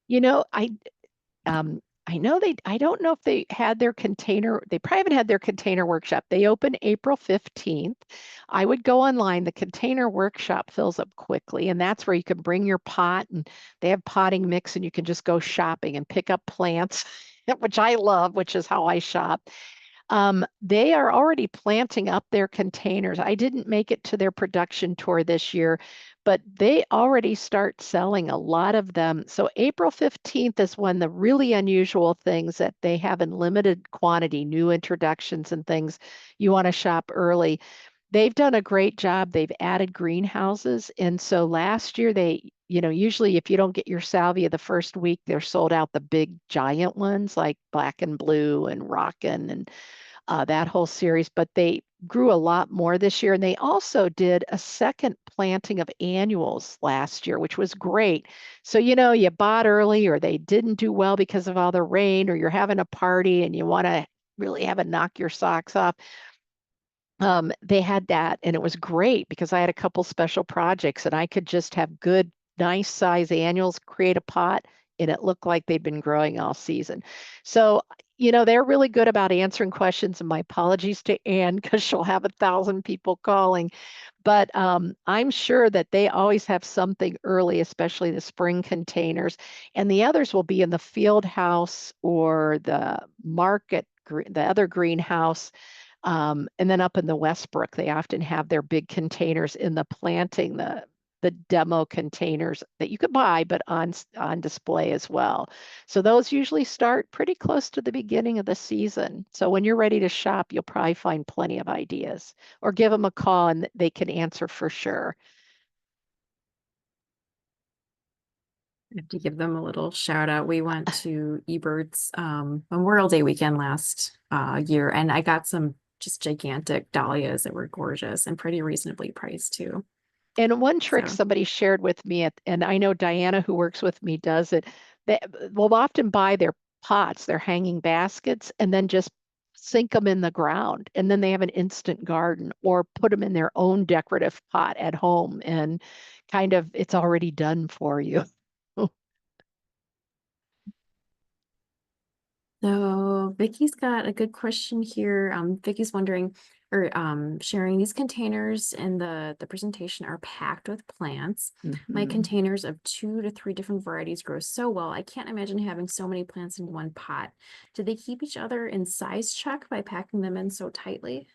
You know, I know I don't know if they had their container, they probably haven't had their container workshop. They open April 15th. I would go online. The container workshop fills up quickly, and that's where you can bring your pot, and they have potting mix, and you can just go shopping and pick up plants, which I love, which is how I shop. They are already planting up their containers. I didn't make it to their production tour this year, but they already start selling a lot of them. So April 15th is when the really unusual things that they have in limited quantity, new introductions and things, you want to shop early. They've done a great job. They've added greenhouses. And so last year usually if you don't get your salvia the first week, they're sold out the big giant ones like Black and Blue and Rockin' and that whole series, but they grew a lot more this year. And they also did a second planting of annuals last year, which was great. So, you bought early or they didn't do well because of all the rain, or you're having a party and you want to really have it knock your socks off. They had that, and it was great because I had a couple special projects and I could just have good, nice size annuals, create a pot, and it looked like they'd been growing all season. So, they're really good about answering questions, and my apologies to Anne because she'll have 1,000 people calling. But I'm sure that they always have something early, especially the spring containers. And the others will be in the field house or the the other greenhouse. And then up in the Westbrook, they often have their big containers in the planting, the demo containers that you could buy, but on display as well. So those usually start pretty close to the beginning of the season. So when you're ready to shop, you'll probably find plenty of ideas, or give them a call and they can answer for sure. I have to give them a little shout out. We went to Ebert's Memorial Day weekend last year, and I got some just gigantic dahlias that were gorgeous and pretty reasonably priced too. And one trick So somebody shared with me, and I know Diana, who works with me, does it. They will often buy their pots, their hanging baskets, and then just sink them in the ground. And then they have an instant garden, or put them in their own decorative pot at home, and kind of it's already done for you. So Vicky's got a good question here. Vicky's wondering or sharing these containers in the presentation are packed with plants. My Mhm. containers of 2 to 3 different varieties grow so well. I can't imagine having so many plants in one pot. Do they keep each other in size check by packing them in so tightly?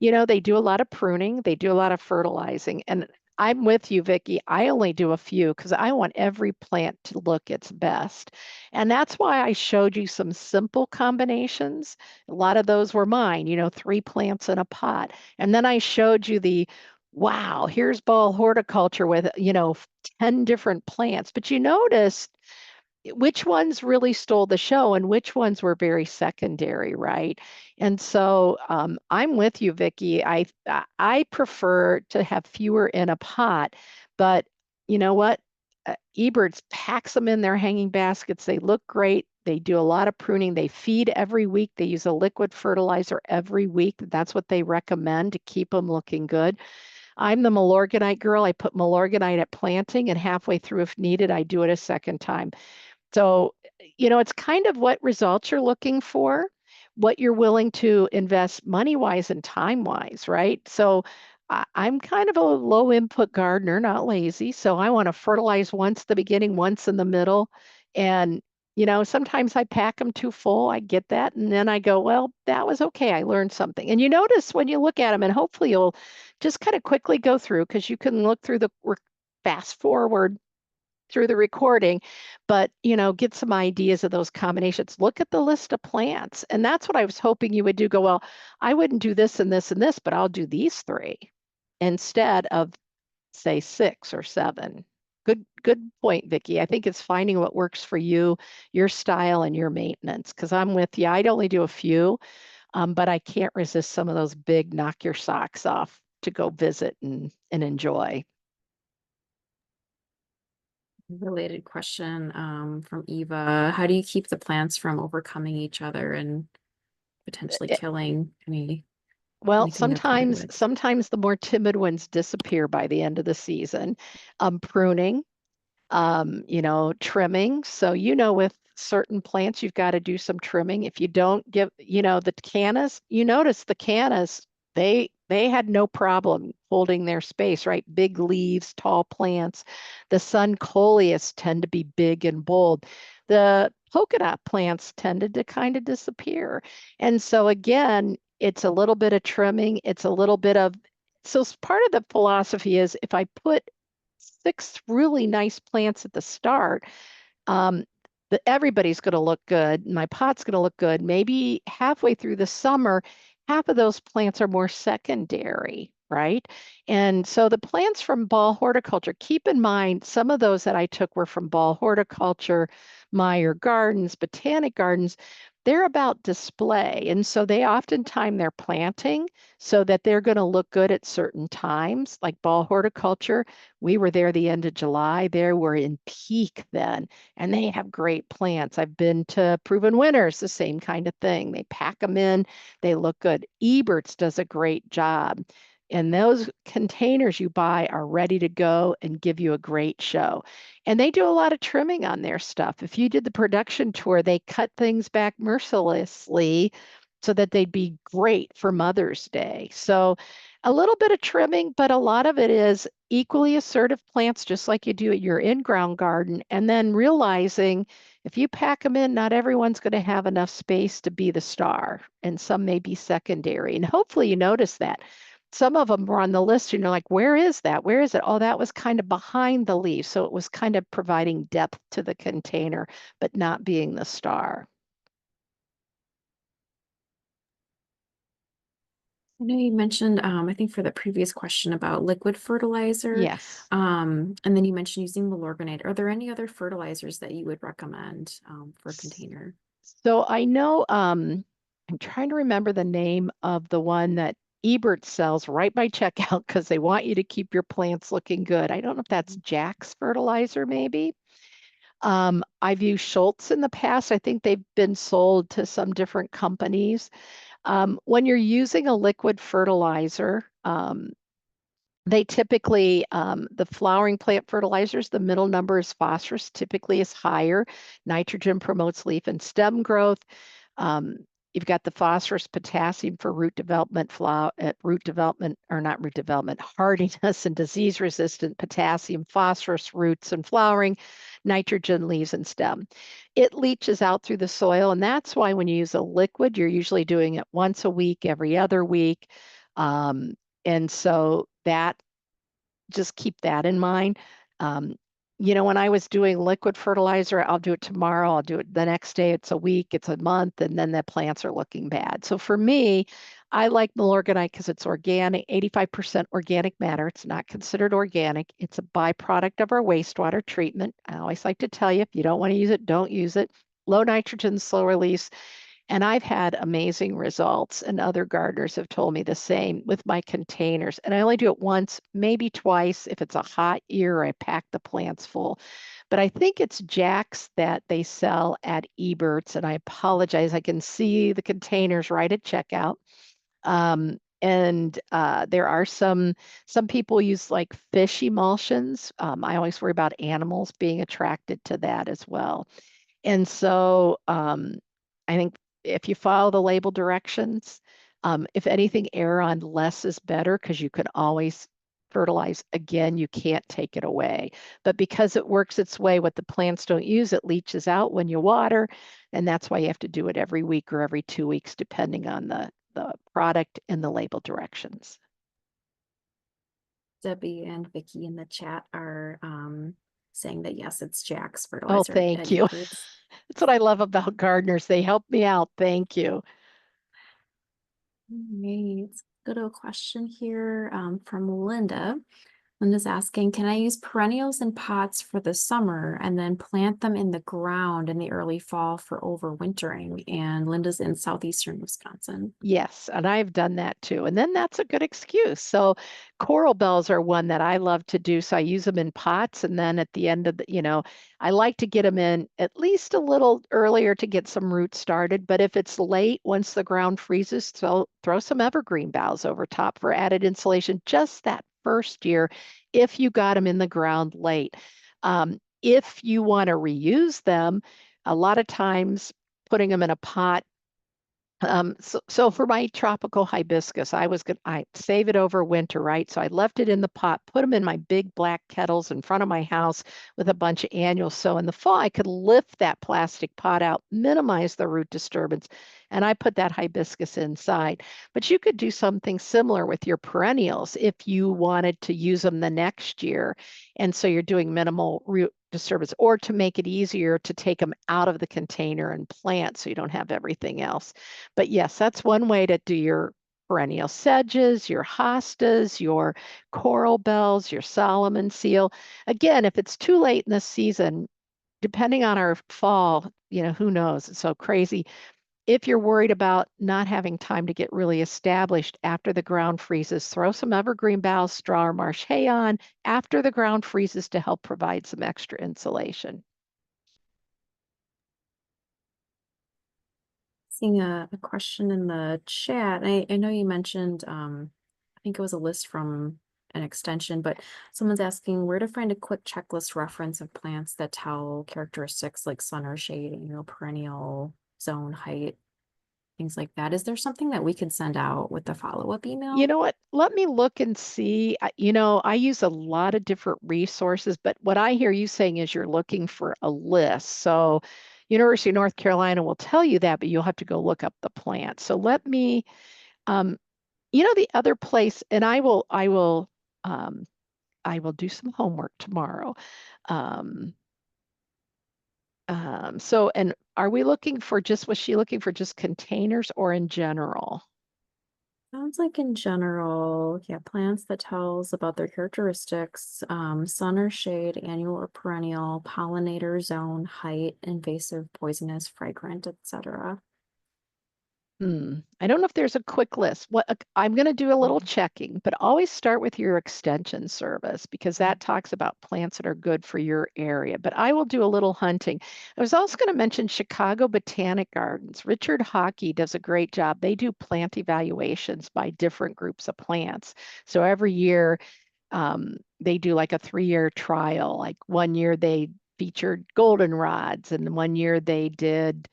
They do a lot of pruning, they do a lot of fertilizing. And I'm with you, Vicky. I only do a few because I want every plant to look its best. And that's why I showed you some simple combinations. A lot of those were mine, 3 plants in a pot. And then I showed you wow, here's ball horticulture with, 10 different plants. But you noticed which ones really stole the show and which ones were very secondary, right? And so I'm with you, Vicky. I prefer to have fewer in a pot, but you know what? Eberts packs them in their hanging baskets. They look great. They do a lot of pruning. They feed every week. They use a liquid fertilizer every week. That's what they recommend to keep them looking good. I'm the Milorganite girl. I put Milorganite at planting, and halfway through, if needed, I do it a second time. So, it's kind of what results you're looking for, what you're willing to invest money wise and time wise, right? So, I'm kind of a low input gardener, not lazy. So, I want to fertilize once at the beginning, once in the middle. And, sometimes I pack them too full. I get that. And then I go, well, that was okay. I learned something. And you notice when you look at them, and hopefully you'll just kind of quickly go through because you can look through fast forward through the recording, but get some ideas of those combinations. Look at the list of plants. And that's what I was hoping you would do. Go, well, I wouldn't do this and this and this, but I'll do these 3 instead of say 6 or 7. Good point, Vicki. I think it's finding what works for you, your style, and your maintenance. Because I'm with you. I'd only do a few, but I can't resist some of those big knock your socks off to go visit and enjoy. Related question from Eva. How do you keep the plants from overcoming each other and potentially killing Well, anything they're potted sometimes with? sometimes the more timid ones disappear by the end of the season. Pruning, trimming. So, with certain plants, you've got to do some trimming. If you don't give, the cannas, you notice the cannas, they had no problem holding their space, right? Big leaves, tall plants. The sun coleus tend to be big and bold. The polka dot plants tended to kind of disappear. And so again, it's a little bit of trimming. It's a little bit of, so part of the philosophy is if I put 6 really nice plants at the start, um, everybody's going to look good. My pot's going to look good. Maybe halfway through the summer, half of those plants are more secondary, right? And so the plants from Ball Horticulture, keep in mind, some of those that I took were from Ball Horticulture, Meyer Gardens, Botanic Gardens. They're about display. And so they often time their planting so that they're going to look good at certain times, like Ball Horticulture. We were there the end of July. They were in peak then, and they have great plants. I've been to Proven Winners, the same kind of thing. They pack them in, they look good. Ebert's does a great job. And those containers you buy are ready to go and give you a great show. And they do a lot of trimming on their stuff. If you did the production tour, they cut things back mercilessly so that they'd be great for Mother's Day. So a little bit of trimming, but a lot of it is equally assertive plants, just like you do at your in-ground garden. And then realizing if you pack them in, not everyone's going to have enough space to be the star, and some may be secondary. And hopefully you notice that. Some of them were on the list, and you're like, where is that? Where is it? Oh, that was kind of behind the leaf. So it was kind of providing depth to the container, but not being the star. I know you mentioned, I think for the previous question about liquid fertilizer, Yes. and then you mentioned using Milorganite. Are there any other fertilizers that you would recommend for a container? So I know, I'm trying to remember the name of the one that Ebert sells right by checkout because they want you to keep your plants looking good. I don't know if that's Jack's fertilizer, maybe. I've used Schultz in the past. I think they've been sold to some different companies. When you're using a liquid fertilizer, they typically, the flowering plant fertilizers, the middle number is phosphorus, typically is higher. Nitrogen promotes leaf and stem growth. Um, you've got the phosphorus, potassium for root development, root development, or not root development, hardiness and disease resistant, potassium, phosphorus, roots and flowering, nitrogen, leaves and stem. It leaches out through the soil. And that's why when you use a liquid, you're usually doing it once a week, every other week. Um, and so that, just keep that in mind. Um, when I was doing liquid fertilizer, I'll do it tomorrow, I'll do it the next day, it's a week, it's a month, and then the plants are looking bad. So for me, I like Milorganite because it's organic, 85% organic matter. It's not considered organic. It's a byproduct of our wastewater treatment. I always like to tell you, if you don't want to use it, don't use it. Low nitrogen, slow release. And I've had amazing results, and other gardeners have told me the same with my containers. And I only do it once, maybe twice if it's a hot year, I pack the plants full. But I think it's Jack's that they sell at Ebert's, and I apologize. I can see the containers right at checkout. And there are some people use like fish emulsions. I always worry about animals being attracted to that as well. And so I think if you follow the label directions, if anything, err on less is better because you can always fertilize again. You can't take it away. But because it works its way, what the plants don't use, it leaches out when you water. And that's why you have to do it every week or every 2 weeks, depending on the product and the label directions. Debbie and Vicky in the chat are saying that yes, it's Jack's Oh, fertilizer thank at you. Ebert's. That's what I love about gardeners. They help me out. Thank you. Right. Good old question here from Linda. Linda's asking, can I use perennials in pots for the summer and then plant them in the ground in the early fall for overwintering? And Linda's in southeastern Wisconsin. Yes, and I've done that too. And then that's a good excuse. So coral bells are one that I love to do. So I use them in pots. And then at the end of I like to get them in at least a little earlier to get some roots started. But if it's late, once the ground freezes, throw some evergreen boughs over top for added insulation just that first year if you got them in the ground late. If you want to reuse them, a lot of times, putting them in a pot, so for my tropical hibiscus, I save it over winter, right? So I left it in the pot, put them in my big black kettles in front of my house with a bunch of annuals. So in the fall, I could lift that plastic pot out, minimize the root disturbance, and I put that hibiscus inside. But you could do something similar with your perennials if you wanted to use them the next year. And so you're doing minimal root disturbance, or to make it easier to take them out of the container and plant so you don't have everything else. But yes, that's one way to do your perennial sedges, your hostas, your coral bells, your Solomon seal. Again, if it's too late in the season, depending on our fall, who knows? It's so crazy. If you're worried about not having time to get really established after the ground freezes, throw some evergreen boughs, straw, or marsh hay on after the ground freezes to help provide some extra insulation. Seeing a question in the chat. I know you mentioned think it was a list from an extension, but someone's asking where to find a quick checklist reference of plants that tell characteristics like sun or shade, perennial, zone, height, things like that. Is there something that we could send out with the follow-up You email? know what? Let me look and see. I use a lot of different resources, but what I hear you saying is you're looking for a list. So University of North Carolina will tell you that, but you'll have to go look up the plant. So let me, um, the other place, and um, I will do some homework tomorrow. Um, and are we looking for was she looking for just containers or in general? Sounds like in general, yeah, plants that tells about their characteristics, sun or shade, annual or perennial, pollinator zone, height, invasive, poisonous, fragrant, etc. I don't know if there's a quick list. I'm going to do a little checking, but always start with your extension service because that talks about plants that are good for your area. But I will do a little hunting. I was also going to mention Chicago Botanic Gardens. Richard Hockey does a great job. They do plant evaluations by different groups of plants. So every year, they do like a 3-year trial. Like one year they featured goldenrods, and one year they did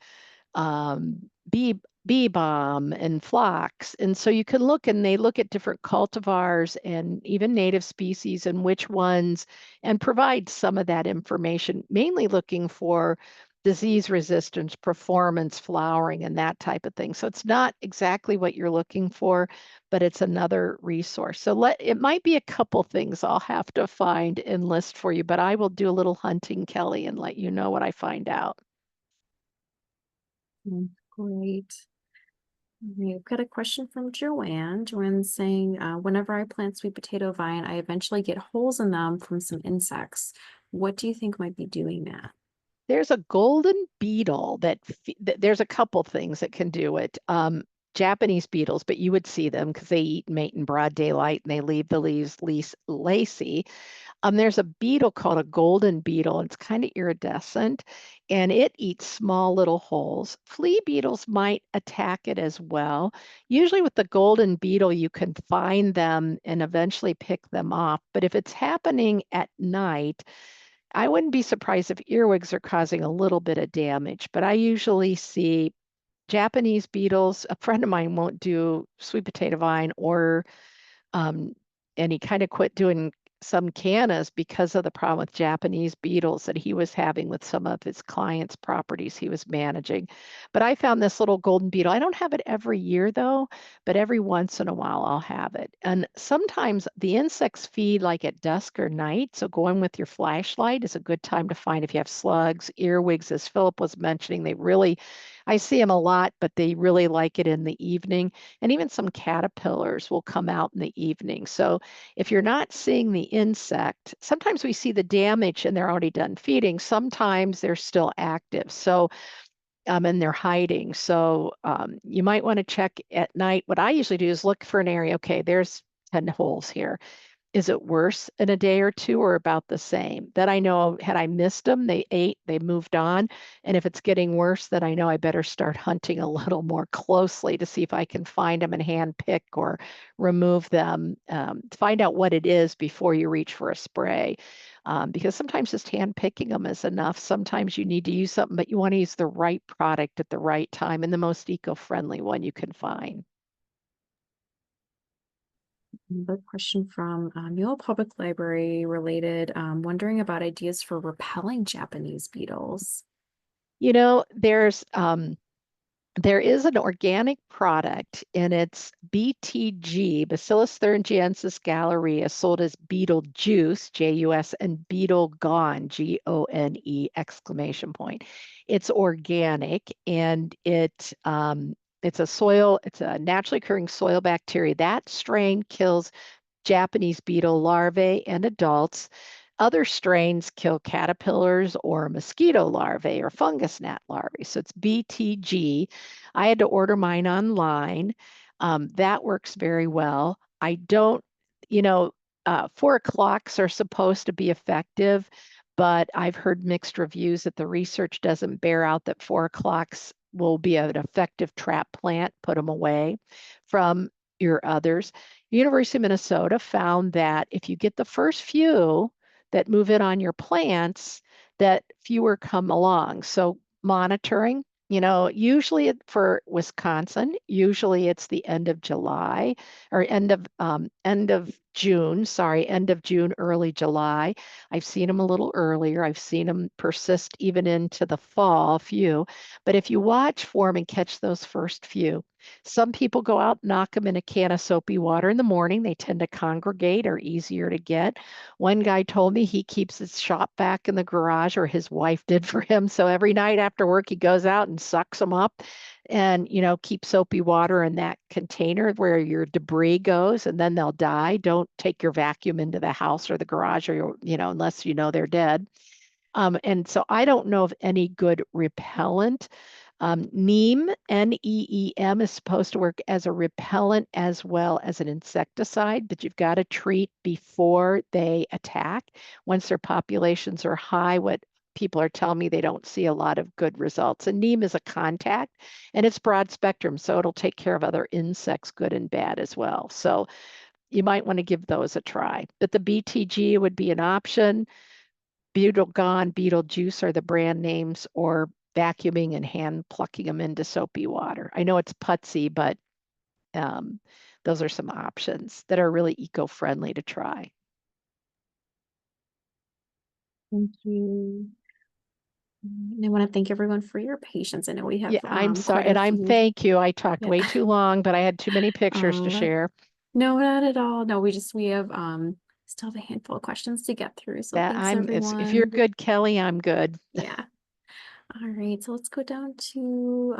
bee balm and phlox. And so you can look and they look at different cultivars and even native species and which ones and provide some of that information, mainly looking for disease resistance, performance, flowering, and that type of thing. So it's not exactly what you're looking for, but it's another resource. So it might be a couple things I'll have to find and list for you, but I will do a little hunting, Kelly, and let you know what I find out. Great. We've got a question from Joanne. Joanne's saying, whenever I plant sweet potato vine, I eventually get holes in them from some insects. What do you think might be doing that? There's a golden beetle there's a couple things that can do it. Japanese beetles, but you would see them because they eat and mate in broad daylight and they leave the leaves lacy. There's a beetle called a golden beetle, and it's kind of iridescent, and it eats small little holes. Flea beetles might attack it as well. Usually with the golden beetle, you can find them and eventually pick them off. But if it's happening at night, I wouldn't be surprised if earwigs are causing a little bit of damage, but I usually see Japanese beetles. A friend of mine won't do sweet potato vine um, and he kind of quit doing some cannas because of the problem with Japanese beetles that he was having with some of his clients' properties he was managing. But I found this little golden beetle. I don't have it every year though, but every once in a while I'll have it. And sometimes the insects feed like at dusk or night. So going with your flashlight is a good time to find if you have slugs, earwigs, as Philip was mentioning. I see them a lot, but they really like it in the evening. And even some caterpillars will come out in the evening. So if you're not seeing the insect, sometimes we see the damage and they're already done feeding. Sometimes they're still active. So, and they're hiding. So you might want to check at night. What I usually do is look for an area. Okay, there's 10 holes here. Is it worse in a day or two or about the same? Then I know had I missed them, they ate, they moved on. And if it's getting worse, then I know I better start hunting a little more closely to see if I can find them and hand pick or remove them. Find out what it is before you reach for a spray. Because sometimes just hand picking them is enough. Sometimes you need to use something, but you want to use the right product at the right time and the most eco-friendly one you can find. Another question from Mule Public Library related, wondering about ideas for repelling Japanese beetles. You know, there is an organic product and it's BTG, Bacillus thuringiensis galleria, sold as Beetle Juice, J-U-S, and Beetle Gone, G-O-N-E, exclamation point. It's organic and it's a naturally occurring soil bacteria. That strain kills Japanese beetle larvae and adults. Other strains kill caterpillars or mosquito larvae or fungus gnat larvae. So it's BTG. I had to order mine online. That works very well. I don't, you know, 4 o'clocks are supposed to be effective, but I've heard mixed reviews that the research doesn't bear out that 4 o'clocks will be an effective trap plant. Put them away from your others. University of Minnesota found that if you get the first few that move in on your plants, that fewer come along. So monitoring, usually for Wisconsin, usually it's the end of July or end of June, sorry, end of June, early July. I've seen them a little earlier. I've seen them persist even into the fall, few. But if you watch for them and catch those first few, some people go out, knock them in a can of soapy water in the morning. They tend to congregate, are easier to get. One guy told me he keeps his shop vac in the garage, or his wife did for him. So every night after work, he goes out and sucks them up and, keep soapy water in that container where your debris goes, and then they'll die. Don't take your vacuum into the house or the garage, or, unless they're dead. And so I don't know of any good repellent. Neem, NEEM, is supposed to work as a repellent as well as an insecticide, but you've got to treat before they attack. Once their populations are high, what people are telling me, they don't see a lot of good results. And neem is a contact, and it's broad spectrum, so it'll take care of other insects, good and bad as well. So you might want to give those a try. But the BTG would be an option. Beetle Gone, Beetle Juice are the brand names, or vacuuming and hand plucking them into soapy water. I know it's putsy, but um, those are some options that are really eco-friendly to try. Thank you. And I want to thank everyone for your patience. I know we have Yeah, I'm sorry, quite a and I'm few. thank you. I talked Yeah. way too long, but I had too many pictures to Uh, share. no, not at all. No, we have still have a handful of questions to get through. So That thanks if you're everyone. good, Kelly, I'm good. Yeah. All right, so let's go down to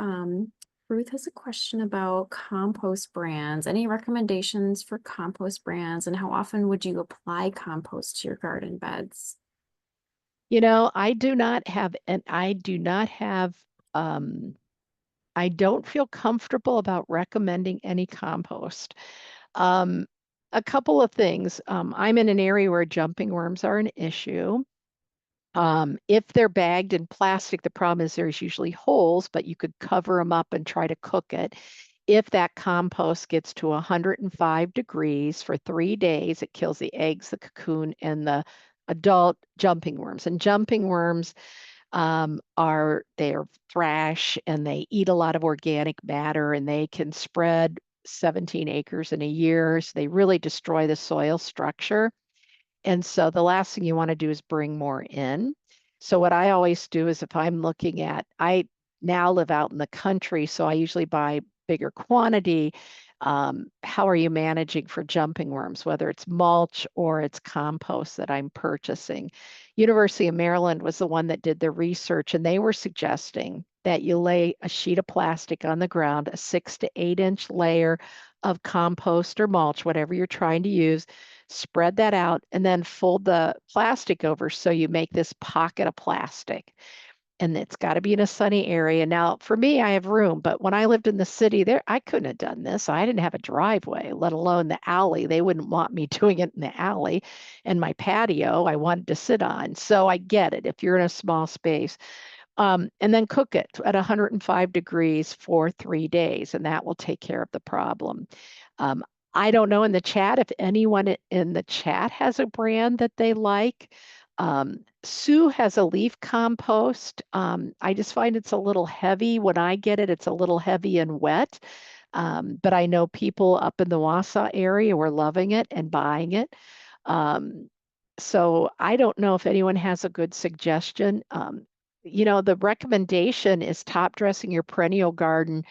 Ruth has a question about compost brands. Any recommendations for compost brands, and how often would you apply compost to your garden beds? I do not have, um, I don't feel comfortable about recommending any compost. Um, a couple of things. I'm in an area where jumping worms are an issue. If they're bagged in plastic, the problem is there's usually holes, but you could cover them up and try to cook it. If that compost gets to 105 degrees for 3 days, it kills the eggs, the cocoon, and the adult jumping worms. And jumping worms they're thrash, and they eat a lot of organic matter, and they can spread 17 acres in a year. So they really destroy the soil structure. And so the last thing you want to do is bring more in. So what I always do is, if I'm looking at, I now live out in the country, so I usually buy bigger quantity. How are you managing for jumping worms, whether it's mulch or it's compost that I'm purchasing? University of Maryland was the one that did the research, and they were suggesting that you lay a sheet of plastic on the ground, a 6 to 8 inch layer of compost or mulch, whatever you're trying to use, spread that out, and then fold the plastic over so you make this pocket of plastic. And it's got to be in a sunny area. Now, for me, I have room, but when I lived in the city, there I couldn't have done this. I didn't have a driveway, let alone the alley. They wouldn't want me doing it in the alley, and my patio I wanted to sit on. So I get it if you're in a small space. And then cook it at 105 degrees for 3 days, and that will take care of the problem. Um, I don't know in the chat if anyone in the chat has a brand that they like. Sue has a leaf compost. I just find it's a little heavy. When I get it, it's a little heavy and wet. But I know people up in the Wausau area were loving it and buying it. So I don't know if anyone has a good suggestion. The recommendation is top dressing your perennial garden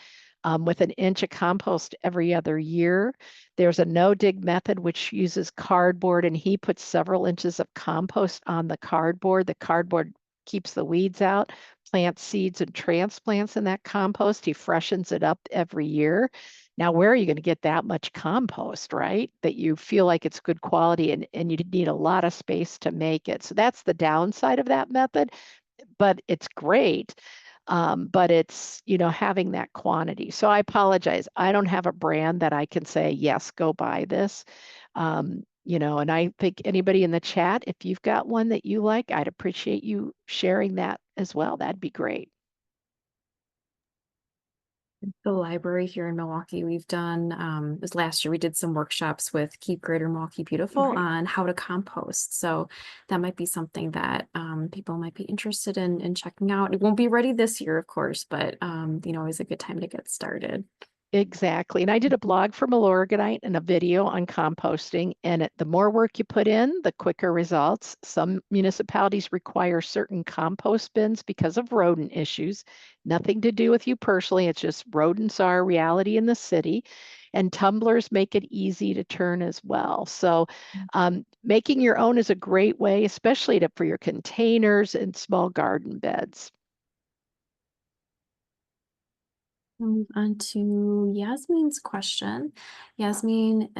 with 1 inch of compost every other year. There's a no dig method which uses cardboard, and he puts several inches of compost on the cardboard. The cardboard keeps the weeds out, plants seeds and transplants in that compost. He freshens it up every year. Now, where are you going to get that much compost, right? That you feel like it's good quality, and you need a lot of space to make it. So that's the downside of that method, but it's great. But it's, having that quantity. So I apologize. I don't have a brand that I can say, yes, go buy this. And I think anybody in the chat, if you've got one that you like, I'd appreciate you sharing that as well. That'd be great. The library here in Milwaukee, we've done, this last year, we did some workshops with Keep Greater Milwaukee Beautiful Right. on how to compost. So that might be something that people might be interested in checking out. It won't be ready this year, of course, but always a good time to get started. Exactly. And I did a blog for Milorganite and a video on composting. And the more work you put in, the quicker results. Some municipalities require certain compost bins because of rodent issues. Nothing to do with you personally. It's just rodents are a reality in the city. And tumblers make it easy to turn as well. So making your own is a great way, especially for your containers and small garden beds. We'll move on to Yasmin's question. Yasmin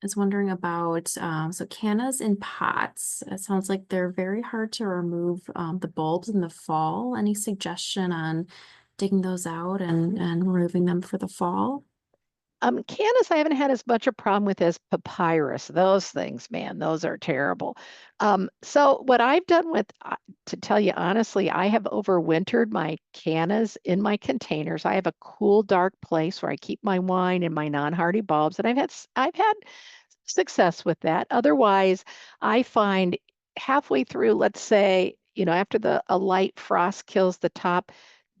is wondering about so cannas and pots. It sounds like they're very hard to remove the bulbs in the fall. Any suggestion on digging those out and removing them for the fall? Cannas, I haven't had as much a problem with as papyrus. Those things, man, those are terrible. So what I've done with, to tell you honestly, I have overwintered my cannas in my containers. I have a cool, dark place where I keep my wine and my non-hardy bulbs, and I've had success with that. Otherwise, I find halfway through, let's say, after a light frost kills the top,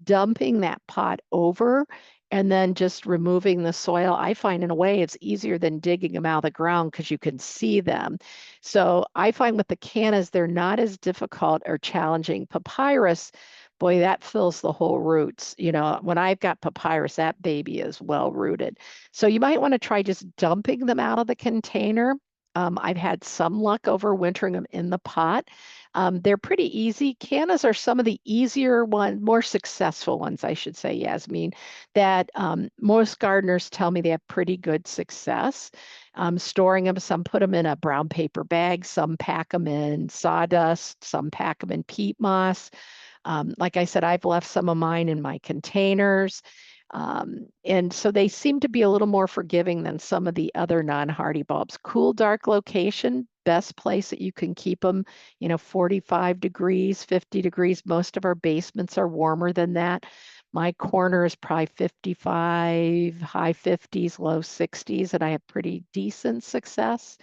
dumping that pot over and then just removing the soil, I find in a way it's easier than digging them out of the ground because you can see them. So I find with the cannas, they're not as difficult or challenging. Papyrus, boy, that fills the whole roots. When I've got papyrus, that baby is well rooted. So you might want to try just dumping them out of the container. I've had some luck overwintering them in the pot. They're pretty easy. Cannas are some of the easier ones, more successful ones, I should say, Yasmin, that most gardeners tell me they have pretty good success storing them. Some put them in a brown paper bag, some pack them in sawdust, some pack them in peat moss. Like I said, I've left some of mine in my containers. And so they seem to be a little more forgiving than some of the other non-hardy bulbs. Cool, dark location, best place that you can keep them, 45 degrees, 50 degrees. Most of our basements are warmer than that. My corner is probably 55, high 50s, low 60s, and I have pretty decent success.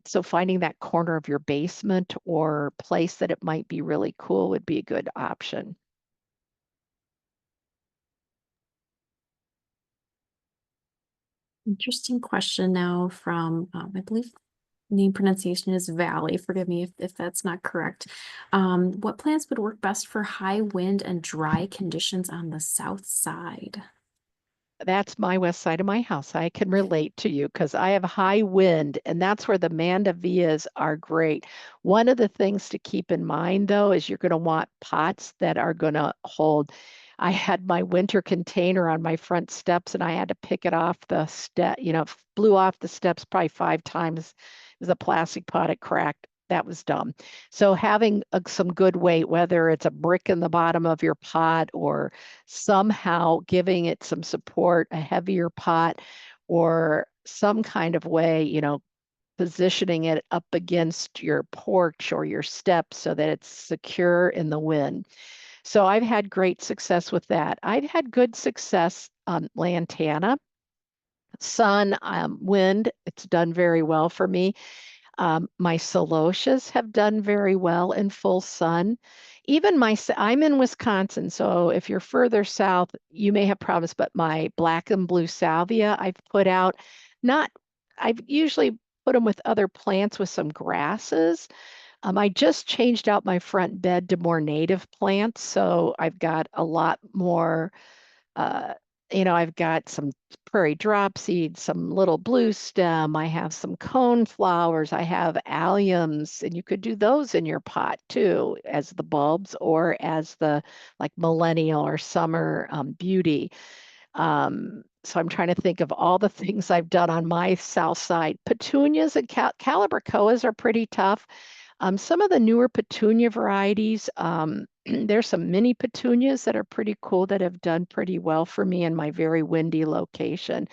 So finding that corner of your basement or place that it might be really cool would be a good option. Interesting question now from I believe name pronunciation is Valley. Forgive me if that's not correct. What plants would work best for high wind and dry conditions on the south side? That's my west side of my house. I can relate to you because I have high wind, and that's where the mandevillas are great. One of the things to keep in mind, though, is you're going to want pots that are going to hold. I had my winter container on my front steps, and I had to pick it off the step, blew off the steps probably 5 times. It was a plastic pot, it cracked. That was dumb. So having some good weight, whether it's a brick in the bottom of your pot or somehow giving it some support, a heavier pot, or some kind of way, positioning it up against your porch or your steps so that it's secure in the wind. So I've had great success with that. I've had good success on lantana, sun, wind. It's done very well for me. My celotias have done very well in full sun. Even I'm in Wisconsin, so if you're further south, you may have problems, but my black and blue salvia I've put out, not, I've usually put them with other plants with some grasses. I just changed out my front bed to more native plants, so I've got a lot more uh, I've got some prairie drop seeds, some little blue stem. I have some cone flowers. I have alliums, and you could do those in your pot too, as the bulbs or as the like millennial or summer beauty. So I'm trying to think of all the things I've done on my south side. Petunias and calibrachoas are pretty tough. Some of the newer petunia varieties, there's some mini petunias that are pretty cool that have done pretty well for me in my very windy location.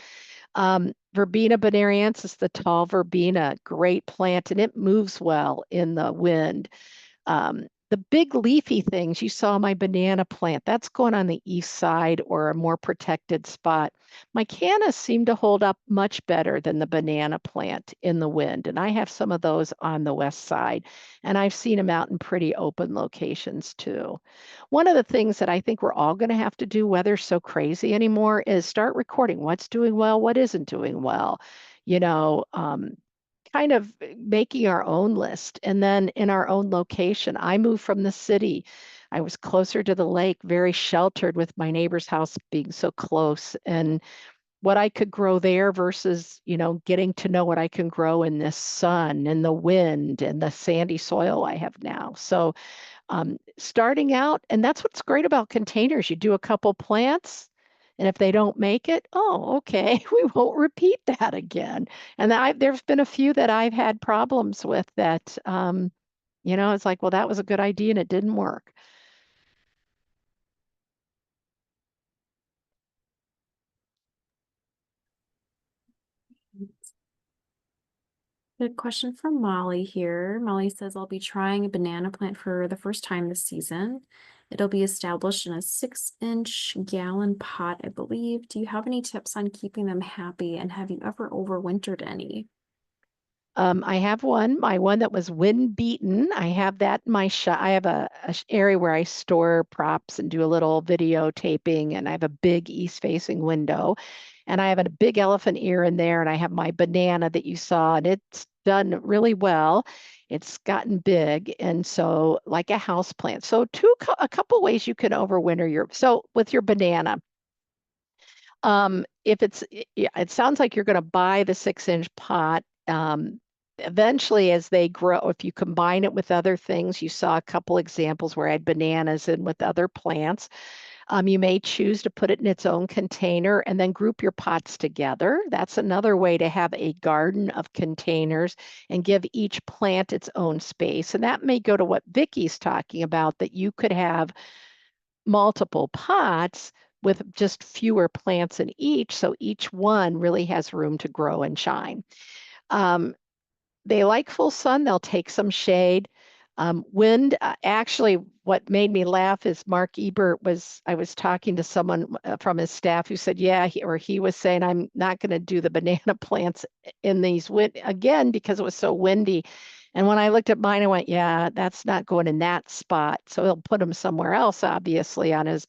Verbena bonariensis, the tall verbena, great plant, and it moves well in the wind. The big leafy things, you saw my banana plant, that's going on the east side or a more protected spot. My cannas seem to hold up much better than the banana plant in the wind. And I have some of those on the west side, and I've seen them out in pretty open locations too. One of the things that I think we're all going to have to do, weather's so crazy anymore, is start recording what's doing well, what isn't doing well. You know, kind of making our own list and then in our own location. I moved from the city. I was closer to the lake, very sheltered with my neighbor's house being so close. And what I could grow there versus, getting to know what I can grow in this sun and the wind and the sandy soil I have now. So starting out, and that's what's great about containers. You do a couple plants, and if they don't make it, oh, okay, we won't repeat that again. And there's been a few that I've had problems with that, it's like, well, that was a good idea and it didn't work. Good question from Molly here. Molly says, I'll be trying a banana plant for the first time this season. It'll be established in a 6-inch gallon pot, I believe. Do you have any tips on keeping them happy? And have you ever overwintered any? I have my one that was wind beaten. I have that in my shop. I have area where I store props and do a little videotaping, and I have a big east facing window. And I have a big elephant ear in there, and I have my banana that you saw, and it's done really well. It's gotten big, and so like a house plant. So a couple ways you can overwinter with your banana. If yeah, it sounds like you're going to buy the 6-inch pot. Eventually, as they grow, if you combine it with other things, you saw a couple examples where I had bananas in with other plants. You may choose to put it in its own container and then group your pots together. That's another way to have a garden of containers and give each plant its own space. And that may go to what Vicky's talking about, that you could have multiple pots with just fewer plants in each, so each one really has room to grow and shine. Um, they like full sun, they'll take some shade. Wind, actually, what made me laugh is Mark Ebert I was talking to someone from his staff who said, yeah, he was saying, I'm not going to do the banana plants in these wind again because it was so windy. And when I looked at mine, I went, yeah, that's not going in that spot. So he'll put them somewhere else, obviously, on his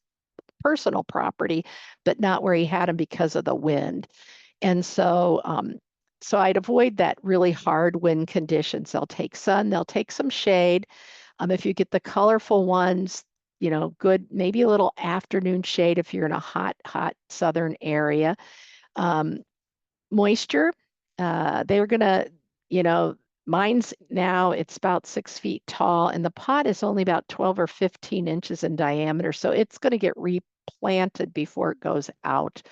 personal property, but not where he had them because of the wind. And so I'd avoid that really hard wind conditions. They'll take sun, they'll take some shade. If you get the colorful ones, good, maybe a little afternoon shade if you're in a hot, hot southern area. Um, Moisture, they were gonna, you know, mine's now it's about 6 feet tall, and the pot is only about 12 or 15 inches in diameter. So it's going to get replanted before it goes out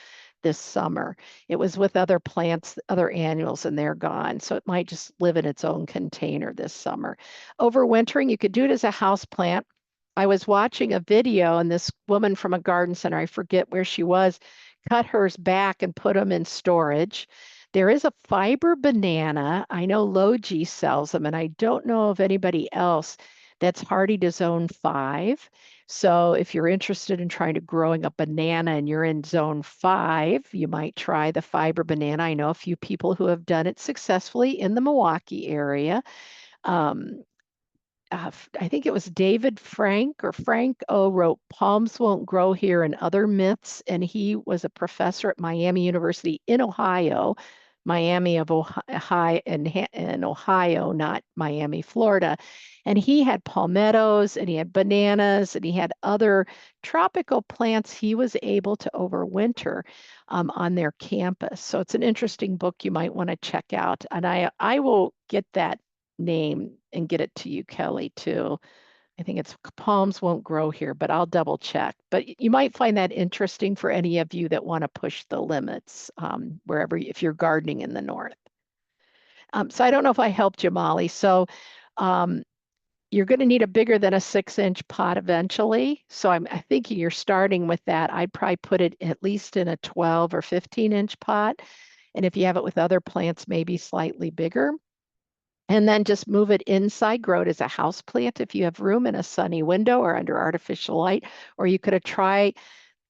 this summer. It was with other plants, other annuals, and they're gone. So it might just live in its own container this summer. Overwintering, you could do it as a house plant. I was watching a video, and this woman from a garden center, I forget where she was, cut hers back and put them in storage. There is a fiber banana. I know Logi sells them, and I don't know of anybody else that's hardy to zone 5. So if you're interested in trying to growing a banana and you're in zone 5, you might try the fiber banana. I know a few people who have done it successfully in the Milwaukee area. Um, I think it was David Frank O wrote Palms Won't Grow Here and Other Myths. And he was a professor at Miami University in Ohio, Miami of Ohio in Ohio, not Miami, Florida. And he had palmettos and he had bananas and he had other tropical plants he was able to overwinter on their campus. So it's an interesting book you might want to check out. And I will get that name and get it to you, Kelly, too. I think it's Palms Won't Grow Here, but I'll double check. But you might find that interesting for any of you that want to push the limits if you're gardening in the north. So I don't know if I helped you, Molly. So um, you're going to need a bigger than a 6-inch pot eventually. So I'm thinking you're starting with that. I'd probably put it at least in a 12 or 15-inch pot. And if you have it with other plants, maybe slightly bigger. And then just move it inside, grow it as a house plant if you have room in a sunny window or under artificial light. Or you could have tried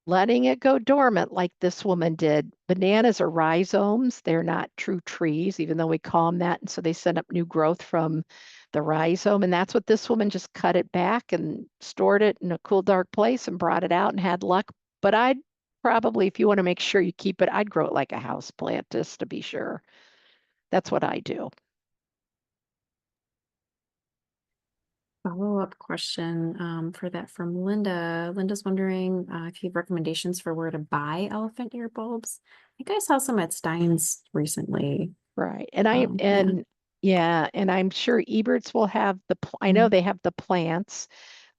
letting it go dormant like this woman did. Bananas are rhizomes. They're not true trees, even though we call them that. And so they send up new growth from the rhizome. And that's what this woman just cut it back and stored it in a cool, dark place and brought it out and had luck. But I'd probably, if you want to make sure you keep it, I'd grow it like a house plant just to be sure. That's what I do. Follow-up question for that from Linda. Linda's wondering if you have recommendations for where to buy elephant ear bulbs. I think I saw some at Stein's recently. Right. And Yeah. yeah, and I'm sure Eberts will have I know Mhm. they have the plants.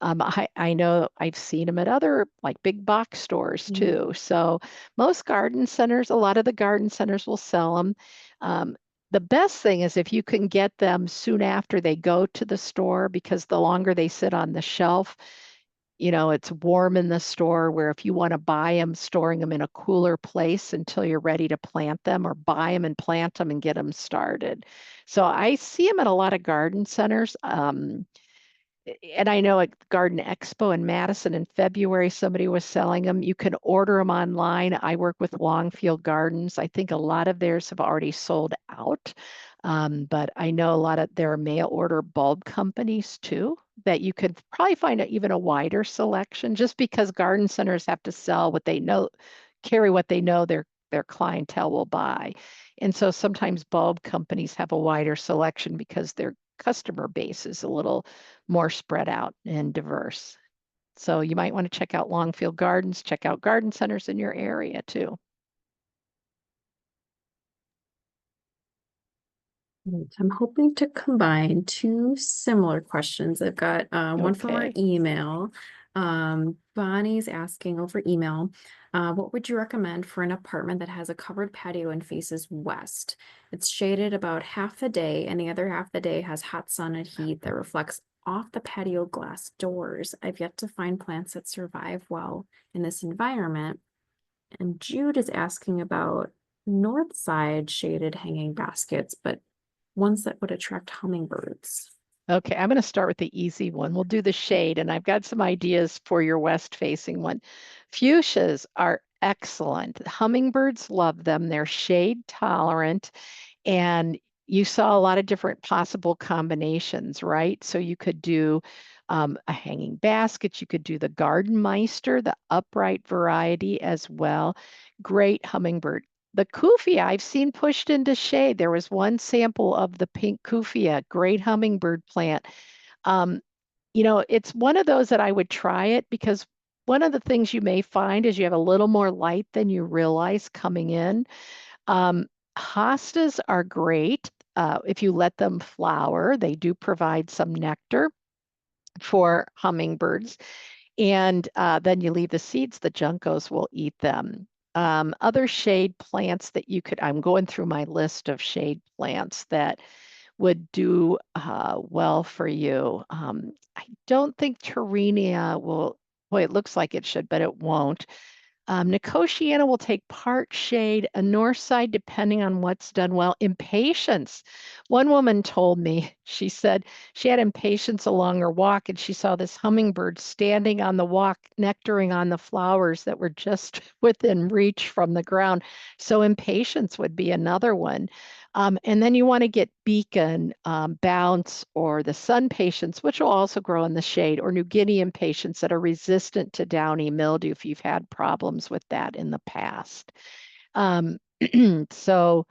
I know I've seen them at other like big box stores Mhm. too. So most garden centers, a lot of the garden centers will sell them. Um, the best thing is if you can get them soon after they go to the store, because the longer they sit on the shelf, it's warm in the store, where if you want to buy them, storing them in a cooler place until you're ready to plant them, or buy them and plant them and get them started. So I see them at a lot of garden centers. And I know at Garden Expo in Madison in February, somebody was selling them. You can order them online. I work with Longfield Gardens. I think a lot of theirs have already sold out. But I know a lot of there are mail order bulb companies too, that you could probably find even a wider selection, just because garden centers have to sell what they know, carry what they know their clientele will buy. And so sometimes bulb companies have a wider selection because their customer base is a little more spread out and diverse. So you might want to check out Longfield Gardens, check out garden centers in your area too. Right. I'm hoping to combine two similar questions. I've got one from our Okay. email. Bonnie's asking over email, what would you recommend for an apartment that has a covered patio and faces west? It's shaded about half the day, and the other half the day has hot sun and heat that reflects off the patio glass doors. I've yet to find plants that survive well in this environment. And Jude is asking about north side shaded hanging baskets, but ones that would attract hummingbirds. Okay, I'm going to start with the easy one. We'll do the shade, and I've got some ideas for your west facing one. Fuchsias are excellent. Hummingbirds love them. They're shade tolerant, and you saw a lot of different possible combinations, right? So you could do a hanging basket. You could do the Garden Meister, the upright variety as well. Great hummingbird. The Kufia I've seen pushed into shade. There was one sample of the pink Kufia, great hummingbird plant. Um, it's one of those that I would try it, because one of the things you may find is you have a little more light than you realize coming in. Um, Hostas are great if you let them flower. They do provide some nectar for hummingbirds. And then you leave the seeds, the juncos will eat them. Other shade plants that you could, I'm going through my list of shade plants that would do well for you. I don't think Torrenia will, boy, it looks like it should, but it won't. Nicotiana will take part shade, a north side, depending on what's done well. Impatiens. One woman told me, she said she had impatiens along her walk, and she saw this hummingbird standing on the walk, nectaring on the flowers that were just within reach from the ground. So impatiens would be another one. And then you want to get beacon, bounce, or the sun patience, which will also grow in the shade, or New Guinea impatiens that are resistant to downy mildew if you've had problems with that in the past. Um, so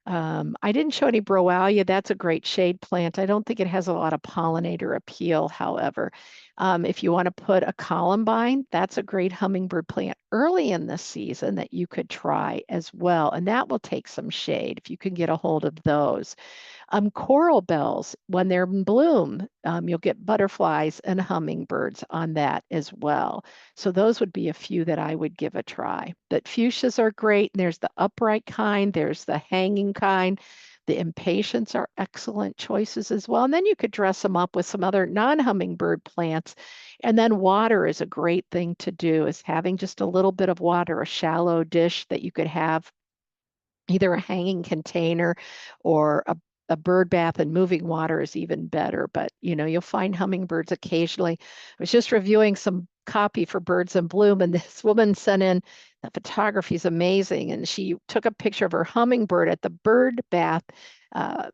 I didn't show any Browalia. That's a great shade plant. I don't think it has a lot of pollinator appeal, however. If you want to put a columbine, that's a great hummingbird plant early in the season that you could try as well. And that will take some shade if you can get a hold of those. Coral bells, when they're in bloom, you'll get butterflies and hummingbirds on that as well. So those would be a few that I would give a try. But fuchsias are great. There's the upright kind, there's the hanging kind. The impatiens are excellent choices as well. And then you could dress them up with some other non-hummingbird plants. And then water is a great thing to do, is having just a little bit of water, a shallow dish that you could have either a hanging container or a bird bath and moving water is even better, but you'll find hummingbirds occasionally. I was just reviewing some copy for Birds in Bloom, and this woman sent in the photography is amazing, and she took a picture of her hummingbird at the bird bath, uh,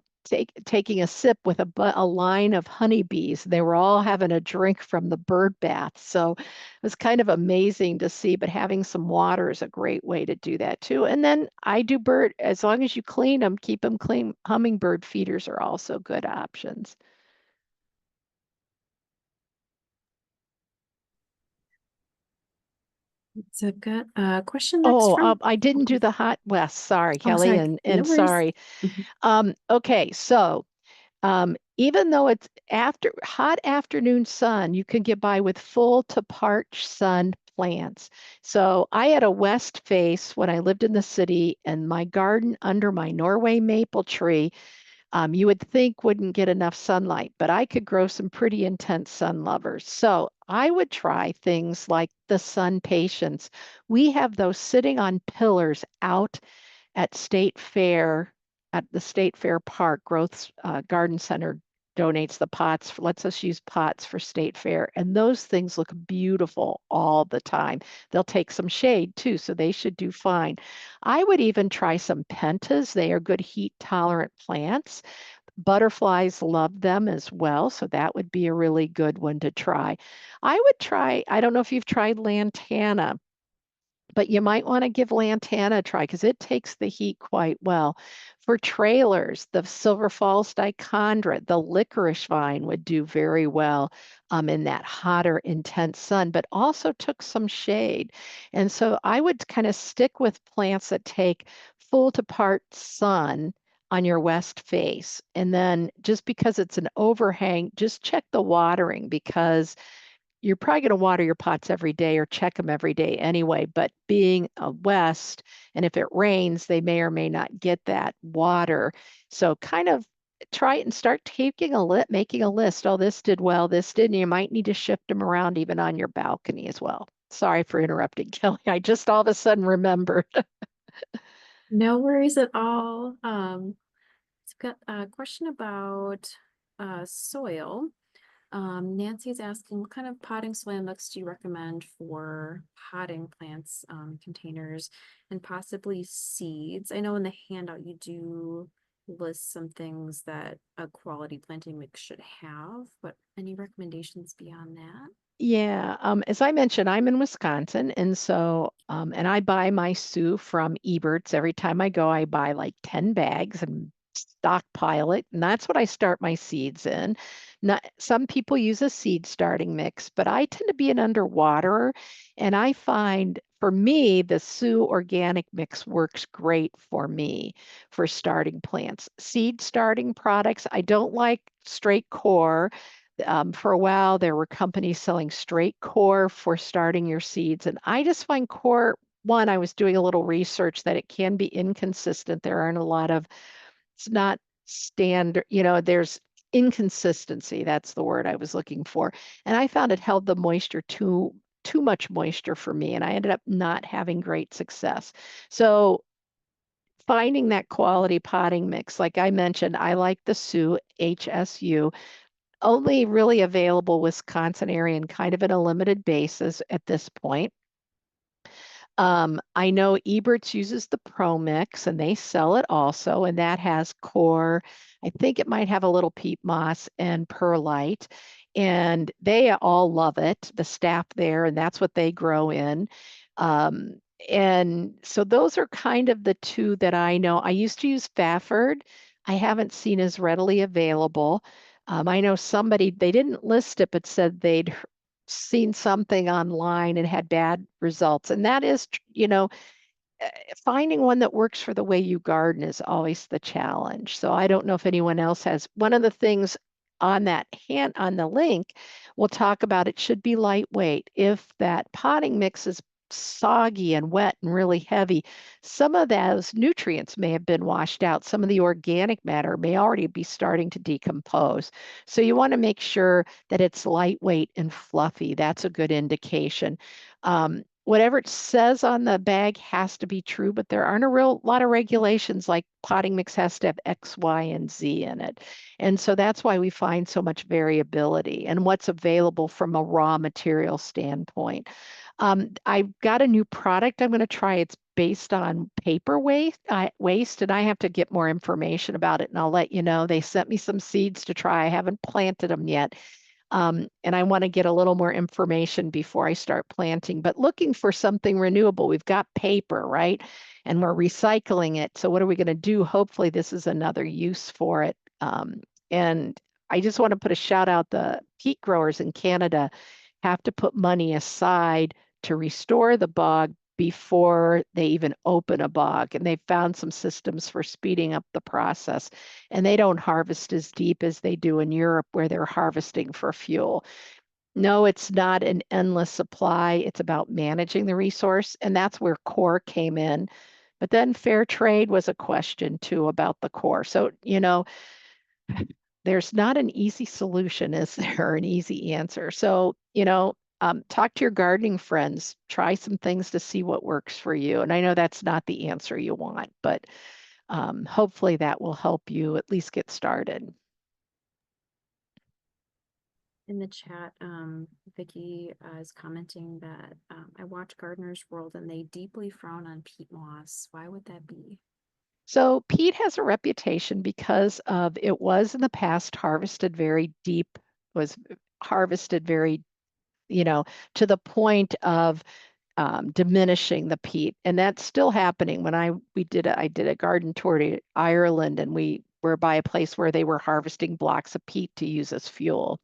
taking a sip with a line of honeybees. They were all having a drink from the bird bath. So it was kind of amazing to see, but having some water is a great way to do that too. And then I do bird, as long as you clean them, keep them clean. Hummingbird feeders are also good options. So I've got a question next Oh, from. I didn't do the hot west. Sorry, Oh, Kelly, sorry. No and worries. sorry. Mhm. Okay, so even though it's after hot afternoon sun, you can get by with full to parch sun plants. So I had a west face when I lived in the city, and my garden under my Norway maple tree, you would think wouldn't get enough sunlight, but I could grow some pretty intense sun lovers. So I would try things like the sun patience. We have those sitting on pillars out at State Fair, at the State Fair Park. Growth Garden Center donates the pots, lets us use pots for State Fair. And those things look beautiful all the time. They'll take some shade too, so they should do fine. I would even try some pentas. They are good heat tolerant plants. Butterflies love them as well, so that would be a really good one to try. I would try, I don't know if you've tried lantana, but you might want to give lantana a try because it takes the heat quite well. For trailers, the Silver Falls dichondra, the licorice vine would do very well in that hotter, intense sun, but also took some shade. And so I would kind of stick with plants that take full to part sun on your west face. And then just because it's an overhang, just check the watering because you're probably going to water your pots every day or check them every day anyway. But being a west, and if it rains, they may or may not get that water. So kind of try it and start taking making a list. Oh, this did well, this didn't. You might need to shift them around even on your balcony as well. Sorry for interrupting, Kelly. I just all of a sudden remembered. No worries at all. So I've got a question about soil. Nancy's asking, what kind of potting soil mix do you recommend for potting plants, containers, and possibly seeds? I know in the handout you do list some things that a quality planting mix should have, but any recommendations beyond that? Yeah, as I mentioned, I'm in Wisconsin, and so and I buy my Sioux from Ebert's. Every time I go, I buy like 10 bags and stockpile it, and that's what I start my seeds in. Not, some people use a seed starting mix, but I tend to be an underwaterer, and I find for me the Sioux organic mix works great for me for starting plants. Seed starting products, I don't like straight core. For a while, there were companies selling straight core for starting your seeds. And I just find core, one, I was doing a little research that it can be inconsistent. There aren't a lot of, it's not standard, there's inconsistency. That's the word I was looking for. And I found it held the moisture too much moisture for me. And I ended up not having great success. So finding that quality potting mix, like I mentioned, I like the Sioux HSU, only really available Wisconsin area and kind of in a limited basis at this point. I know Eberts uses the Pro Mix and they sell it also, and that has core. I think it might have a little peat moss and perlite, and they all love it, the staff there, and that's what they grow in. Um, and so those are kind of the two that I know. I used to use Fafford. I haven't seen as readily available. I know somebody, they didn't list it, but said they'd seen something online and had bad results. And that is, finding one that works for the way you garden is always the challenge. So I don't know if anyone else has. One of the things on that hand on the link, we'll talk about it should be lightweight. If that potting mix is soggy and wet and really heavy, some of those nutrients may have been washed out. Some of the organic matter may already be starting to decompose. So you want to make sure that it's lightweight and fluffy. That's a good indication. whatever it says on the bag has to be true, but there aren't a real lot of regulations like potting mix has to have X, Y, and Z in it. And so that's why we find so much variability and what's available from a raw material standpoint. I've got a new product I'm going to try. It's based on paper waste, and I have to get more information about it, and I'll let you know. They sent me some seeds to try. I haven't planted them yet. And I want to get a little more information before I start planting, but looking for something renewable. We've got paper, right? And we're recycling it. So what are we going to do? Hopefully this is another use for it. And I just want to put a shout out. The peat growers in Canada have to put money aside to restore the bog before they even open a bog. And they've found some systems for speeding up the process. And they don't harvest as deep as they do in Europe, where they're harvesting for fuel. No, it's not an endless supply. It's about managing the resource. And that's where core came in. But then fair trade was a question too about the core. So, there's not an easy solution, is there, an easy answer? So, talk to your gardening friends, try some things to see what works for you. And I know that's not the answer you want, but hopefully that will help you at least get started. In the chat, Vicky is commenting that I watch Gardener's World and they deeply frown on peat moss. Why would that be? So peat has a reputation because of it was in the past harvested very deep, was harvested very, to the point of diminishing the peat, and that's still happening. When I did a garden tour to Ireland, and we were by a place where they were harvesting blocks of peat to use as fuel.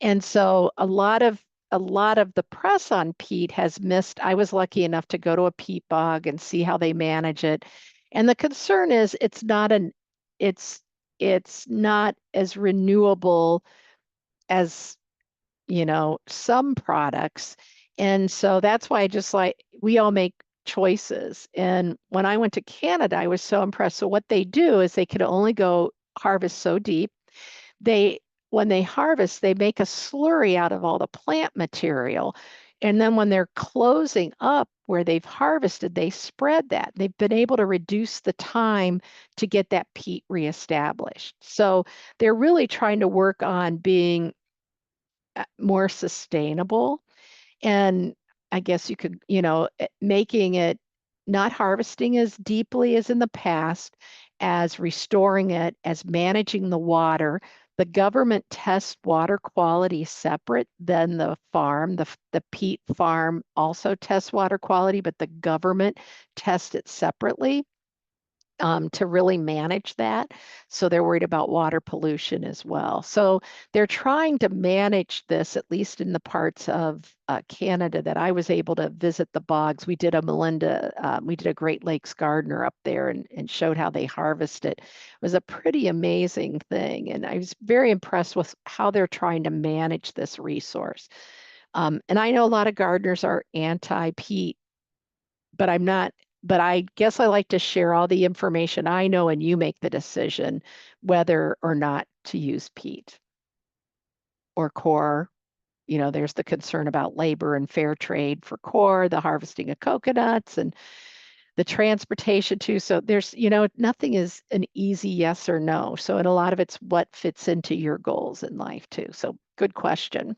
And so a lot of the press on peat has missed. I was lucky enough to go to a peat bog and see how they manage it. And the concern is it's it's not as renewable as, some products. And so that's why I just like we all make choices. And when I went to Canada, I was so impressed. So what they do is they could only go harvest so deep. They When they harvest, they make a slurry out of all the plant material. And then when they're closing up where they've harvested, they spread that. They've been able to reduce the time to get that peat reestablished. So they're really trying to work on being more sustainable. And I guess you could, making it not harvesting as deeply as in the past, as restoring it, as managing the water. The government tests water quality separate than the farm. The peat farm also tests water quality, but the government tests it separately to really manage that. So they're worried about water pollution as well. So they're trying to manage this, at least in the parts of Canada that I was able to visit the bogs. We did a Great Lakes gardener up there and showed how they harvest it. It was a pretty amazing thing. And I was very impressed with how they're trying to manage this resource. And I know a lot of gardeners are anti-peat, but I'm not, but I guess I like to share all the information I know, and you make the decision whether or not to use peat or core. There's the concern about labor and fair trade for core, the harvesting of coconuts and the transportation too. So there's, nothing is an easy yes or no. So, and a lot of it's what fits into your goals in life too. So good question.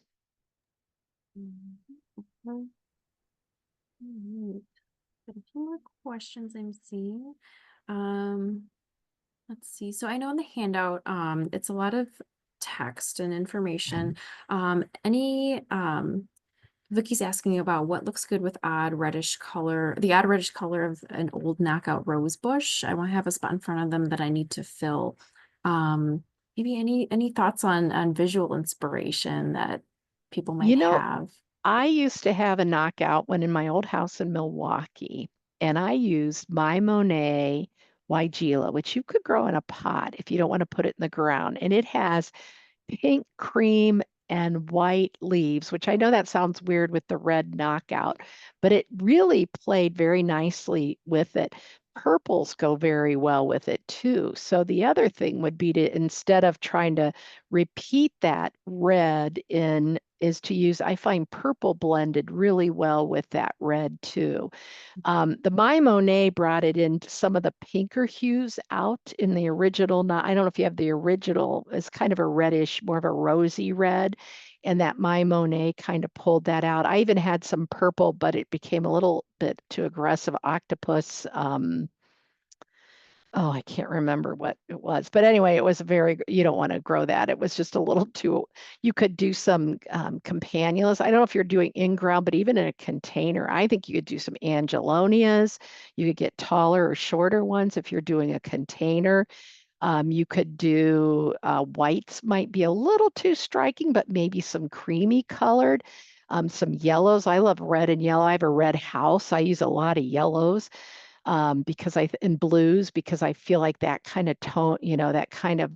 Mhm. Alright. Got a few more questions I'm seeing. Let's see. So I know in the handout, it's a lot of text and information. Vicky's asking about what looks good with the odd reddish color of an old knockout rose bush. I want to have a spot in front of them that I need to fill. Maybe any thoughts on visual inspiration that people might You know, have? I used to have a knockout one in my old house in Milwaukee, and I used my Monet Weigela, which you could grow in a pot if you don't want to put it in the ground. And it has pink cream and white leaves, which I know that sounds weird with the red knockout, but it really played very nicely with it. Purples go very well with it too. So the other thing would be to, instead of trying to repeat that red in is to use, I find purple blended really well with that red too. The My Monet brought it into some of the pinker hues out in the original. Not, I don't know if you have the original, it's kind of a reddish, more of a rosy red. And that My Monet kind of pulled that out. I even had some purple, but it became a little bit too aggressive octopus. Oh, I can't remember what it was. But anyway, it was very, you don't want to grow that. It was just a little too, you could do some campanulas. I don't know if you're doing in ground, but even in a container, I think you could do some angelonias. You could get taller or shorter ones if you're doing a container. You could do whites, might be a little too striking, but maybe some creamy colored. Some yellows. I love red and yellow. I have a red house. I use a lot of yellows because in blues, because I feel like that kind of tone, that kind of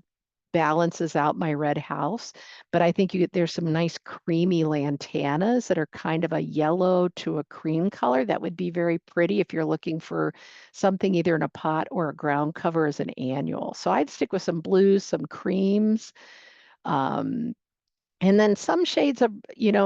balances out my red house. But I think there's some nice creamy lantanas that are kind of a yellow to a cream color that would be very pretty if you're looking for something either in a pot or a ground cover as an annual. So I'd stick with some blues, some creams. Um, and then some shades of,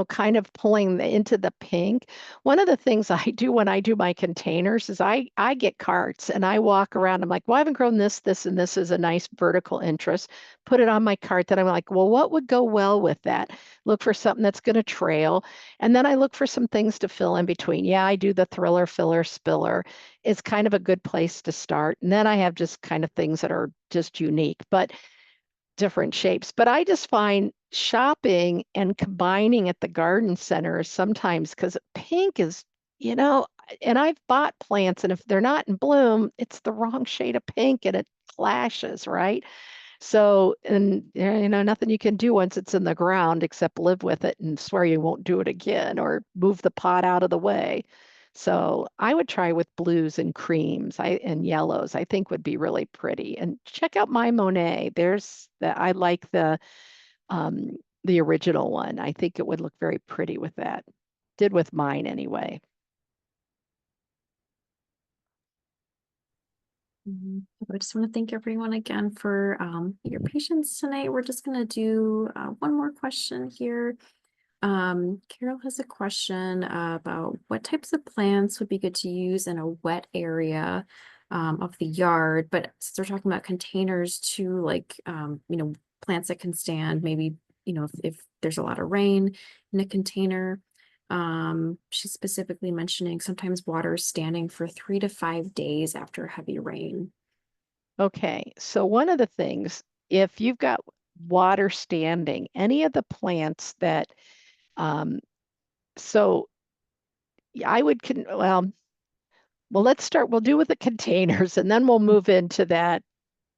kind of pulling into the pink. One of the things I do when I do my containers is I get carts and I walk around. I'm like, well, I haven't grown this, this, and this is a nice vertical interest. Put it on my cart. Then I'm like, well, what would go well with that? Look for something that's going to trail. And then I look for some things to fill in between. Yeah, I do the thriller, filler, spiller. It's kind of a good place to start. And then I have just kind of things that are just unique. But different shapes. But I just find shopping and combining at the garden center sometimes because pink is, you know, and I've bought plants and if they're not in bloom, it's the wrong shade of pink and it clashes, right? So, and nothing you can do once it's in the ground except live with it and swear you won't do it again or move the pot out of the way. So I would try with blues and creams and yellows, I think would be really pretty. And check out My Monet. There's that I like um the original one. I think it would look very pretty with that. Did with mine anyway. I just want to thank everyone again for your patience tonight. We're just going to do one more question here. Carol has a question about what types of plants would be good to use in a wet area of the yard. But since we're talking about containers too, like, plants that can stand maybe, if there's a lot of rain in a container. She's specifically mentioning sometimes water is standing for 3 to 5 days after heavy rain. Okay, so one of the things, if you've got water standing, any of the plants that, um, so I would, well, let's start, we'll do with the containers and then we'll move into that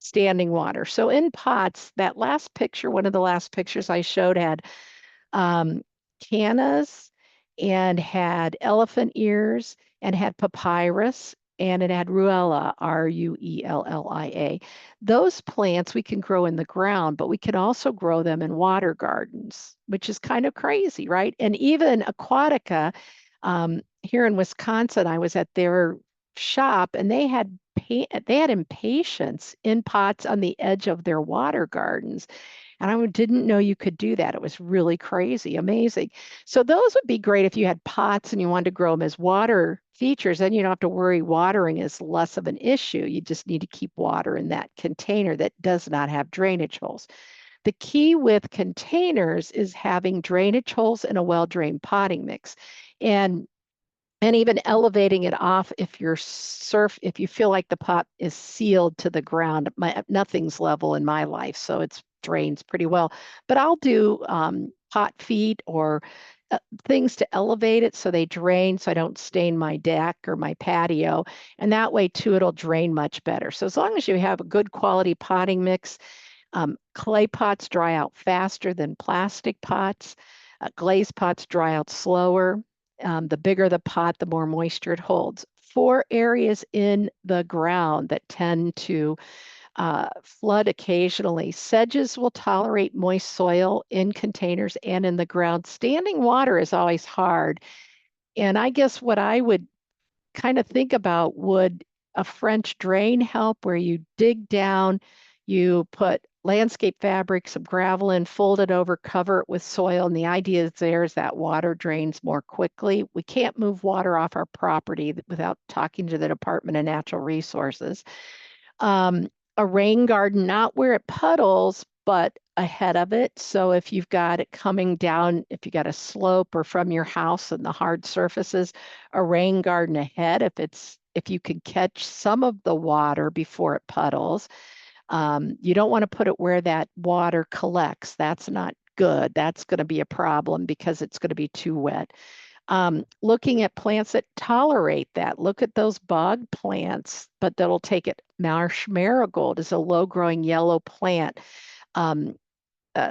standing water. So in pots, that last picture, one of the last pictures I showed had um, cannas and had elephant ears and had papyrus and it had ruella, Ruellia. Those plants we can grow in the ground, but we can also grow them in water gardens, which is kind of crazy, right? And even aquatica, here in Wisconsin, I was at their shop and they had impatiens in pots on the edge of their water gardens. And I didn't know you could do that. It was really crazy, amazing. So those would be great if you had pots and you wanted to grow them as water features. Then you don't have to worry watering is less of an issue. You just need to keep water in that container that does not have drainage holes. The key with containers is having drainage holes in a well-drained potting mix. And even elevating it off if you feel like the pot is sealed to the ground. Nothing's level in my life, so it's drains pretty well. But I'll do pot feet or things to elevate it so they drain so I don't stain my deck or my patio. And that way too, it'll drain much better. So as long as you have a good quality potting mix, clay pots dry out faster than plastic pots. Glazed pots dry out slower. The bigger the pot, the more moisture it holds. For areas in the ground that tend to flood occasionally, sedges will tolerate moist soil in containers and in the ground. Standing water is always hard. And I guess what I would kind of think about, would a French drain help where you dig down, you put landscape fabric, some gravel in, fold it over, cover it with soil. And the idea is that water drains more quickly. We can't move water off our property without talking to the Department of Natural Resources. A rain garden, not where it puddles, but ahead of it. So if you've got it coming down, if you got a slope or from your house and the hard surfaces, a rain garden ahead, if you can catch some of the water before it puddles. You don't want to put it where that water collects. That's not good. That's going to be a problem because it's going to be too wet. Looking at plants that tolerate that. Look at those bog plants, but that'll take it. Marsh marigold is a low-growing yellow plant.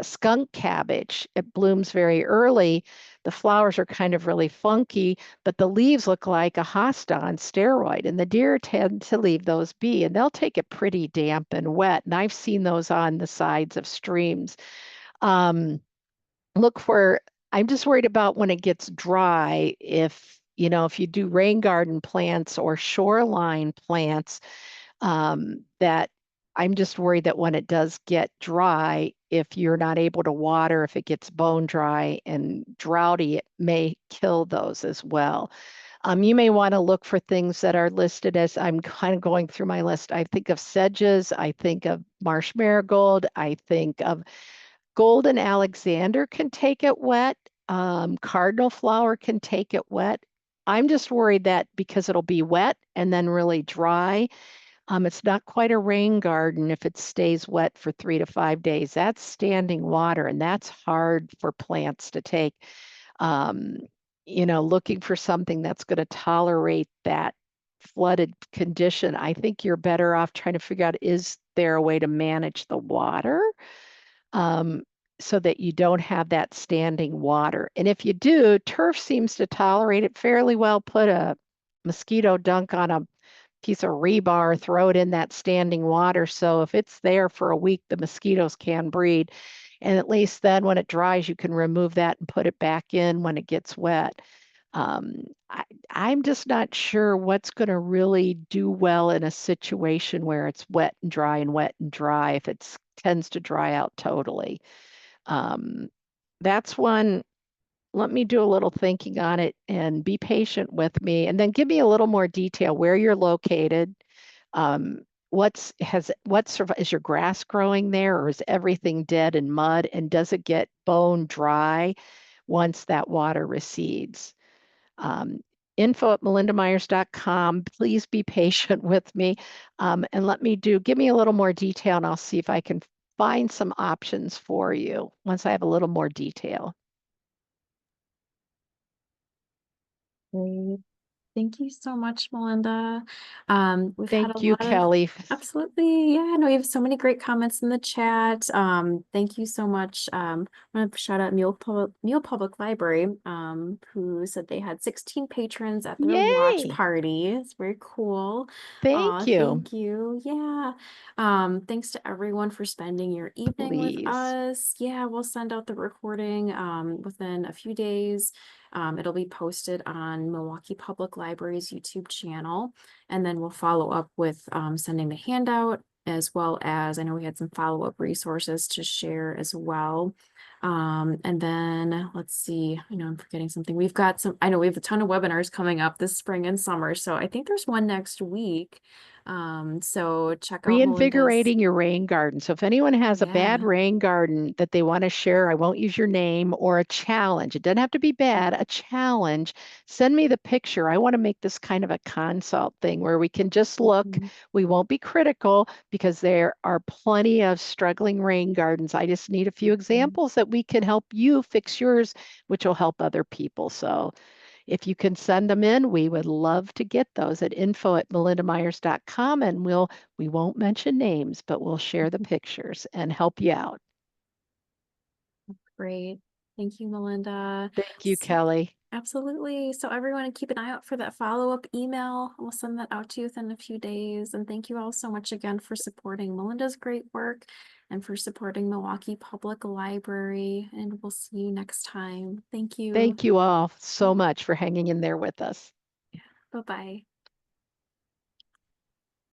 Skunk cabbage, it blooms very early. The flowers are kind of really funky, but the leaves look like a hosta on steroid, and the deer tend to leave those be, and they'll take it pretty damp and wet. And I've seen those on the sides of streams. Look for, I'm just worried about when it gets dry, if you do rain garden plants or shoreline plants, that I'm just worried that when it does get dry, if you're not able to water, if it gets bone dry and droughty, it may kill those as well. You may want to look for things that are listed as I'm kind of going through my list. I think of sedges, I think of marsh marigold, I think of golden Alexander can take it wet. Cardinal flower can take it wet. I'm just worried that because it'll be wet and then really dry, it's not quite a rain garden if it stays wet for 3 to 5 days. That's standing water, and that's hard for plants to take. Um, looking for something that's going to tolerate that flooded condition. I think you're better off trying to figure out, is there a way to manage the water? So that you don't have that standing water. And if you do, turf seems to tolerate it fairly well. Put a mosquito dunk on a piece of rebar, throw it in that standing water. So if it's there for a week, the mosquitoes can breed. And at least then when it dries, you can remove that and put it back in when it gets wet. I'm just not sure what's going to really do well in a situation where it's wet and dry and wet and dry if it tends to dry out totally. That's one. Let me do a little thinking on it and be patient with me, and then give me a little more detail where you're located. Is your grass growing there, or is everything dead and mud? And does it get bone dry once that water recedes? Info@melindamyers.com. Please be patient with me, and give me a little more detail, and I'll see if I can find some options for you once I have a little more detail. Great. Thank you so much, Melinda. We've had a Thank you, lot of Kelly. absolutely, yeah, no, we have so many great comments in the chat. Thank you so much. I'm gonna shout out Mule Public Library, who said they had 16 patrons at their watch Yay! party. It's very cool. Thank you. Thank you. Yeah. Thanks to everyone for spending your evening with Please. us. Yeah, we'll send out the recording within a few days. It'll be posted on Milwaukee Public Library's YouTube channel, and then we'll follow up with sending the handout, as well as I know we had some follow-up resources to share as well. And then let's see, I know I'm forgetting something. I know we have a ton of webinars coming up this spring and summer, so I think there's one next week. So check out Melinda's. Reinvigorating your rain garden. So if anyone has a bad Yeah. rain garden that they want to share, I won't use your name, or a challenge. It doesn't have to be bad, a challenge. Send me the picture. I want to make this kind of a consult thing where we can just look. Mhm. We won't be critical because there are plenty of struggling rain gardens. I just need a few examples that we can help you fix yours, which will help other people. So if you can send them in, we would love to get those at info@melindamyers.com, and we won't mention names, but we'll share the pictures and help you out. Great. Thank you, Melinda. Thank you, Kelly. Absolutely. So everyone keep an eye out for that follow-up email. We'll send that out to you within a few days. And thank you all so much again for supporting Melinda's great work and for supporting Milwaukee Public Library. And we'll see you next time. Thank you. Thank you all so much for hanging in there with us. Bye-bye.